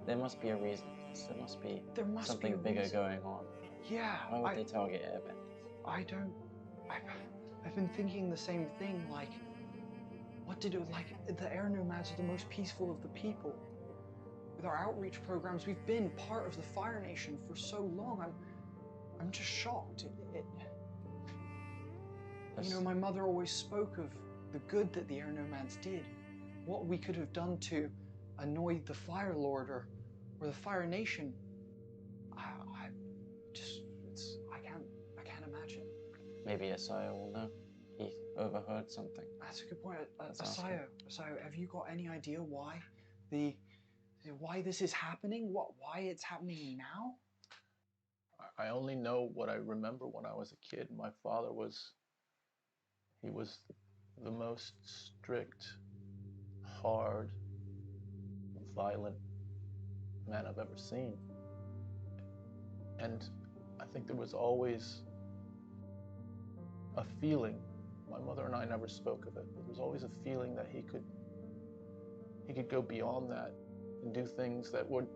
There must be a reason. So there must be There must something be a bigger reason. going on. Yeah, Why would they target Airbenders? I don't. I've been thinking the same thing. Like, what to do? Like, the Air Nomads are the most peaceful of the people. With our outreach programs, we've been part of the Fire Nation for so long. I'm just shocked. You know, my mother always spoke of the good that the Air Nomads did, what we could have done to annoy the Fire Lord or the Fire Nation. I can't imagine. Maybe Asaya will know. He overheard something. That's a good point. Let's ask him. Asayo, have you got any idea why this is happening? Why it's happening now? I only know what I remember when I was a kid. My father was the most strict, hard, violent man I've ever seen. And I think there was always a feeling, my mother and I never spoke of it, but there was always a feeling that he could go beyond that and do things that would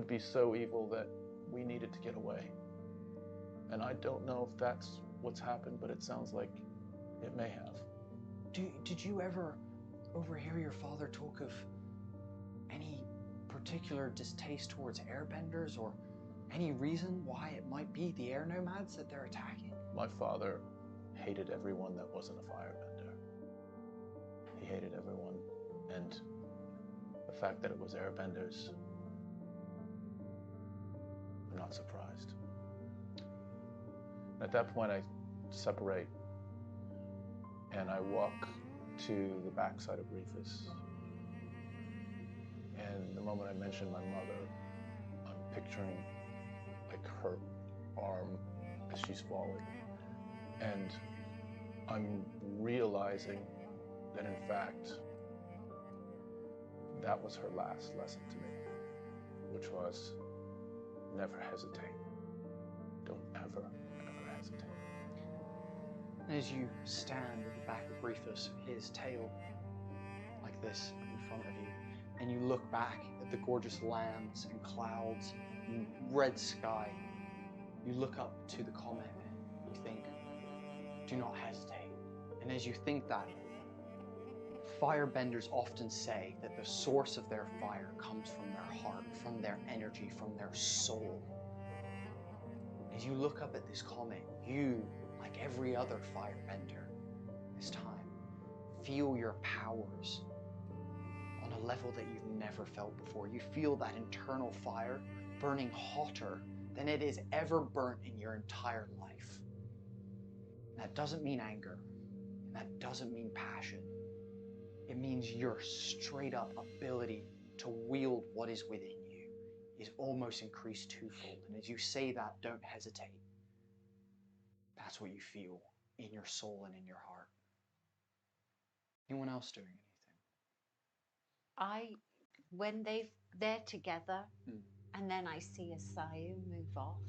be so evil that we needed to get away. And I don't know if that's what's happened, but it sounds like it may have. Did you ever overhear your father talk of any particular distaste towards Airbenders or any reason why it might be the Air Nomads that they're attacking? My father hated everyone that wasn't a Firebender. He hated everyone, and the fact that it was Airbenders, I'm not surprised. At that point, I separate and I walk to the backside of Reefus. And the moment I mention my mother, I'm picturing like her arm as she's falling. And I'm realizing that in fact, that was her last lesson to me, which was never hesitate. Don't ever hesitate. As you stand at the back of Reefus, his tail like this in front of you, and you look back at the gorgeous lands and clouds and red sky, you look up to the comet and you think, do not hesitate. And as you think that, Firebenders often say that the source of their fire comes from their heart, from their energy, from their soul. As you look up at this comet, you, like every other Firebender this time, feel your powers on a level that you've never felt before. You feel that internal fire burning hotter than it has ever burnt in your entire life. And that doesn't mean anger, and that doesn't mean passion. It means your straight up ability to wield what is within you is almost increased twofold. And as you say that, don't hesitate. That's what you feel in your soul and in your heart. Anyone else doing anything? When they're together, and then I see Asayu move off,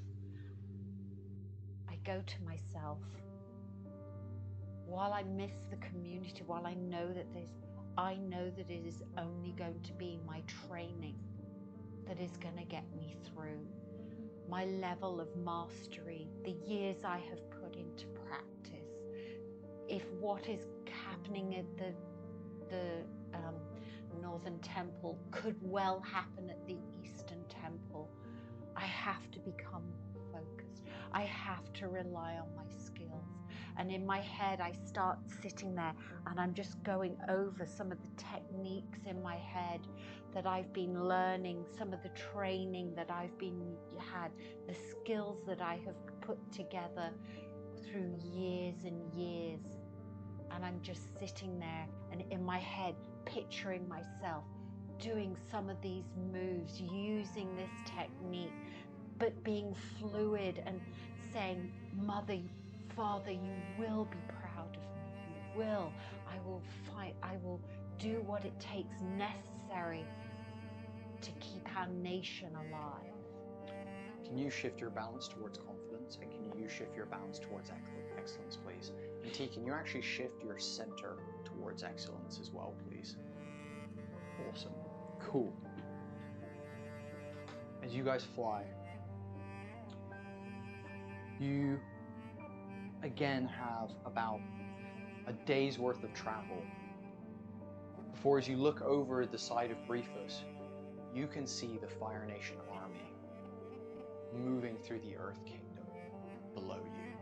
I go to myself. While I miss the community, while I know that it is only going to be my training that is going to get me through. My level of mastery, the years I have put into practice. If what is happening at the Northern Temple could well happen at the Eastern Temple, I have to become more focused. I have to rely on my skills. And in my head, I start sitting there and I'm just going over some of the techniques in my head that I've been learning, some of the training that I've had, the skills that I have put together through years and years. And I'm just sitting there and in my head, picturing myself doing some of these moves, using this technique, but being fluid and saying, Mother, Father, you will be proud of me. You will. I will fight. I will do what it takes necessary to keep our nation alive. Can you shift your balance towards confidence? And can you shift your balance towards excellence, please? And T, can you actually shift your center towards excellence as well, please? Awesome. Cool. as you guys fly, you again have about a day's worth of travel before, as you look over the side of Briefus, you can see the Fire Nation army moving through the Earth Kingdom below you.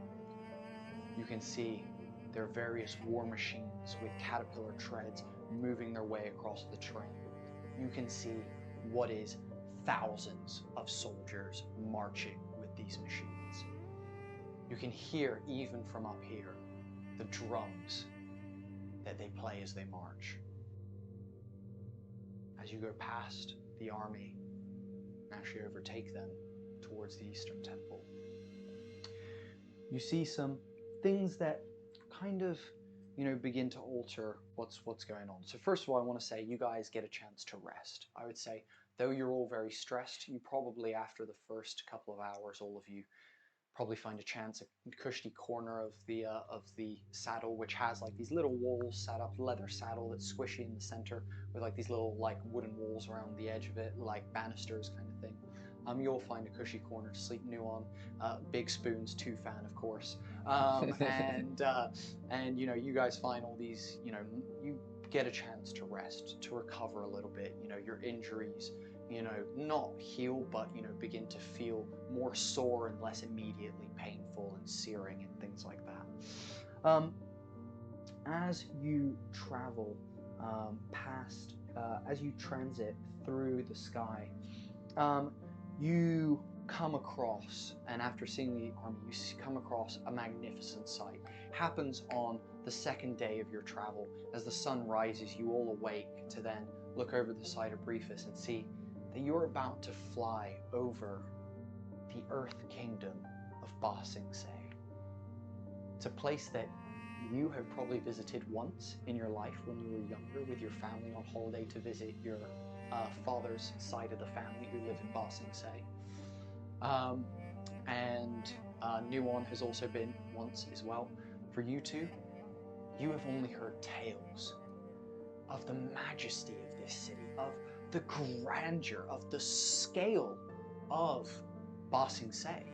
You can see their various war machines with caterpillar treads moving their way across the terrain. You can see what is thousands of soldiers marching with these machines. You can hear, even from up here, the drums that they play as they march. As you go past the army and actually overtake them towards the Eastern Temple, you see some things that kind of, begin to alter what's going on. So first of all, I want to say you guys get a chance to rest. I would say, though you're all very stressed, you probably, after the first couple of hours, all of you probably find a chance, a cushy corner of the saddle, which has like these little walls set up, leather saddle that's squishy in the center with like these little like wooden walls around the edge of it, like banisters kind of thing. You'll find a cushy corner to sleep new on. Big Spoon's 2 fan, of course. And you guys find all these, you get a chance to rest, to recover a little bit. Your injuries, not heal, but, begin to feel more sore and less immediately painful and searing and things like that. As you travel as you transit through the sky, you come across, and after seeing the army, you come across a magnificent sight. Happens on the second day of your travel. As the sun rises, you all awake to then look over the side of Briefus and see that you're about to fly over the Earth Kingdom of Ba Sing Se. It's a place that you have probably visited once in your life when you were younger with your family on holiday to visit your father's side of the family who live in Ba Sing Se. And Nuon has also been once as well. For you two, you have only heard tales of the majesty of this city, of the grandeur, of the scale of Ba Sing Se.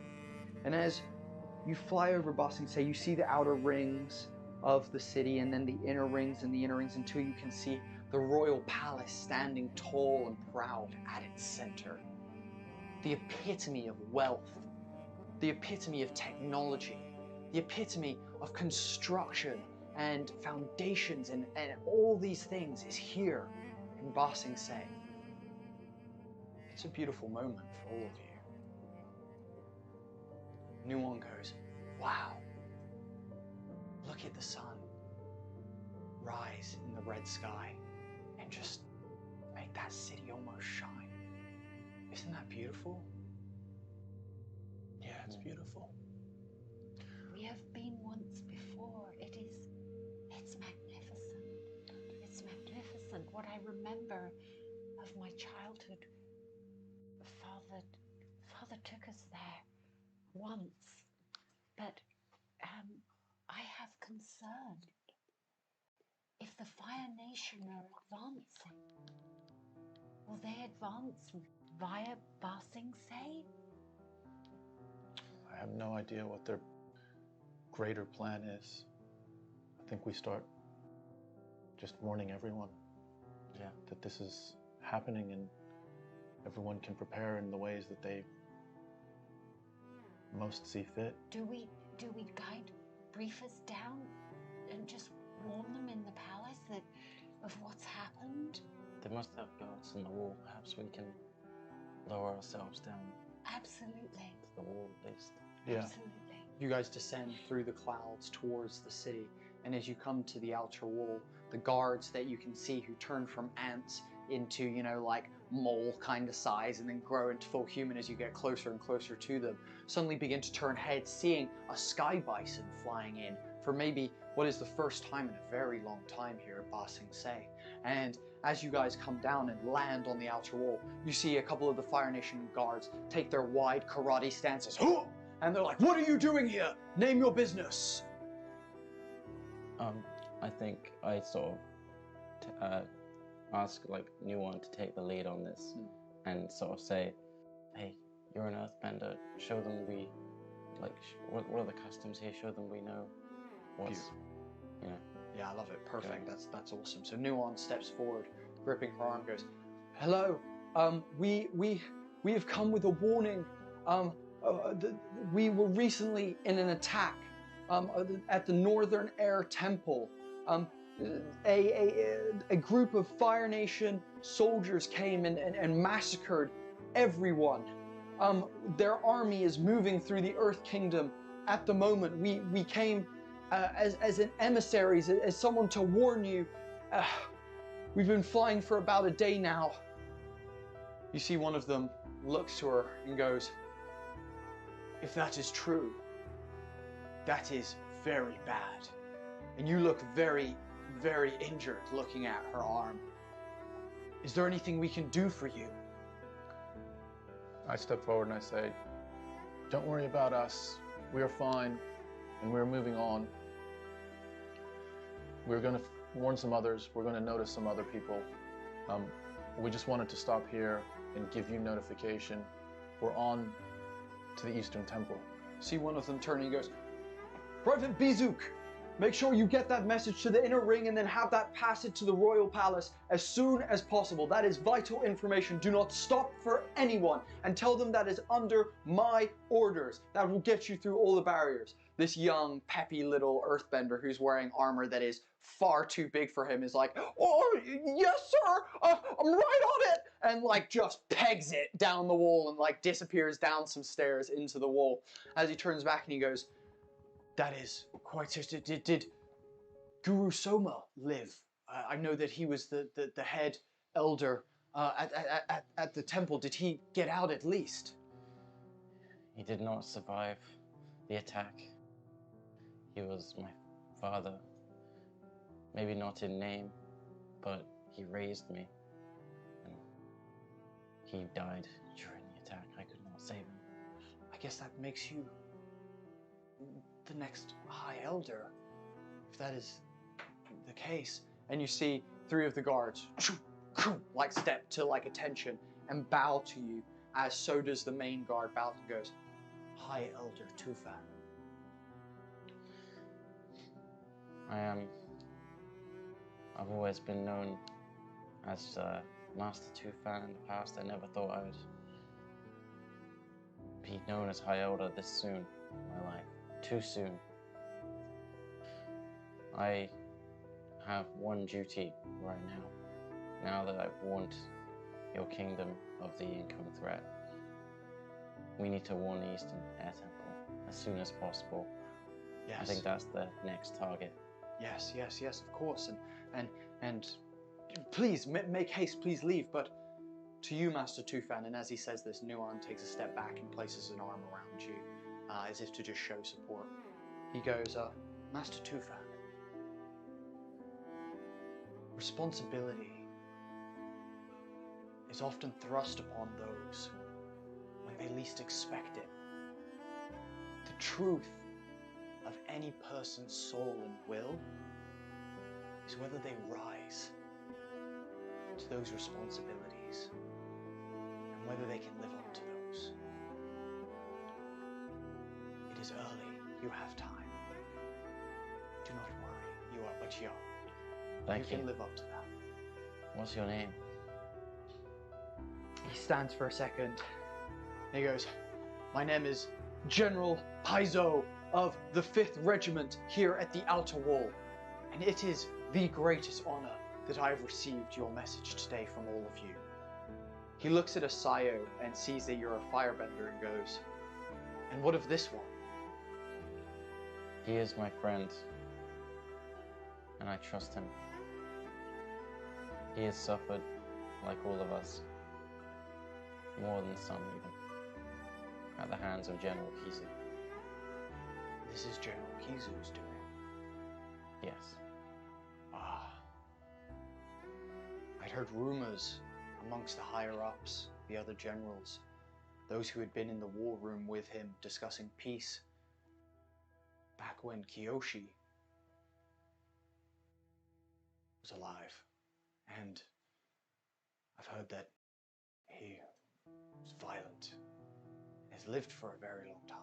And as you fly over Ba Sing Se, you see the outer rings of the city and then the inner rings and the inner rings until you can see the royal palace standing tall and proud at its center. The epitome of wealth, the epitome of technology, the epitome of construction and foundations and all these things is here in Ba Sing Se. It's a beautiful moment for all of you. Nuon goes, wow, look at the sun rise in the red sky and just make that city almost shine. Isn't that beautiful? Yeah, it's beautiful. We have been once before. It's magnificent. It's magnificent. What I remember of my childhood, Father took us there once, but I have concern. If the Fire Nation are advancing, will they advance via Ba Sing Se? I have no idea what their greater plan is. I think we start just warning everyone that this is happening and everyone can prepare in the ways that they most see fit. Do we guide Briefus down and just warn them in the palace of what's happened? They must have guards on the wall. Perhaps we can lower ourselves down Absolutely. to the wall at least. Yeah. Absolutely. You guys descend through the clouds towards the city, and as you come to the outer wall, the guards that you can see who turn from ants into, like mole kind of size and then grow into full human as you get closer and closer to them, suddenly begin to turn heads, seeing a sky bison flying in for maybe what is the first time in a very long time here at Ba Sing Se. And as you guys come down and land on the outer wall, you see a couple of the Fire Nation guards take their wide karate stances, and they're like, "What are you doing here? Name your business." I think I sort of ask like Nuon to take the lead on this and sort of say, hey, you're an earthbender. Show them we, like, what are the customs here? Show them we know what's, you know. Yeah, I love it. Perfect. That's awesome. So Nuon steps forward, gripping her arm, goes, "Hello. We have come with a warning. We were recently in an attack at the Northern Air Temple. A group of Fire Nation soldiers came and massacred everyone. Their army is moving through the Earth Kingdom at the moment. We came as an emissaries, as someone to warn you. We've been flying for about a day now." You see one of them looks to her and goes, "If that is true, that is very bad. And you look very, very injured looking at her arm. Is there anything we can do for you?" I step forward and I say, "Don't worry about us. We are fine, and we're moving on. We're going to warn some others. We're going to notice some other people. We just wanted to stop here and give you notification. We're on to the Eastern Temple." See one of them turning and goes, "Private Bizuk, make sure you get that message to the inner ring and then have that pass it to the royal palace as soon as possible. That is vital information. Do not stop for anyone, and tell them that is under my orders. That will get you through all the barriers." This young, peppy little earthbender who's wearing armor that is far too big for him is like, "Oh, yes, sir, I'm right on it," and like just pegs it down the wall and like disappears down some stairs into the wall. As he turns back and he goes, "That is quite interesting. Did Guru Soma live? I know that he was the head elder at the temple. Did he get out at least?" He did not survive the attack. He was my father. Maybe not in name, but he raised me. And he died during the attack. I could not save him. "I guess that makes you the next High Elder, if that is the case." And you see 3 of the guards like step to like attention and bow to you, as so does the main guard, bows and goes, "High Elder Tufan." I've always been known as Master Tufan in the past. I never thought I would be known as High Elder this soon in my life. Too soon. I have one duty right now. Now that I've warned your kingdom of the incoming threat, we need to warn the Eastern Air Temple as soon as possible. Yes. I think that's the next target. Yes, of course. And please, make haste, please leave. But to you, Master Tufan, and as he says this, Nuon takes a step back and places an arm around you, as if to just show support. He goes, "Master Tufan, responsibility is often thrust upon those when they least expect it. The truth of any person's soul and will is whether they rise to those responsibilities and whether they can live up to those. It is early. You have time. Do not worry. You are but young. Thank you. You can live up to that." What's your name? He stands for a second. And he goes, "My name is General Paizo of the 5th Regiment here at the Outer Wall, and it is the greatest honor that I have received your message today from all of you." He looks at Asayo and sees that you're a Firebender and goes, "And what of this one?" He is my friend, and I trust him. He has suffered, like all of us, more than some even, at the hands of General Kizu. This is General Kizu's doing. Yes. I'd heard rumors amongst the higher-ups, the other generals, those who had been in the war room with him discussing peace back when Kiyoshi was alive. And I've heard that he It's violent. It has lived for a very long time.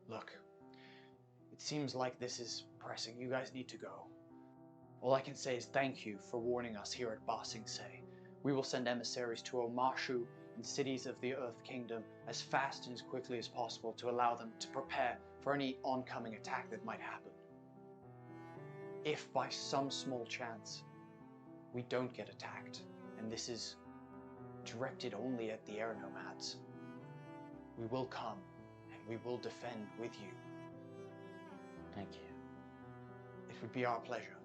Look, it seems like this is pressing. You guys need to go. All I can say is thank you for warning us here at Ba Sing Se. We will send emissaries to Omashu and cities of the Earth Kingdom as fast and as quickly as possible to allow them to prepare for any oncoming attack that might happen. If by some small chance we don't get attacked, and this is directed only at the Air Nomads, we will come and we will defend with you. Thank you. It would be our pleasure.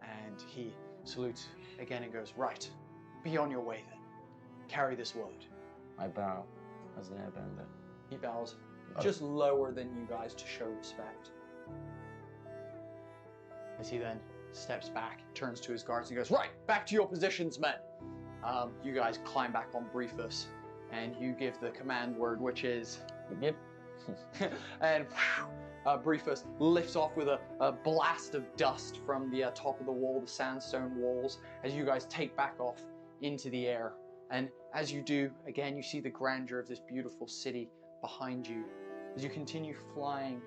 And he salutes again and goes, right, be on your way then. Carry this word. I bow as an airbender. He bows just lower than you guys to show respect. As he then steps back, turns to his guards and goes, right, back to your positions, men. You guys climb back on Briefus and you give the command word, which is, Yep. and Briefus lifts off with a blast of dust from the top of the wall, the sandstone walls, as you guys take back off into the air. And as you do, again, you see the grandeur of this beautiful city behind you as you continue flying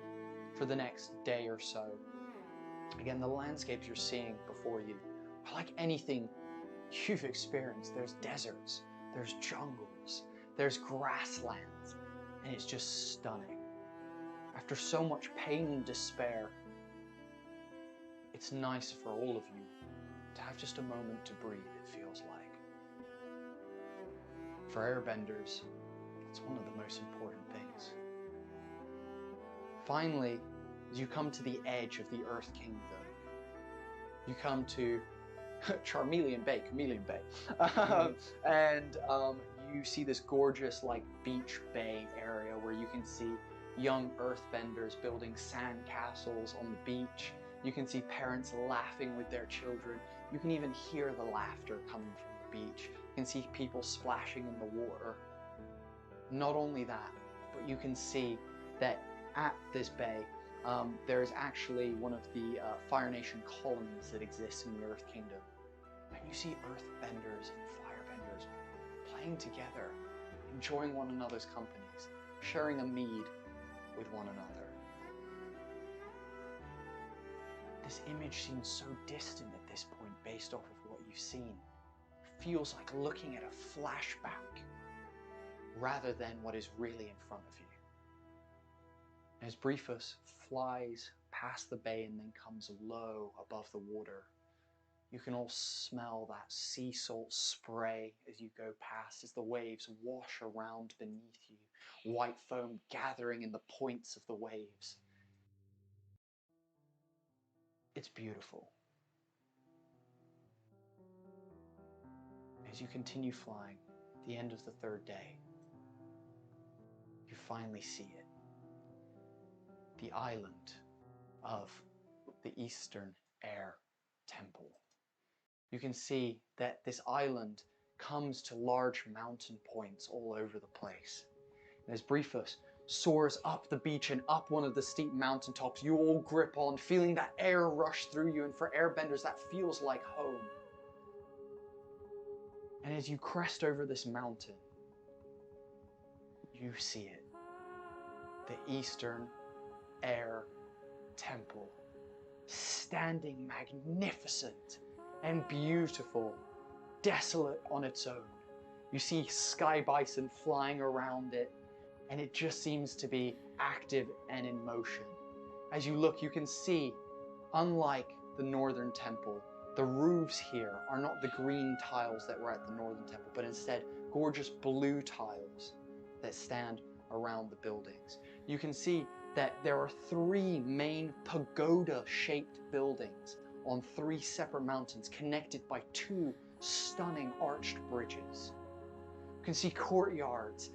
for the next day or so. Again, the landscapes you're seeing before you are like anything you've experienced. There's deserts, there's jungles, there's grasslands, and it's just stunning. After so much pain and despair, it's nice for all of you to have just a moment to breathe, it feels like. For Airbenders, it's one of the most important things. Finally, as you come to the edge of the Earth Kingdom, you come to Chameleon Bay, and you see this gorgeous like beach bay area where you can see young Earthbenders building sand castles on the beach. You can see parents laughing with their children. You can even hear the laughter coming from the beach. You can see people splashing in the water. Not only that, but you can see that at this bay, there is actually one of the Fire Nation colonies that exists in the Earth Kingdom. And you see Earthbenders and Firebenders playing together, enjoying one another's companies, sharing a mead with one another. This image seems so distant at this point based off of what you've seen. It feels like looking at a flashback rather than what is really in front of you. As Briefus flies past the bay and then comes low above the water, you can all smell that sea salt spray as you go past, as the waves wash around beneath you, white foam gathering in the points of the waves. It's beautiful. As you continue flying, at the end of the third day, you finally see it. The island of the Eastern Air Temple. You can see that this island comes to large mountain points all over the place. And as Briefus soars up the beach and up one of the steep mountaintops, you all grip on, feeling that air rush through you, and for Airbenders that feels like home. And as you crest over this mountain, you see it. The Eastern Air Temple, standing magnificent and beautiful, desolate on its own. You see sky bison flying around it, and it just seems to be active and in motion. As you look, you can see, unlike the Northern Temple, the roofs here are not the green tiles that were at the Northern Temple, but instead gorgeous blue tiles that stand around the buildings. You can see that there are 3 main pagoda-shaped buildings on 3 separate mountains connected by 2 stunning arched bridges. You can see courtyards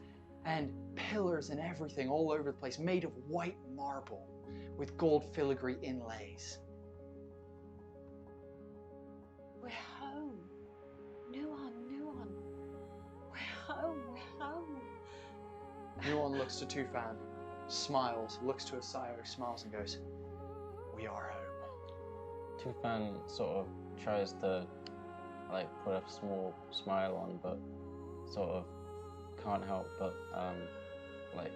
and pillars and everything all over the place made of white marble with gold filigree inlays. We're home. Nuon. We're home. Nuon looks to Tufan, smiles, looks to Asayo, smiles and goes, "We are home." Tufan sort of tries to like put a small smile on, but sort of can't help but like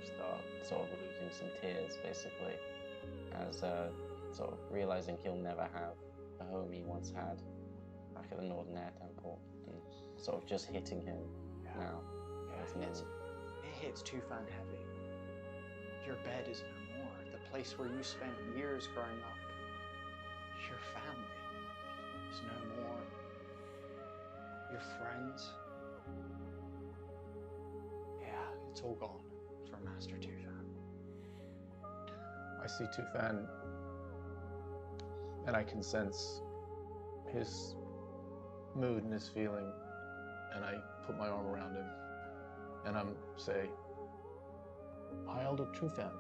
start sort of losing some tears basically, as sort of realizing he'll never have the home he once had back at the Northern Air Temple, and sort of just hitting him now. Yeah, it hits Tufan heavy. Your bed is no more. The place where you spent years growing up. Your family is no more. Your friends. Yeah, it's all gone for Master Tufan. I see Tufan, and I can sense his mood and his feeling, and I put my arm around him, and I'm say, "Hi, Elder Tufan.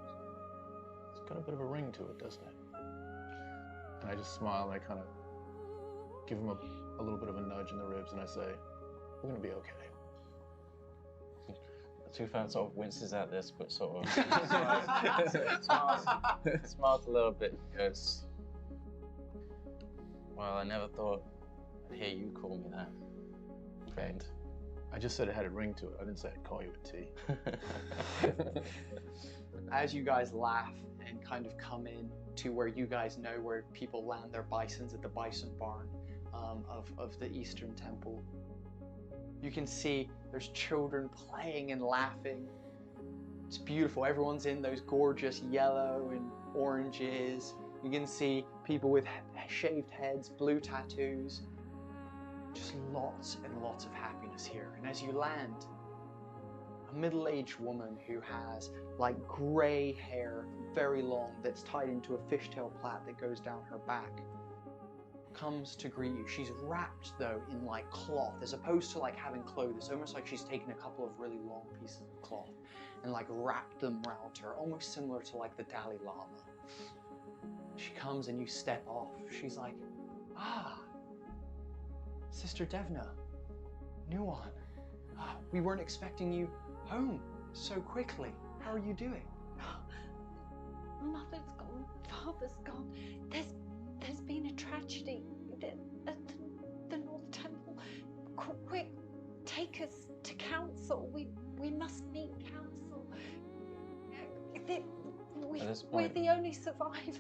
It's got a bit of a ring to it, doesn't it?" And I just smile, and I kind of give him a little bit of a nudge in the ribs, and I say, "We're gonna be okay." Tufan sort of winces at this, but sort of smiles a little bit, and goes, "Well, I never thought I'd hear you call me that, friend." I just said it had a ring to it. I didn't say I'd call you a T. As you guys laugh and kind of come in to where you guys know where people land their bisons at the bison barn of the Eastern Temple, you can see there's children playing and laughing. It's beautiful. Everyone's in those gorgeous yellow and oranges. You can see people with shaved heads, blue tattoos. Just lots and lots of happiness here. And as you land, a middle-aged woman who has like gray hair, very long, that's tied into a fishtail plait that goes down her back, comes to greet you. She's wrapped though in like cloth, as opposed to like having clothes. It's almost like she's taken a couple of really long pieces of cloth and like wrapped them around her, almost similar to like the Dalai Lama. She comes and you step off. She's like, "Ah, Sister Devna, Nuwan, we weren't expecting you home so quickly. How are you doing?" Mother's gone, father's gone. There's been a tragedy at the North Temple. Quick, take us to council. We must meet council. We're the only survivors.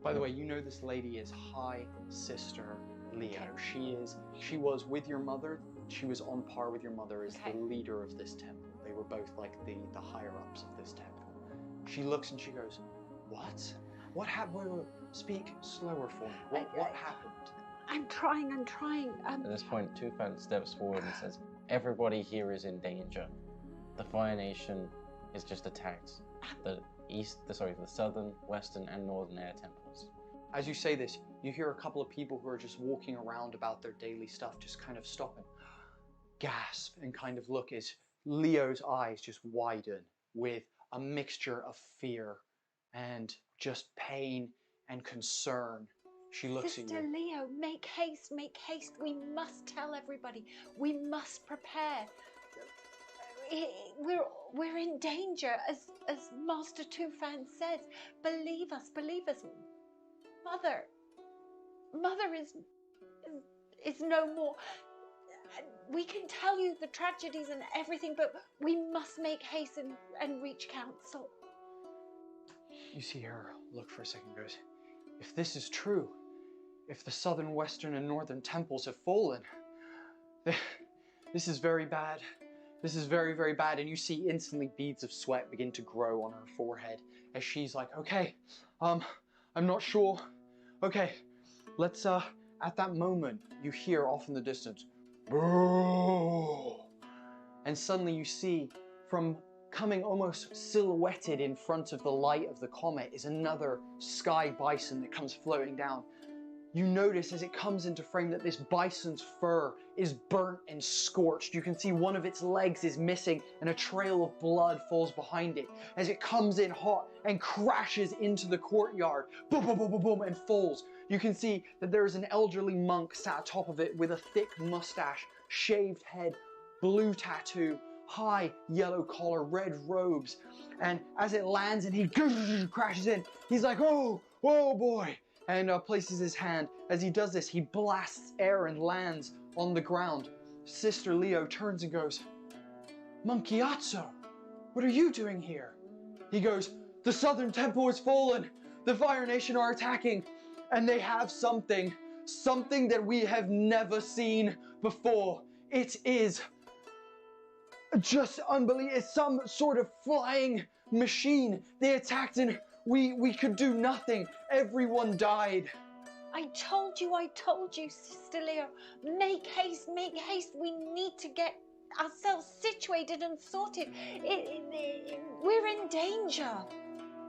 By the way, you know this lady is High Sister Leo. She was with your mother. She was on par with your mother as the leader of this temple. They were both like the higher ups of this temple. She looks and she goes, "What? What happened? Wait, speak slower for me. What happened?" I'm trying. At this point, Tufan steps forward and says, "Everybody here is in danger. The Fire Nation is just attacked. The southern, western, and northern air temples." As you say this, you hear a couple of people who are just walking around about their daily stuff, just kind of stop and gasp and kind of look as Leo's eyes just widen with a mixture of fear and just pain and concern. She looks at you. Sister Leo, make haste. We must tell everybody. We must prepare. We're in danger, as Master Tufan says. Believe us. Mother is no more. We can tell you the tragedies and everything, but we must make haste and reach council. You see her look for a second, goes, "If this is true, if the southern, western, and northern temples have fallen, this is very bad. This is very, very bad." And you see instantly beads of sweat begin to grow on her forehead as she's like, "Okay, I'm not sure. Okay, let's, at that moment, you hear off in the distance, "Boo!" And suddenly you see, from coming almost silhouetted in front of the light of the comet, is another sky bison that comes floating down. You notice as it comes into frame that this bison's fur is burnt and scorched. You can see one of its legs is missing and a trail of blood falls behind it as it comes in hot and crashes into the courtyard. Boom, boom, boom, boom, boom, and falls. You can see that there is an elderly monk sat atop of it with a thick mustache, shaved head, blue tattoo, high yellow collar, red robes. And as it lands and he crashes in, he's like, "Oh, oh boy." and places his hand. As he does this, he blasts air and lands on the ground. Sister Leo turns and goes, Monkiazzo, what are you doing here? He goes, the Southern Temple has fallen. The Fire Nation are attacking, and they have something that we have never seen before. It is just unbelievable. It's some sort of flying machine. They attacked and we could do nothing. Everyone died. I told you, Sister Leo. Make haste. We need to get ourselves situated and sorted. We're in danger.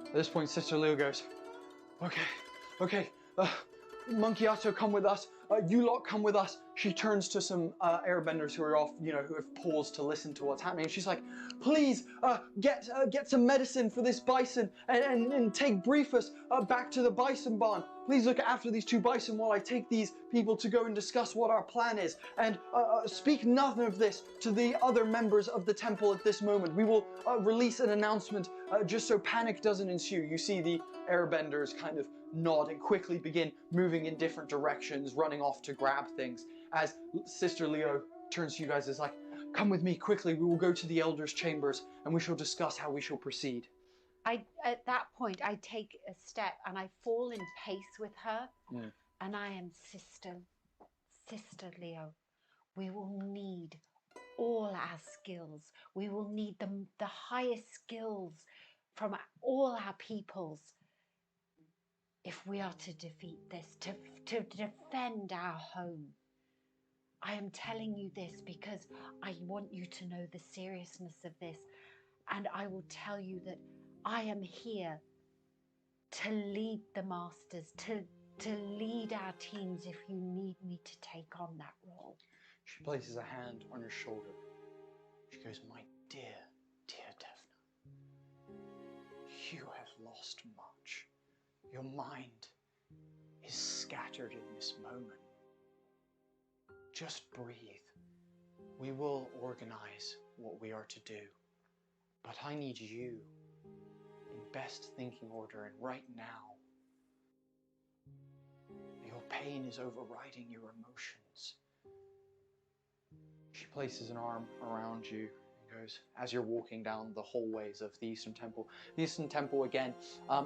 At this point, Sister Leo goes, okay, Monkiazzo, come with us. You lot come with us. She turns to some airbenders who are off, who have paused to listen to what's happening. She's like, please get some medicine for this bison and brief us back to the bison barn. Please look after these 2 bison while I take these people to go and discuss what our plan is. And speak nothing of this to the other members of the temple at this moment. We will release an announcement just so panic doesn't ensue. You see the airbenders kind of nod and quickly begin moving in different directions, running off to grab things. As Sister Leo turns to you guys, is like, come with me quickly, we will go to the elders' chambers and we shall discuss how we shall proceed. At that point, I take a step and I fall in pace with her. And I am Sister Leo. We will need all our skills. We will need the highest skills from all our peoples if we are to defeat this, to defend our home. I am telling you this because I want you to know the seriousness of this. And I will tell you that I am here to lead the masters, to lead our teams if you need me to take on that role. She places a hand on your shoulder. She goes, my dear Devna, you have lost much. Your mind is scattered in this moment. Just breathe. We will organize what we are to do. But I need you in best thinking order, and right now, your pain is overriding your emotions. She places an arm around you and goes, as you're walking down the hallways of the Eastern Temple. The Eastern Temple, again,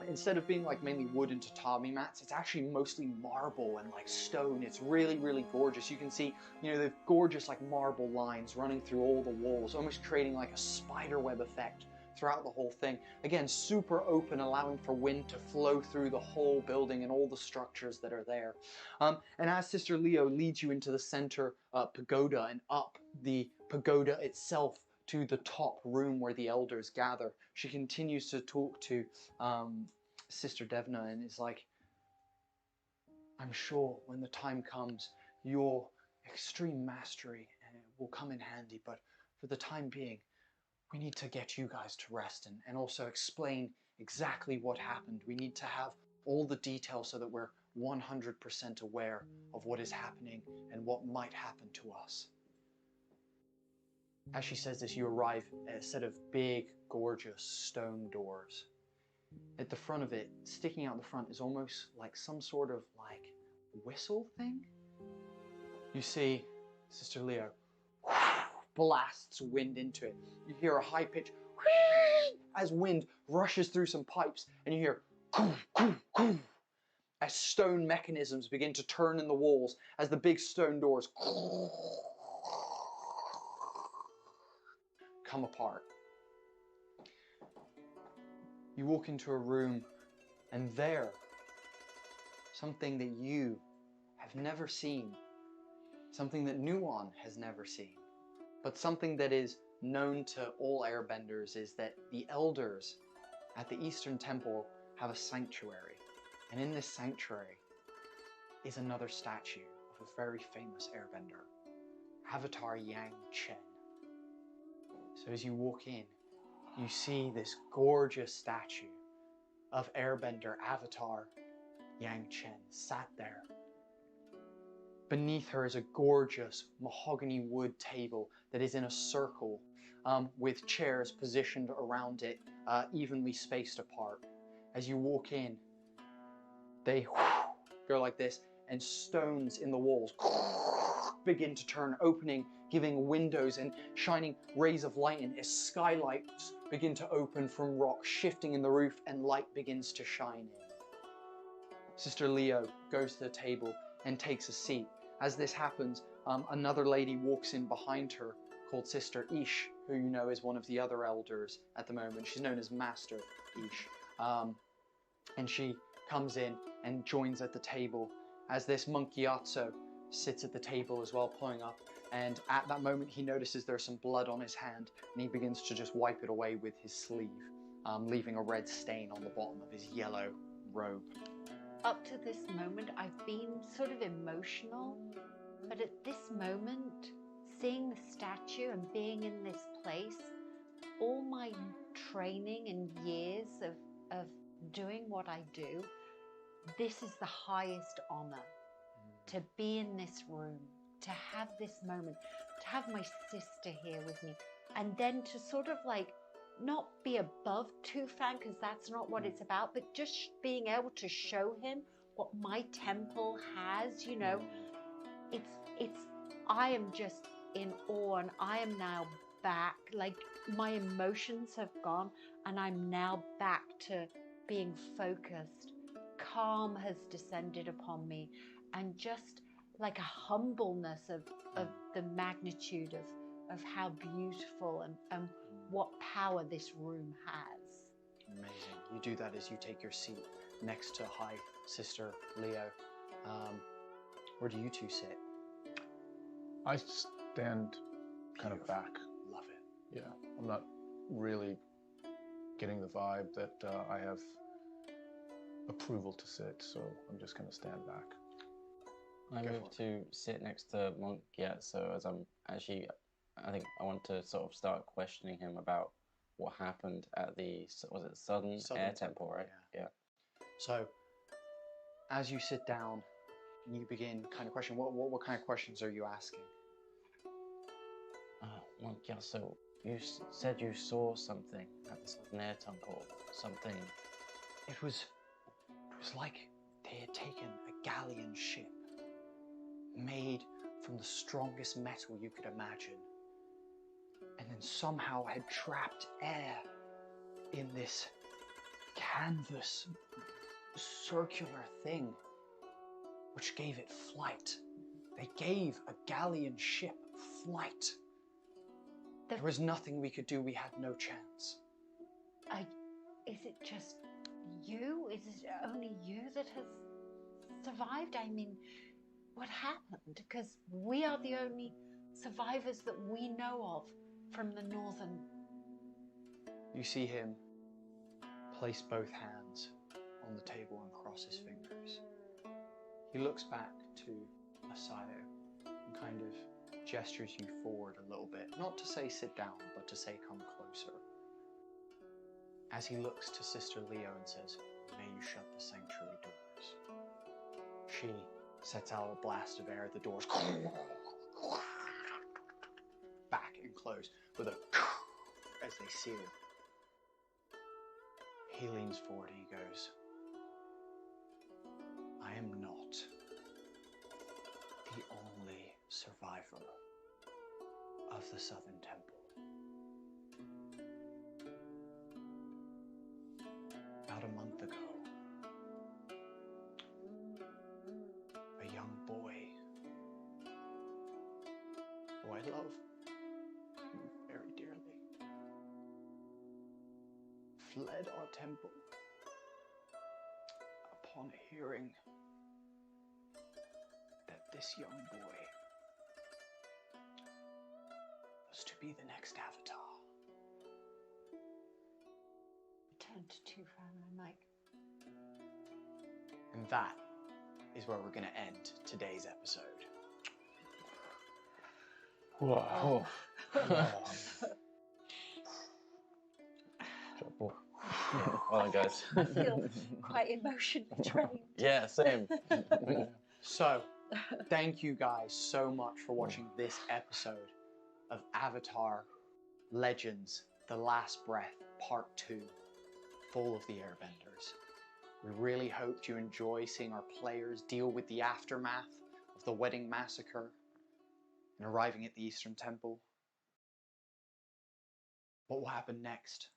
instead of being like mainly wood and tatami mats, it's actually mostly marble and like stone. It's really, really gorgeous. You can see, the gorgeous like marble lines running through all the walls, almost creating like a spider web effect throughout the whole thing. Again, super open, allowing for wind to flow through the whole building and all the structures that are there. And as Sister Leo leads you into the center pagoda and up the pagoda itself to the top room where the elders gather, she continues to talk to Sister Devna and is like, I'm sure when the time comes, your extreme mastery will come in handy, but for the time being, we need to get you guys to rest and also explain exactly what happened. We need to have all the details so that we're 100% aware of what is happening and what might happen to us. As she says this, you arrive at a set of big, gorgeous stone doors. At the front of it, sticking out the front, is almost like some sort of like whistle thing. You see Sister Leo blasts wind into it. You hear a high pitch as wind rushes through some pipes, and you hear as stone mechanisms begin to turn in the walls as the big stone doors come apart. You walk into a room, and there, something that you have never seen, something that Nuon has never seen, but something that is known to all airbenders, is that the elders at the Eastern Temple have a sanctuary. And in this sanctuary is another statue of a very famous airbender, Avatar Yang Chen. So as you walk in, you see this gorgeous statue of airbender Avatar Yang Chen sat there. Beneath her is a gorgeous mahogany wood table that is in a circle with chairs positioned around it, evenly spaced apart. As you walk in, they go like this, and stones in the walls begin to turn, opening, giving windows and shining rays of light in as skylights begin to open from rock, shifting in the roof, and light begins to shine in. Sister Leo goes to the table and takes a seat. As this happens, another lady walks in behind her called Sister Ish, who you know is one of the other elders at the moment. She's known as Master Ish. And she comes in and joins at the table as this monk Gyatso sits at the table as well, pulling up. And at that moment, he notices there's some blood on his hand, and he begins to just wipe it away with his sleeve, leaving a red stain on the bottom of his yellow robe. Up to this moment, I've been sort of emotional, but at this moment, seeing the statue and being in this place, all my training and years of doing what I do, this is the highest honor. To be in this room, to have this moment, to have my sister here with me, and then to sort of like not be above Tufan, because that's not what it's about, but just being able to show him what my temple has, you know. I am just in awe, and I am now back, like my emotions have gone, and I'm now back to being focused. Calm has descended upon me, and just like a humbleness of the magnitude of how beautiful and what power this room has. Amazing. You do that as you take your seat next to High Sister Leo. Where do you two sit? I stand kind of back. Love it. Yeah, I'm not really getting the vibe that I have approval to sit, so I'm just going to stand back. I move to sit next to Monk Gyatso as I'm actually, I think I want to sort of start questioning him about what happened at the, was it Southern Air Temple, right? Yeah. So, as you sit down, you begin kind of questioning, what kind of questions are you asking? Monk Gyatso, you said you saw something at the Southern Air Temple, something. It was like they had taken a galleon ship made from the strongest metal you could imagine, and then somehow had trapped air in this canvas circular thing, which gave it flight. They gave a galleon ship flight. There was nothing we could do. We had no chance. Is it just you? Is it only you that has survived? I mean, what happened? Because we are the only survivors that we know of from the northern. You see him place both hands on the table and cross his fingers. He looks back to Asayo and kind of gestures you forward a little bit. Not to say sit down, but to say come closer. As he looks to Sister Leo and says, "May you shut the sanctuary doors." She sets out a blast of air. The doors back and close with a as they seal. He leans forward and he goes, "I am not the only survivor of the Southern Temple. About a month ago, a young boy who I love very dearly fled our temple upon hearing that this young boy was to be the next Avatar." Turn to Tufan, I'm like, And that is where we're going to end today's episode. Whoa. Well, guys. I feel quite emotionally drained. Yeah, same. So, thank you guys so much for watching this episode of Avatar Legends, The Last Breath, Part 2, Full of the Airbenders. We really hoped you enjoy seeing our players deal with the aftermath of the wedding massacre and arriving at the Eastern Temple. What will happen next?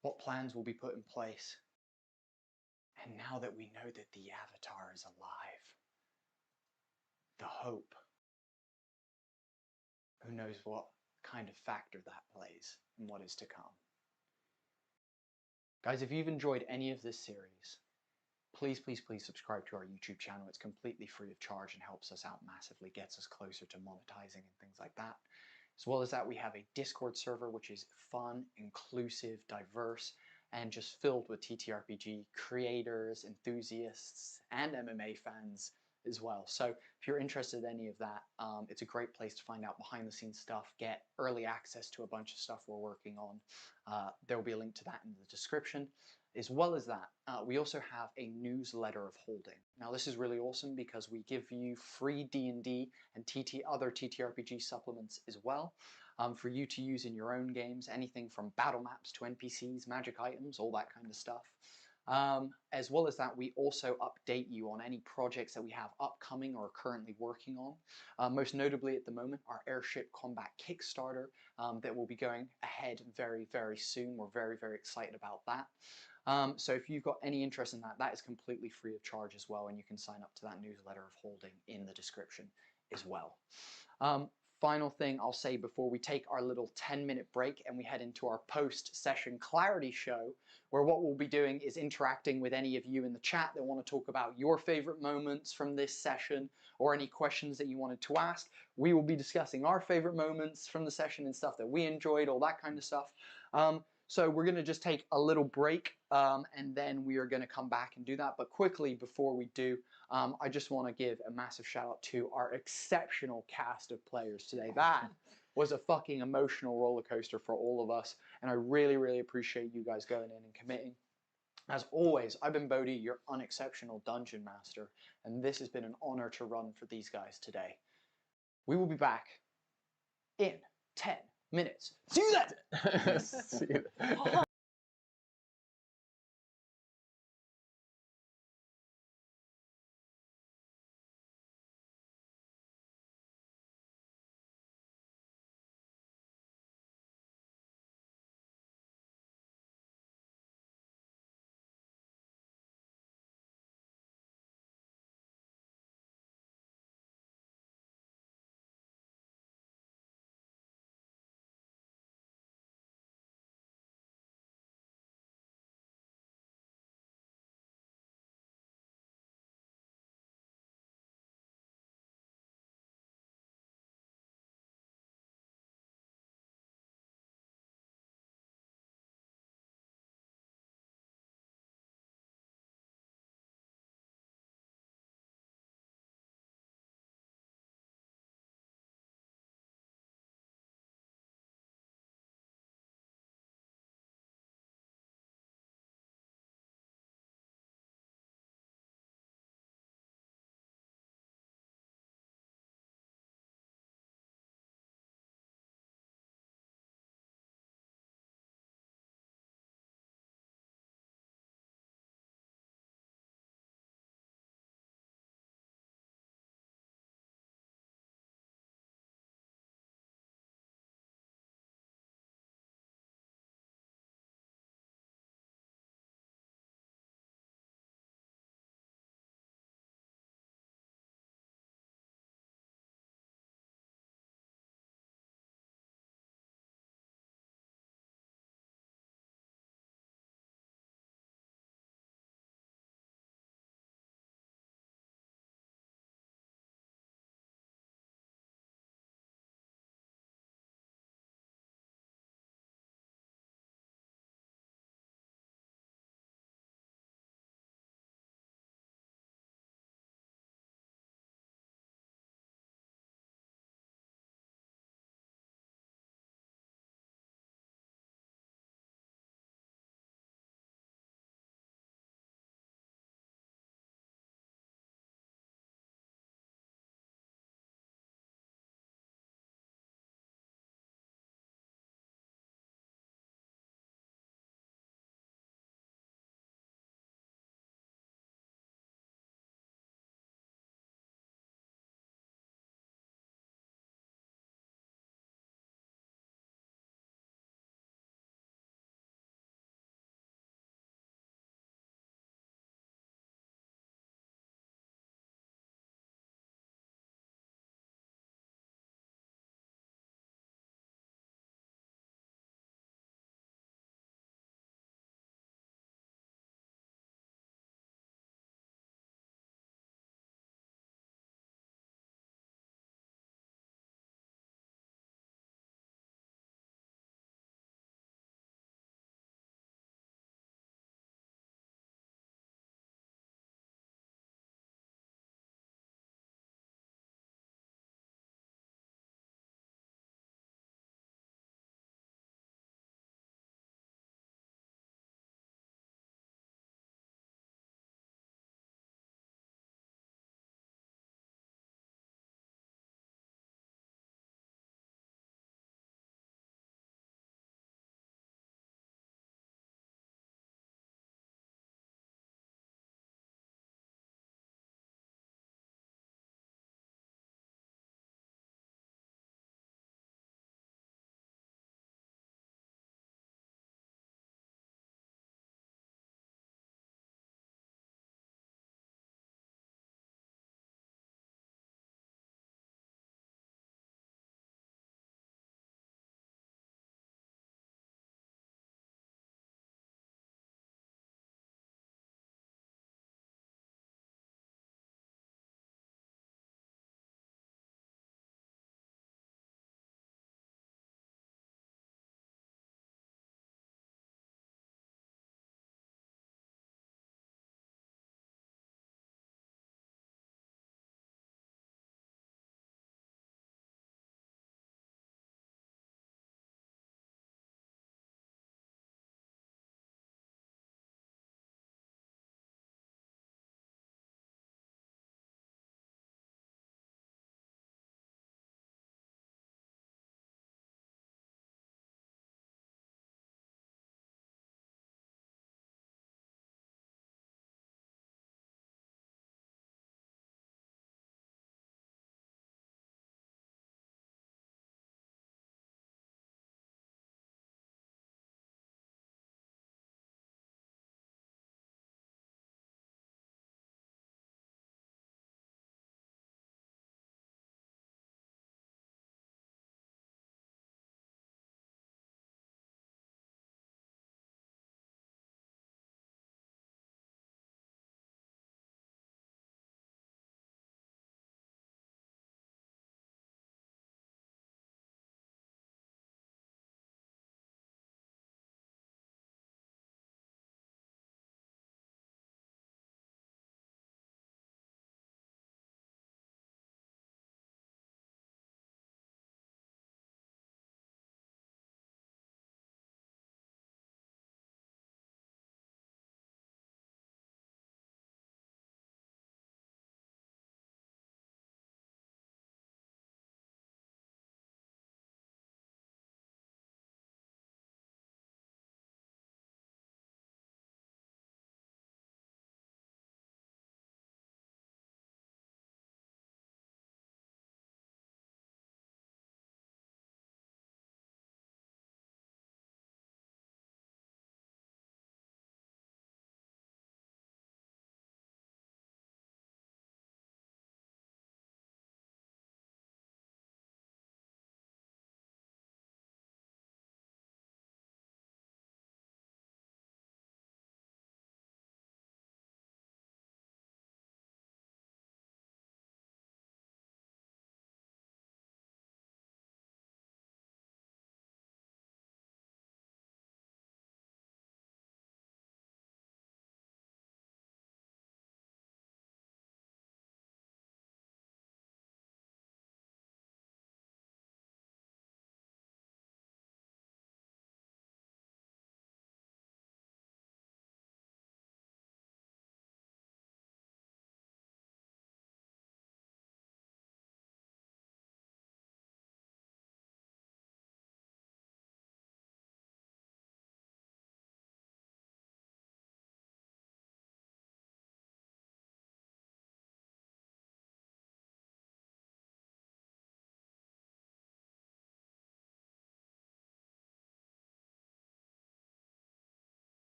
What plans will be put in place? And now that we know that the Avatar is alive, the hope, who knows what kind of factor that plays in what is to come. Guys, if you've enjoyed any of this series, please subscribe to our YouTube channel. It's completely free of charge and helps us out massively, gets us closer to monetizing and things like that. As well as that, we have a Discord server which is fun, inclusive, diverse, and just filled with TTRPG creators, enthusiasts, and MMA fans as well. So if you're interested in any of that, it's a great place to find out behind the scenes stuff, get early access to a bunch of stuff we're working on. There will be a link to that in the description. As well as that, we also have a newsletter of holding. Now this is really awesome because we give you free D&D and other TTRPG supplements as well for you to use in your own games, anything from battle maps to NPCs, magic items, all that kind of stuff. As well as that, we also update you on any projects that we have upcoming or currently working on. Most notably at the moment, our Airship Combat Kickstarter that will be going ahead very soon. We're very excited about that. So if you've got any interest in that, that is completely free of charge as well, and you can sign up to that newsletter of holding in the description as well. Final thing I'll say before we take our little 10-minute break and we head into our post-session clarity show, where what we'll be doing is interacting with any of you in the chat that want to talk about your favorite moments from this session or any questions that you wanted to ask. We will be discussing our favorite moments from the session and stuff that we enjoyed, all that kind of stuff. So we're going to just take a little break and then we are going to come back and do that. But quickly before we do, I just want to give a massive shout out to our exceptional cast of players today. That was a fucking emotional roller coaster for all of us. And I really appreciate you guys going in and committing. As always, I've been Bodhi, your unexceptional dungeon master. And this has been an honor to run for these guys today. We will be back in 10 minutes. See you then! See you then.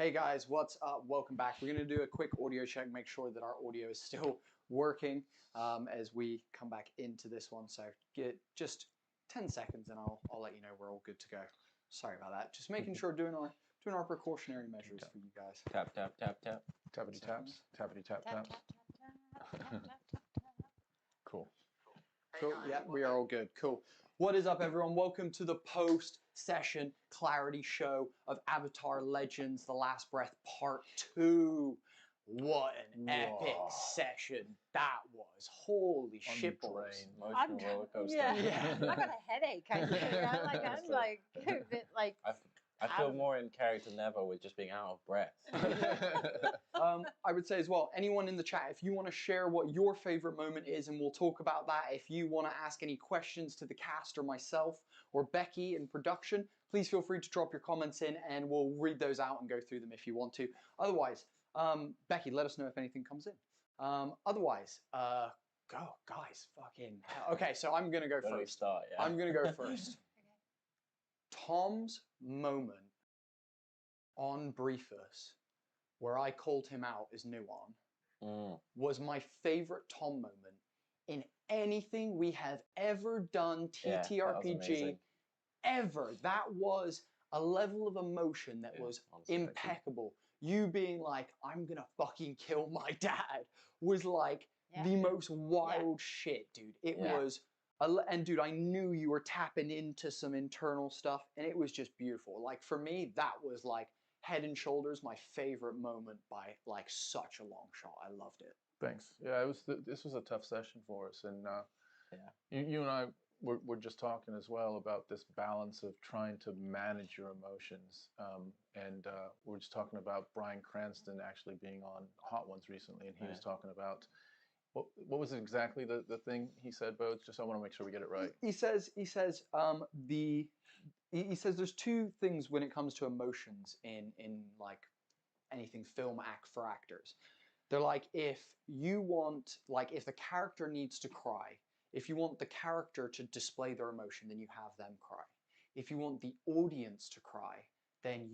Hey guys, what's up? Welcome back. We're going to do a quick audio check, make sure that our audio is still working as we come back into this one. So get just 10 seconds and I'll let you know we're all good to go. Sorry about that. Just making sure doing our precautionary measures for you guys. Tap, tap, tap, tap. Tappity taps. Tappity tap taps. Cool. Cool. Yeah, we are all good. Cool. What is up, everyone? Welcome to the post-session clarity show of Avatar Legends: The Last Breath Part 2. What an epic session that was. Holy shit balls. Emotional roller coaster. Yeah. I got a headache. I'm like a bit like. I feel more in character than ever with just being out of breath. I would say as well, anyone in the chat, if you want to share what your favorite moment is, and we'll talk about that. If you want to ask any questions to the cast or myself or Becky in production, please feel free to drop your comments in and we'll read those out and go through them if you want to. Otherwise, Becky, let us know if anything comes in. Otherwise, go, guys, fucking hell. Okay, so I'm going to go first. Start, yeah. I'm going to go first. Tom's moment on Briefus, where I called him out as Nuon, was my favorite Tom moment in anything we have ever done TTRPG ever. That was a level of emotion that was impeccable. You being like, I'm gonna fucking kill my dad, was like the most wild shit, dude. It was, and dude, I knew you were tapping into some internal stuff, and it was just beautiful. Like for me, that was like head and shoulders my favorite moment by like such a long shot. I loved it. Thanks. Yeah, this was a tough session for us, and you and I were just talking as well about this balance of trying to manage your emotions, and we're just talking about Bryan Cranston actually being on Hot Ones recently, and he was talking about what was exactly the thing he said, Bo? Just I want to make sure we get it right. He says there's two things when it comes to emotions in like anything film for actors. They're like, if you want, like if the character needs to cry, if you want the character to display their emotion, then you have them cry. If you want the audience to cry, then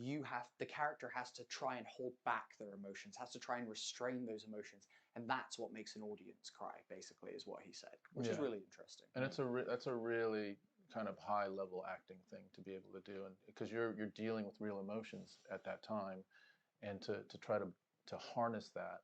the character has to try and hold back their emotions, has to try and restrain those emotions. And that's what makes an audience cry, basically, is what he said, which is really interesting. And that's a really kind of high level acting thing to be able to do, and because you're dealing with real emotions at that time, and to try to harness that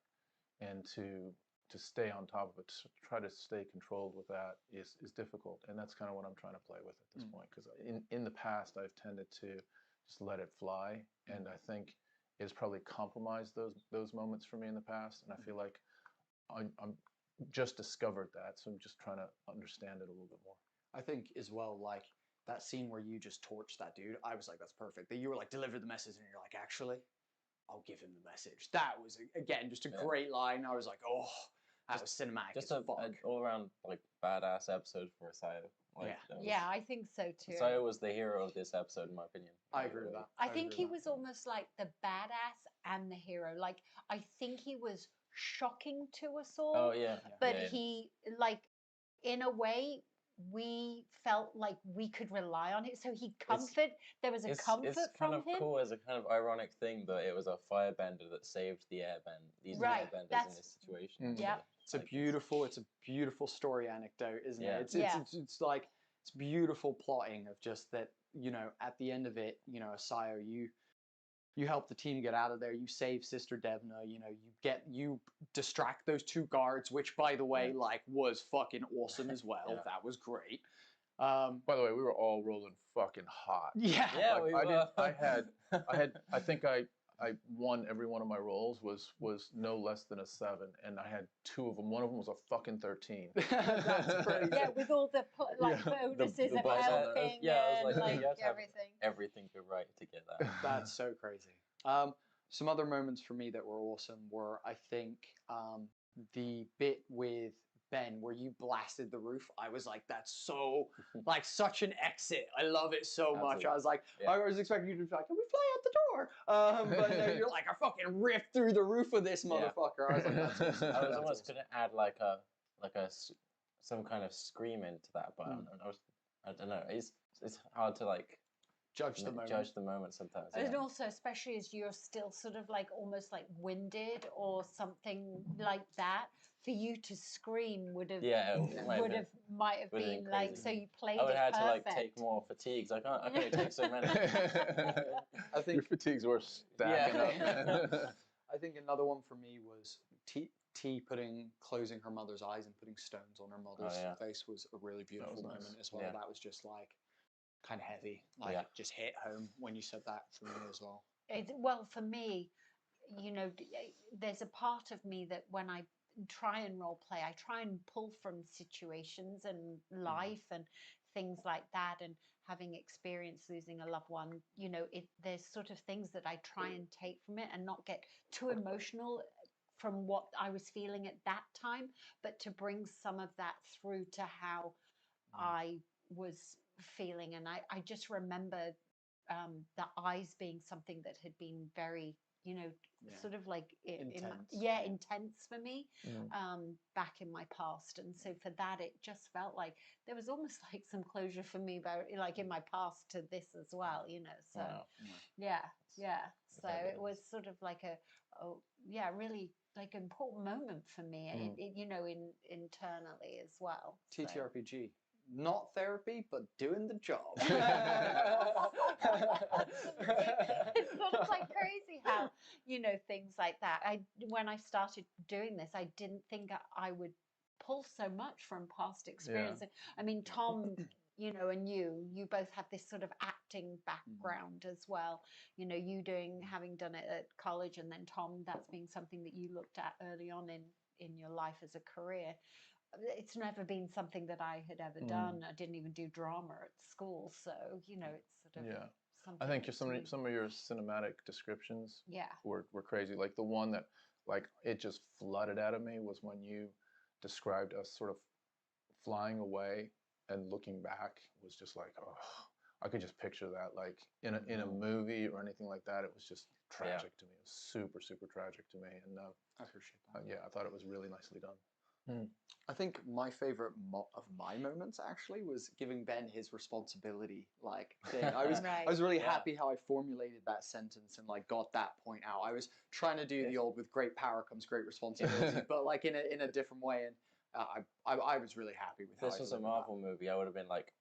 and to stay on top of it, to try to stay controlled with that is difficult, and that's kind of what I'm trying to play with at this point, because in the past I've tended to just let it fly, and I think it's probably compromised those moments for me in the past, and I feel like I'm just discovered that, so I'm just trying to understand it a little bit more. I think as well, like that scene where you just torched that dude, I was like, that's perfect. That you were like, deliver the message, and you're like, actually, I'll give him the message. That was, again, just a great line. I was like, oh, that was cinematic Just as fuck. an all-around like badass episode for Asayo. Like, I think so too. Asayo was the hero of this episode, in my opinion. I agree with that. I think he was almost like the badass and the hero. Like, I think he was shocking to us all. Oh, yeah. But he, like, in a way, we felt like we could rely on it. So there was a comfort from him. It's kind of cool as a kind of ironic thing that it was a Firebender that saved the Airbenders, Airbenders in this situation. Yeah. It's a beautiful story anecdote, isn't it? It's like, it's beautiful plotting of just that, you know, at the end of it, you know, Asayo, you help the team get out of there, you save Sister Devna, you know, you distract those two guards, which by the way, like was fucking awesome as well. That was great. By the way, we were all rolling fucking hot. Yeah. Yeah, like, we were. I think I won every one of my rolls was no less than a 7, and I had 2 of them. One of them was a fucking 13. That's crazy. Yeah, with all the bonuses and helping and like everything. Everything go right to get that. That's so crazy. Some other moments for me that were awesome were, I think, the bit with Ben where you blasted the roof. I was like, that's so, like, such an exit. I love it so much. I was like, I was expecting you to be like, can we fly out the door? But no, you're like, I fucking ripped through the roof of this motherfucker. I was like, that's awesome. I was almost gonna add some kind of scream into that, but I don't know. It's hard to like Judge the moment. Judge the moment sometimes. And Yeah. also, especially as you're still sort of like almost like winded or something like that, for you to scream would have might have been like, crazy. so you played I would it have had perfect. to like take more fatigues. I can't take so many. I think Your fatigues were stacking up. I think another one for me was T closing her mother's eyes and putting stones on her mother's face was a really beautiful was moment nice. as well. Yeah. That was just like kind of heavy, like just hit home when you said that for me as well. Well, for me, you know, there's a part of me that when I try and role play, I try and pull from situations and life and things like that, and having experienced losing a loved one, you know, there's sort of things that I try and take from it and not get too emotional from what I was feeling at that time, but to bring some of that through to how I was feeling. And I just remember the eyes being something that had been very, you know, sort of like intense for me back in my past. And so for that, it just felt like there was almost like some closure for me, about like in my past to this as well, you know. So so it was sort of like really like an important moment for me, you know, internally as well. TTRPG. Not therapy, but doing the job. It's sort of like crazy how, you know, things like that. When I started doing this, I didn't think I would pull so much from past experience. Yeah. I mean, Tom, you know, and you both have this sort of acting background as well. You know, having done it at college, and then Tom, that's being something that you looked at early on in your life as a career. It's never been something that I had ever done. I didn't even do drama at school, so you know, it's sort of something. I think some of your cinematic descriptions Yeah. were crazy. Like the one that like it just flooded out of me was when you described us sort of flying away and looking back was just like, oh, I could just picture that like in a movie or anything like that. It was just tragic to me. It was super, super tragic to me. And I appreciate that. I thought it was really nicely done. I think my favorite of my moments actually was giving Ben his responsibility like thing. I was really happy how I formulated that sentence and like got that point out. I was trying to do the old "with great power comes great responsibility," but like in a different way, and I was really happy with. If this was a Marvel movie, I would have been like,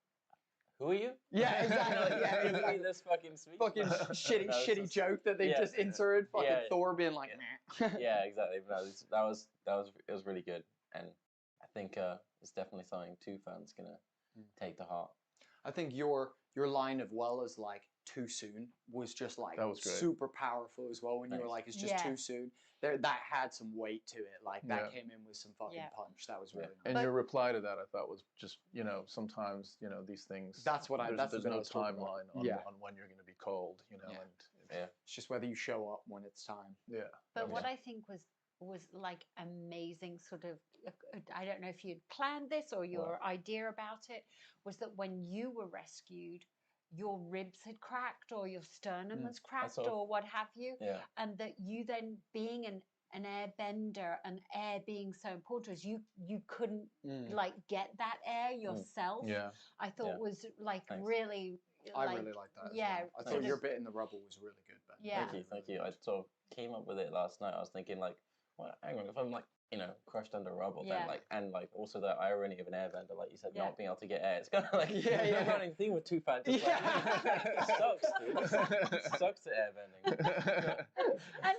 "Who are you?" Yeah, exactly. Yeah, exactly. This fucking speech. Fucking shitty joke that they just inserted. Fucking Thor being like, "Meh." Yeah, exactly. But it was really good, and I think it's definitely something two fans gonna take to heart. I think your line of well as like too soon was just like super powerful as well. When you were like, it's just too soon. That had some weight to it. Like that came in with some fucking punch. That was really nice. And your reply to that, I thought, was just, you know, sometimes, you know, these things. That's what there's no timeline on when you're going to be cold, you know. And it's just whether you show up when it's time. Yeah. But what I think was like amazing, sort of, I don't know if you'd planned this or your idea about it, was that when you were rescued, your ribs had cracked or your sternum was cracked or what have you, and that you then being an airbender and air being so important as you couldn't like get that air yourself. I thought was like really. I really like that. As well. I thought your bit in the rubble was really good, Ben. Yeah. Thank you. I sort of came up with it last night. I was thinking like, well, hang on, if I'm like, you know, crushed under rubble, then like, and like also the irony of an airbender, like you said, not being able to get air. It's kind of like a running theme with two fans. Like, it sucks, dude. It sucks to airbending. And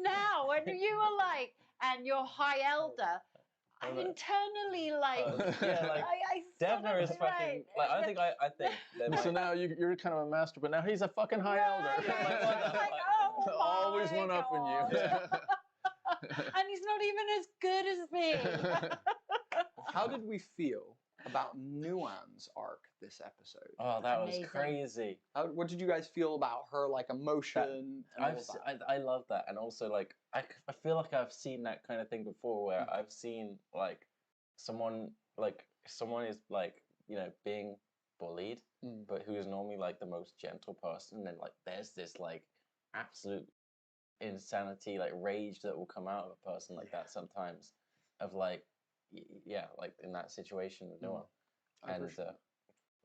now, when you were like, and your high elder, I'm internally like, I Devner is fucking, like, I think so now you're kind of a master, but now he's a fucking high elder. Like, oh always one up in you. And he's not even as good as me. How did we feel about Nuan's arc this episode? Oh, that was crazy. What did you guys feel about her, like, emotion and all that? I love that. And also, like, I feel like I've seen that kind of thing before where I've seen, like, someone is, like, you know, being bullied, but who is normally, like, the most gentle person. And then, like, there's this, like, absolute insanity, like, rage that will come out of a person like that sometimes of, like, like, in that situation with Noah. And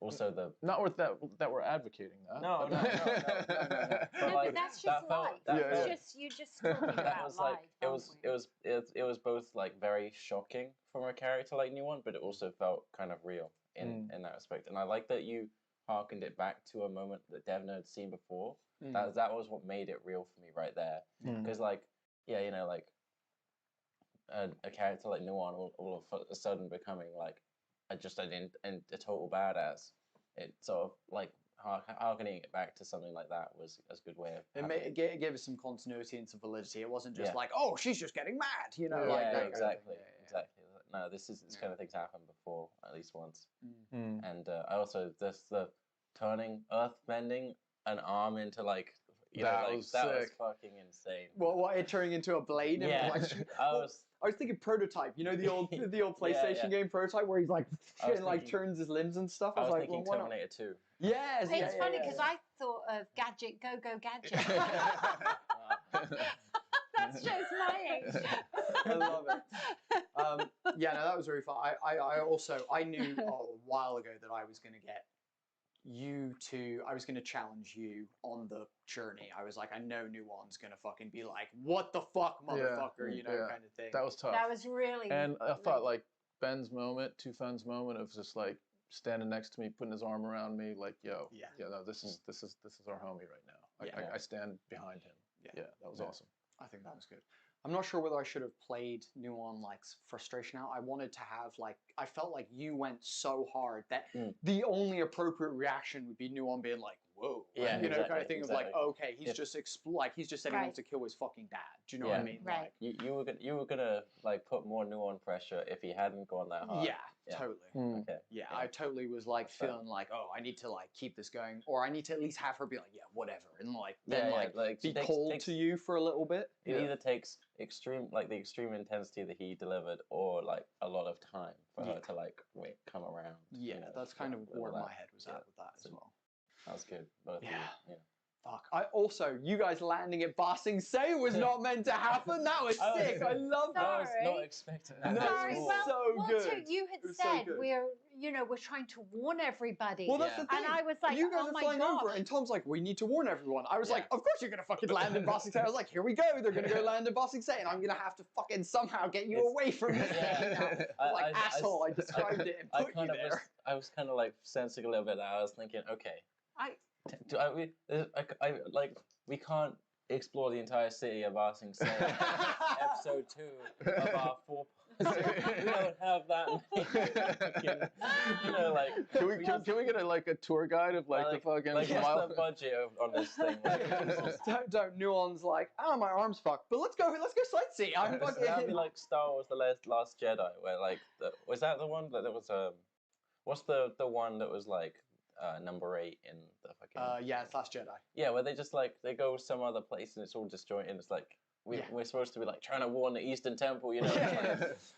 Also the Not worth that we're advocating that. no. But No, like but that's that just felt life. that Yeah, felt yeah. You're just talking that about was life. like it was both like very shocking from a character like New One, but it also felt kind of real in that aspect. And I like that you harkened it back to a moment that Devna had seen before. That was what made it real for me right there. Because like like a character like New One all of a sudden becoming like a total badass. It sort of like harkening it back to something like that was a good way of It gave us some continuity and some validity. It wasn't just Yeah. like, oh, she's just getting mad, you know? Yeah, like yeah, that exactly, kind of thing. exactly. No, this kind of things happened before at least once. Mm. And I also the turning earth bending an arm into like That like, was that was sick. fucking insane. What, it turning into a blade? And Yeah, like, I was thinking Prototype. You know the old PlayStation game Prototype where he's like I was and like thinking- turns his limbs and stuff. I was like, thinking well, why not? Terminator 2. Yes, It's funny because I thought of Gadget, Go Gadget. That shows my age. I love it. Yeah, no, that was very fun. I knew a while ago that I was going to get I was going to challenge you on the journey. I was like, I know New One's going to fucking be like, what the fuck, motherfucker, you know, yeah. kind of thing. That was tough. That was really. And I thought like Ben's moment, Tufan's moment of just like standing next to me, putting his arm around me, like, yo, Yeah. no, this is our homie right now. Yeah. I stand behind him. Yeah. That was Yeah. awesome. I think that was good. I'm not sure whether I should have played New On like frustration out. I wanted to have like I felt like you went so hard that the only appropriate reaction would be New On being like, "Whoa," Yeah, you know, kind of exactly, thing of like, okay, he's If- just he's just said he wants to kill his fucking dad. Do you know what I mean? Right. Like, You were gonna like put more New On pressure if he hadn't gone that hard. yeah, totally. Okay. Yeah, Yeah. I totally was like Fair. feeling like, oh, I need to like keep this going, or I need to at least have her be like, yeah, whatever, and like Yeah, then yeah, like she be cold to you for a little bit. It either takes the extreme intensity that he delivered, or like a lot of time for her to like come around. Yeah, you know, that's kind of with where that. my head was Yeah. at with that as So- well. That was good. Both of you, Yeah. Fuck. You guys landing at Ba Sing Se was not meant to happen. That was I was- sick. I love I that. was not expecting that. No, at Sorry, all. well, so well, good. too, you had It was so said good. we're trying to warn everybody. Well, that's Yeah. the thing. And I was like, you guys oh are my flying over, gosh. and Tom's like, we need to warn everyone. I was Yeah. like, of course you're gonna fucking land in Ba Sing Se. I was like, here we go. They're gonna go land in Ba Sing Se, and I'm gonna have to fucking somehow get you It's- away from this Yeah. thing. You know? Like asshole. I described it and put you there. I was kind of like sensing a little bit that I was thinking, okay, we can't explore the entire city of Ba Sing Se. Episode 2 of our 4 parts. We don't have that many. You know, like Can we get a tour guide of like the fucking like mile? what's the budget on this thing? don't. Nuance like, oh, my arm's fucked, but let's go sightsee. I'm That'd fucking. be like Star Wars: The Last Jedi, where like was that the one that there was what's the one that was like number 8 in the fucking Yeah, it's Last Jedi. yeah, where they just like they go some other place and it's all disjointed and it's like we're supposed to be like trying to warn the Eastern Temple, you know.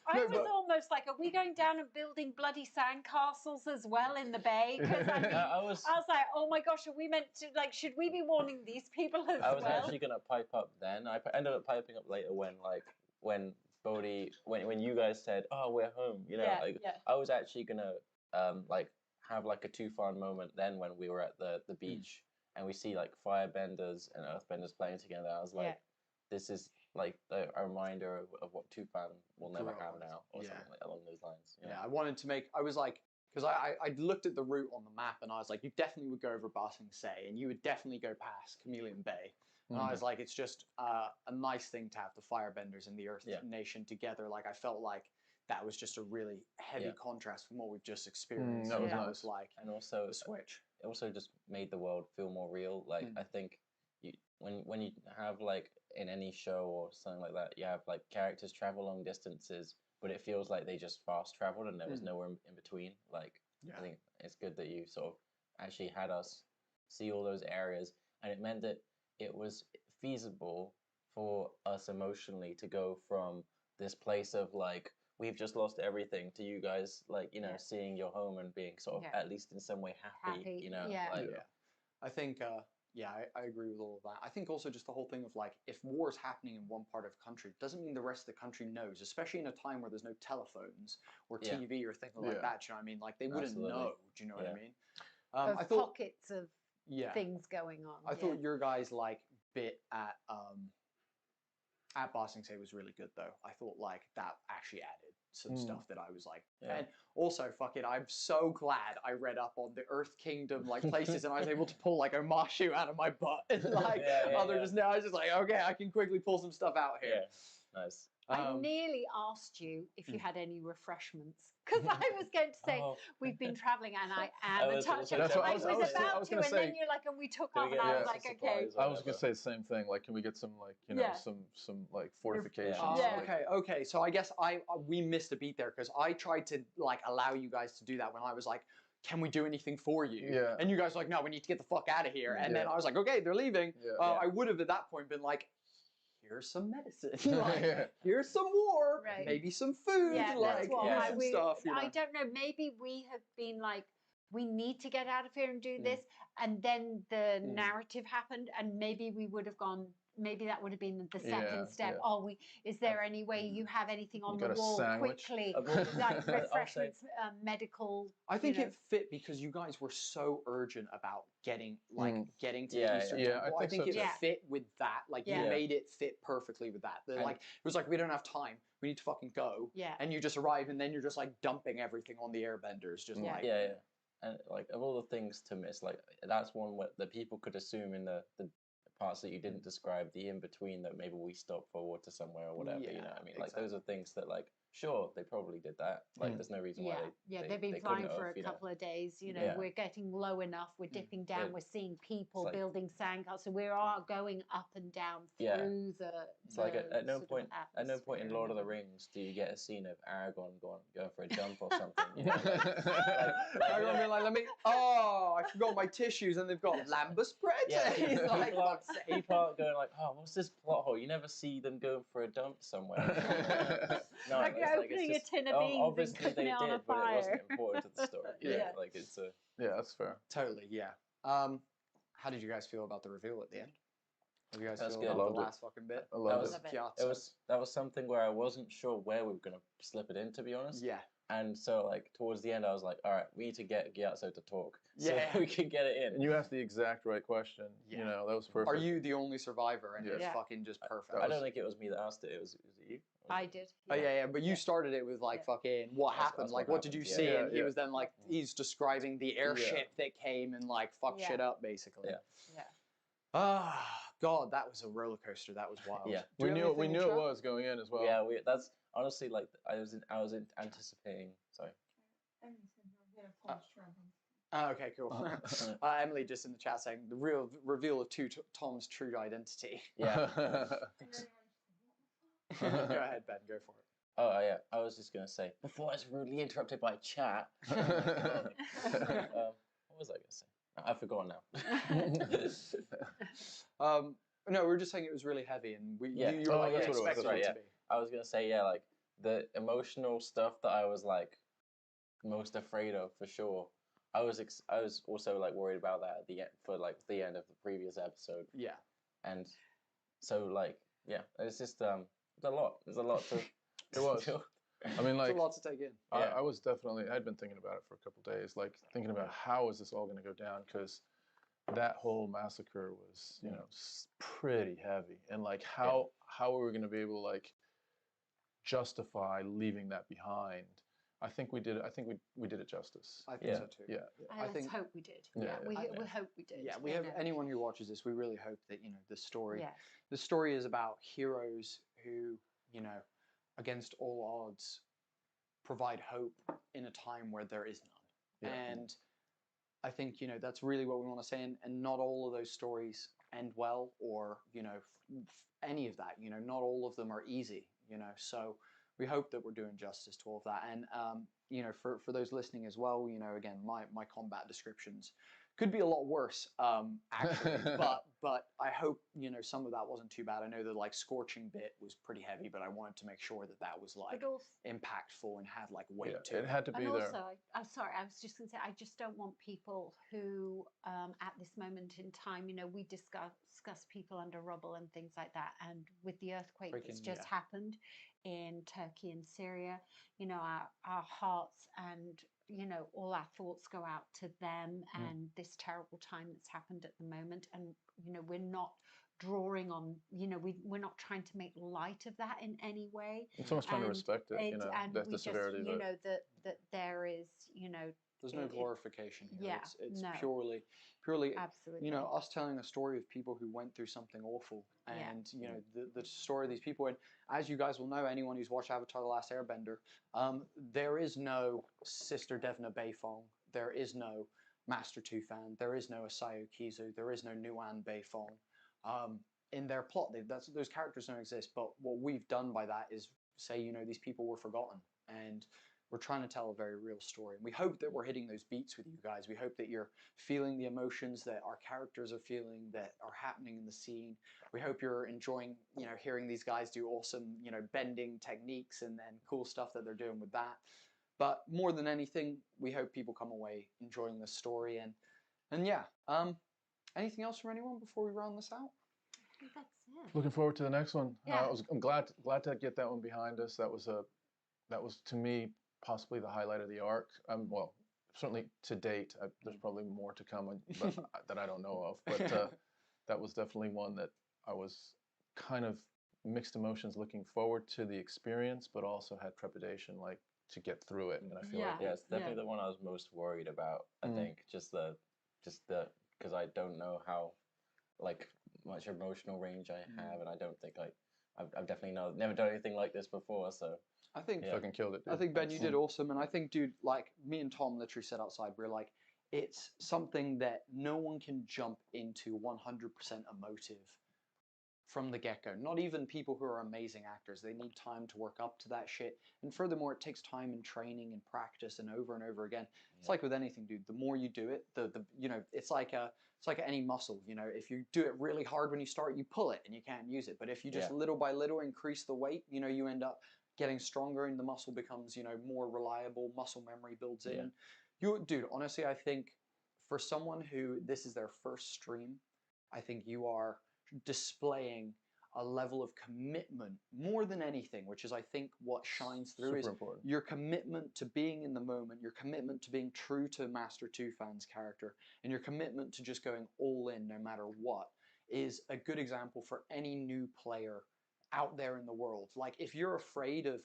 I was almost like, are we going down and building bloody sandcastles as well in the bay? Because I mean, I was like, oh my gosh, are we meant to like? Should we be warning these people as I was well? actually gonna pipe up then. I ended up piping up later when Bodhi when you guys said, oh, we're home, you know. I was actually gonna like have like a Tufan moment then when we were at the beach and we see like Firebenders and Earthbenders playing together. I was like, this is like a reminder of what Tufan will never have now, or something like along those lines. You know? Yeah, I wanted to make. I was like, because I looked at the route on the map and I was like, you definitely would go over Ba Sing Se and you would definitely go past Chameleon Bay. And I was like, it's just a nice thing to have the Firebenders and the Earth Nation together. Like I felt like that was just a really heavy contrast from what we've just experienced. That was that nice. was like And also the switch. it also just made the world feel more real. Like I think when you have like in any show or something like that, you have like characters travel long distances, but it feels like they just fast traveled and there was nowhere in between. Like I think it's good that you sort of actually had us see all those areas, and it meant that it was feasible for us emotionally to go from this place of like we've just lost everything to you guys like seeing your home and being sort of at least in some way happy. You know. Yeah. Like, I think Yeah, I agree with all of that. I think also just the whole thing of like, if war is happening in one part of the country, doesn't mean the rest of the country knows, especially in a time where there's no telephones or Yeah. TV or things like that. Do you know what I mean? Like, they wouldn't Absolutely. know. Do you know what I mean? Of I thought, pockets of yeah, things going on. I thought your guys' like bit at Bossing Say was really good though. I thought like that actually added some stuff that I was like, and also fucking, I'm so glad I read up on the Earth Kingdom like places, and I was able to pull like Omashu out of my butt, and like just now I was just like, okay, I can quickly pull some stuff out here. Yeah, nice. I nearly asked you if you had any refreshments, because I was going to say we've been traveling and I am a touch. That's what I was about to, gonna and say, then you're like, and we took off, and I was like, okay. I was gonna say the same thing. Like, can we get some like some like fortifications? Okay. So I guess we missed a beat there because I tried to like allow you guys to do that when I was like, can we do anything for you? Yeah. And you guys were like, no, we need to get the fuck out of here. And then I was like, okay, they're leaving. I would have at that point been like, here's some medicine, like, here's some war, maybe some food, like some stuff. You know? I don't know. Maybe we have been like, we need to get out of here and do this, and then the narrative happened, and maybe we would have gone. Maybe that would have been the second step. Yeah. Oh, is there any way you have anything on the wall quickly, like refreshments, medical? I think it fit because you guys were so urgent about getting to the Eastern Temple. I think it fit with that. Like you made it fit perfectly with that. Like it was like, we don't have time. We need to fucking go. Yeah. And you just arrive, and then you're just like dumping everything on the Airbenders, just like And like of all the things to miss, like that's one that people could assume in the parts that you didn't describe, the in between, that maybe we stopped for water somewhere or whatever. You know what I mean? Like those are things that like, sure, they probably did that. Like there's no reason why they've been flying for a couple of days. You know, we're getting low enough. We're dipping down. We're seeing people like, building sandcastles. We are going up and down through the. It's like at no point in Lord of the Rings do you get a scene of Aragorn going for a jump or something. You know? Aragorn being like, I forgot my tissues, and they've got lambus bread. Yeah, people are going like, oh, what's this plot hole? You never see them going for a dump somewhere. No, like you're opening a tin of beans and cooking it on a fire. But it wasn't important to the story. Like it's a. Yeah, that's fair. Totally, yeah. How did you guys feel about the reveal at the end? How did you guys feel about the last fucking bit? I loved it. That was something where I wasn't sure where we were gonna slip it in, to be honest. Yeah. And so, like, towards the end, I was like, all right, we need to get Gyatso to talk so we can get it in. And you asked the exact right question. Yeah. You know, that was perfect. Are you the only survivor? And it's fucking just perfect. I don't think it was me that asked it. Was it you? I did. Yeah. Oh, yeah. But you started it with, like, fucking, what happened? Like, what did you see? And he was then, like, he's describing the airship that came and, like, fucked shit up, basically. Yeah. Ah, God, that was a roller coaster. That was wild. Yeah. We knew it was going in as well. Yeah, that's honestly, like, I was anticipating. Sorry. Okay, cool. Emily just in the chat saying the real reveal of Tom's true identity. Yeah. Go ahead, Ben. Go for it. Oh yeah, I was just gonna say before I was rudely interrupted by chat. What was I gonna say? I've forgotten now. No, we were just saying it was really heavy, and you were like expecting it to be. I was gonna say like the emotional stuff that I was like most afraid of for sure. I was also like worried about that at the end, for like the end of the previous episode. Yeah. And so like it's just it's a lot. There's a lot to. It was. I mean, like, it's a lot to take in. I was definitely. I'd been thinking about it for a couple of days, like thinking about how is this all going to go down, because that whole massacre was, you know, pretty heavy, and like how are we going to be able to like justify leaving that behind? I think we did. I think we did it justice. I think so too. Yeah. Let's hope we did. We hope we did. Yeah, we have anyone who watches this. We really hope that the story. Yeah. The story is about heroes who, against all odds, provide hope in a time where there is none. Yeah. And I think that's really what we want to say. And not all of those stories end well, or any of that. Not all of them are easy. So. We hope that we're doing justice to all of that. And, for those listening as well, again, my combat descriptions Could be a lot worse, actually. but I hope some of that wasn't too bad. I know the like scorching bit was pretty heavy, but I wanted to make sure that that was like But also, impactful and had like weight Yeah, to it had to be and there. also, I'm sorry, I was just going to say, I just don't want people who, at this moment in time, we discuss people under rubble and things like that. And with the earthquake that's Freaking, just yeah. happened in Turkey and Syria, our hearts and, all our thoughts go out to them and this terrible time that's happened at the moment. And, we're not drawing on, we're not trying to make light of that in any way. It's almost trying to respect it, And the we just, severity of it. that there is, There's no glorification here. yeah, It's no. purely Absolutely. us telling a story of people who went through something awful, Yeah. and the story of these people. And as you guys will know, anyone who's watched Avatar: The Last Airbender, there is no Sister Devna Beifong, there is no Master Tufan, there is no Asayo Kizu, there is no Nuan Beifong. In their plot, those characters don't exist. But what we've done by that is say, these people were forgotten, and we're trying to tell a very real story. And we hope that we're hitting those beats with you guys. We hope that you're feeling the emotions that our characters are feeling, that are happening in the scene. We hope you're enjoying, hearing these guys do awesome, bending techniques and cool stuff that they're doing with that. But more than anything, we hope people come away enjoying the story. And yeah, anything else from anyone before we round this out? I think that's it. Looking forward to the next one. Yeah. I'm glad to get that one behind us. That was to me possibly the highlight of the arc. Well, certainly to date. There's probably more to come that I don't know of. But that was definitely one that I was kind of mixed emotions, looking forward to the experience, but also had trepidation, like to get through it. And I feel like Yeah, it's definitely the one I was most worried about. I think just the because I don't know how like much emotional range I have, and I don't think I've definitely never done anything like this before. So I think fucking killed it, dude. I think Ben, you did awesome, and I think, dude, like me and Tom literally said outside, we're like, it's something that no one can jump into 100% emotive from the get-go. Not even people who are amazing actors. They need time to work up to that shit. And furthermore, it takes time and training and practice and over again. It's like with anything, dude. The more you do it, it's like any muscle. If you do it really hard when you start, you pull it and you can't use it. But if you just little by little increase the weight, you end up getting stronger and the muscle becomes, more reliable. Muscle memory builds in. Dude, honestly, I think for someone who this is their first stream, I think you are displaying a level of commitment more than anything, which is I think what shines through Super is important. your commitment to being in the moment, your commitment to being true to Master Tufan's character, and your commitment to just going all in no matter what is a good example for any new player out there in the world. Like if you're afraid of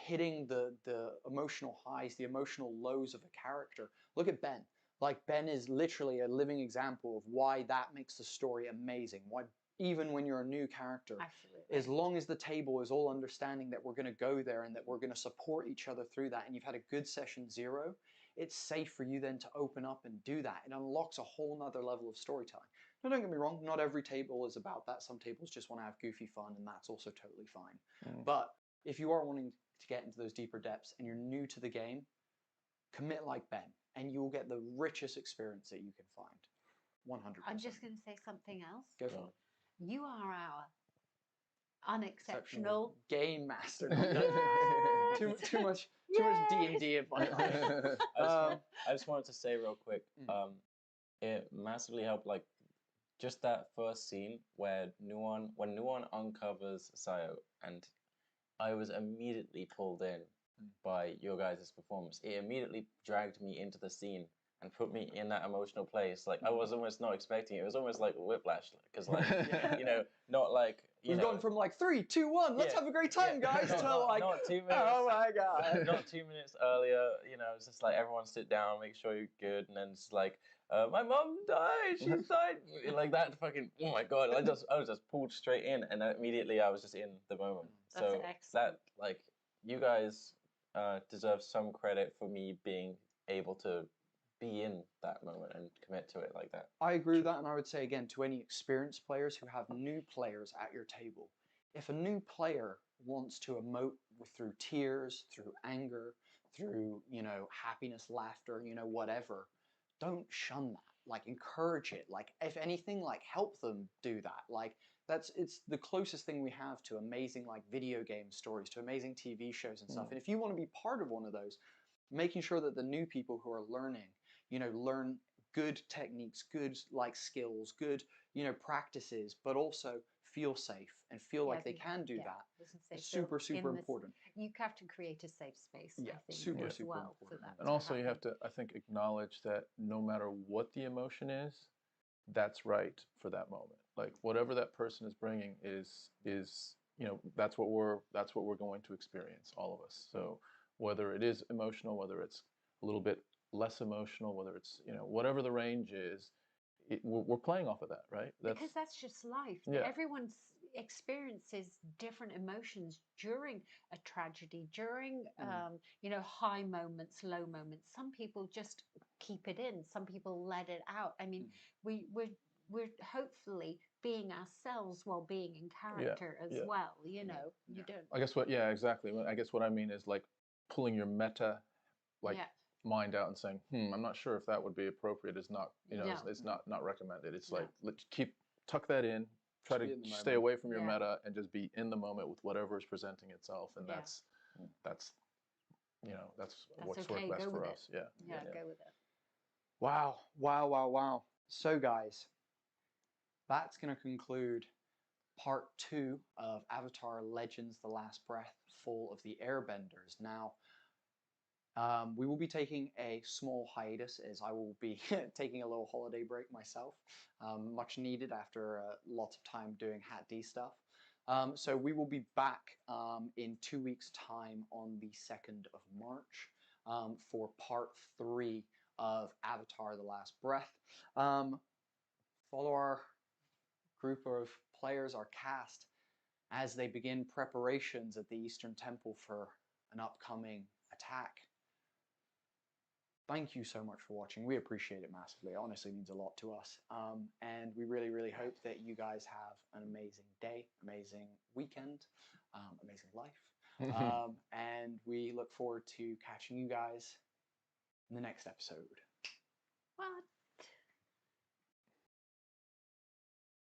hitting the emotional highs, the emotional lows of a character, look at Ben. Like Ben is literally a living example of why that makes the story amazing. Why even when you're a new character, Absolutely. as long as the table is all understanding that we're going to go there and that we're going to support each other through that, and you've had a good session 0, it's safe for you then to open up and do that. It unlocks a whole nother level of storytelling. Now, don't get me wrong, not every table is about that. Some tables just want to have goofy fun, and that's also totally fine. But if you are wanting to get into those deeper depths and you're new to the game, commit like Ben, and you will get the richest experience that you can find. 100%. I'm just going to say something else. Go for it. You are our unexceptional game master. Yes! too much D&D in my life. I just wanted to say real quick, it massively helped, like, just that first scene where when Nuon uncovers Sayo, and I was immediately pulled in by your guys' performance. It immediately dragged me into the scene and put me in that emotional place. Like I was almost not expecting it. It was almost like whiplash, because like not like we've gone from like 3, 2, 1. Let's have a great time, guys. Not 2 minutes. Oh my god! Not 2 minutes earlier. It's just like everyone sit down, make sure you're good, and then it's like my mom died. She died. Like that fucking. Oh my god! I was just pulled straight in, and immediately I was just in the moment. That's so excellent. that like you guys deserve some credit for me being able to be in that moment and commit to it like that. I agree with that, and I would say again to any experienced players who have new players at your table, if a new player wants to emote through tears, through anger, through happiness, laughter, whatever, don't shun that. Like, encourage it. Like, if anything, like, help them do that. Like, it's the closest thing we have to amazing, like, video game stories, to amazing TV shows and stuff. And if you want to be part of one of those, making sure that the new people who are learning, you know, learn good techniques, good, like, skills, good, you know, practices, but also feel safe and feel like they can do that. It's super, super important. You have to create a safe space, Yeah, I think, super, as super well for important. that. And also you have to, I think, acknowledge that no matter what the emotion is, that's right for that moment. Like whatever that person is bringing is you know, that's what we're going to experience, all of us. So whether it is emotional, whether it's a little bit less emotional, whether it's, you know, whatever the range is, we're playing off of that, right? Because that's just life. Yeah. Everyone experiences different emotions during a tragedy, during you know, high moments, low moments. Some people just keep it in. Some people let it out. I mean, we're hopefully being ourselves while being in character as well. You know, you don't. I guess exactly. I guess what I mean is like pulling your meta, like mind out and saying, I'm not sure if that would be appropriate. Is not, you know, it's not recommended. It's like let's tuck that in, try to stay away from your meta and just be in the moment with whatever is presenting itself, and that's you know, that's what's worked best for us. Go with it. Wow, wow, wow, wow. So guys, that's going to conclude part 2 of Avatar Legends: The Last Breath, Fall of the Airbenders. Now, we will be taking a small hiatus, as I will be taking a little holiday break myself, much needed after lots of time doing Hat D stuff. So we will be back in 2 weeks' time on the 2nd of March for part 3 of Avatar: The Last Breath. Follow our group of players, our cast, as they begin preparations at the Eastern Temple for an upcoming attack. Thank you so much for watching. We appreciate it massively. It honestly means a lot to us. And we really, really hope that you guys have an amazing day, amazing weekend, amazing life. And we look forward to catching you guys in the next episode.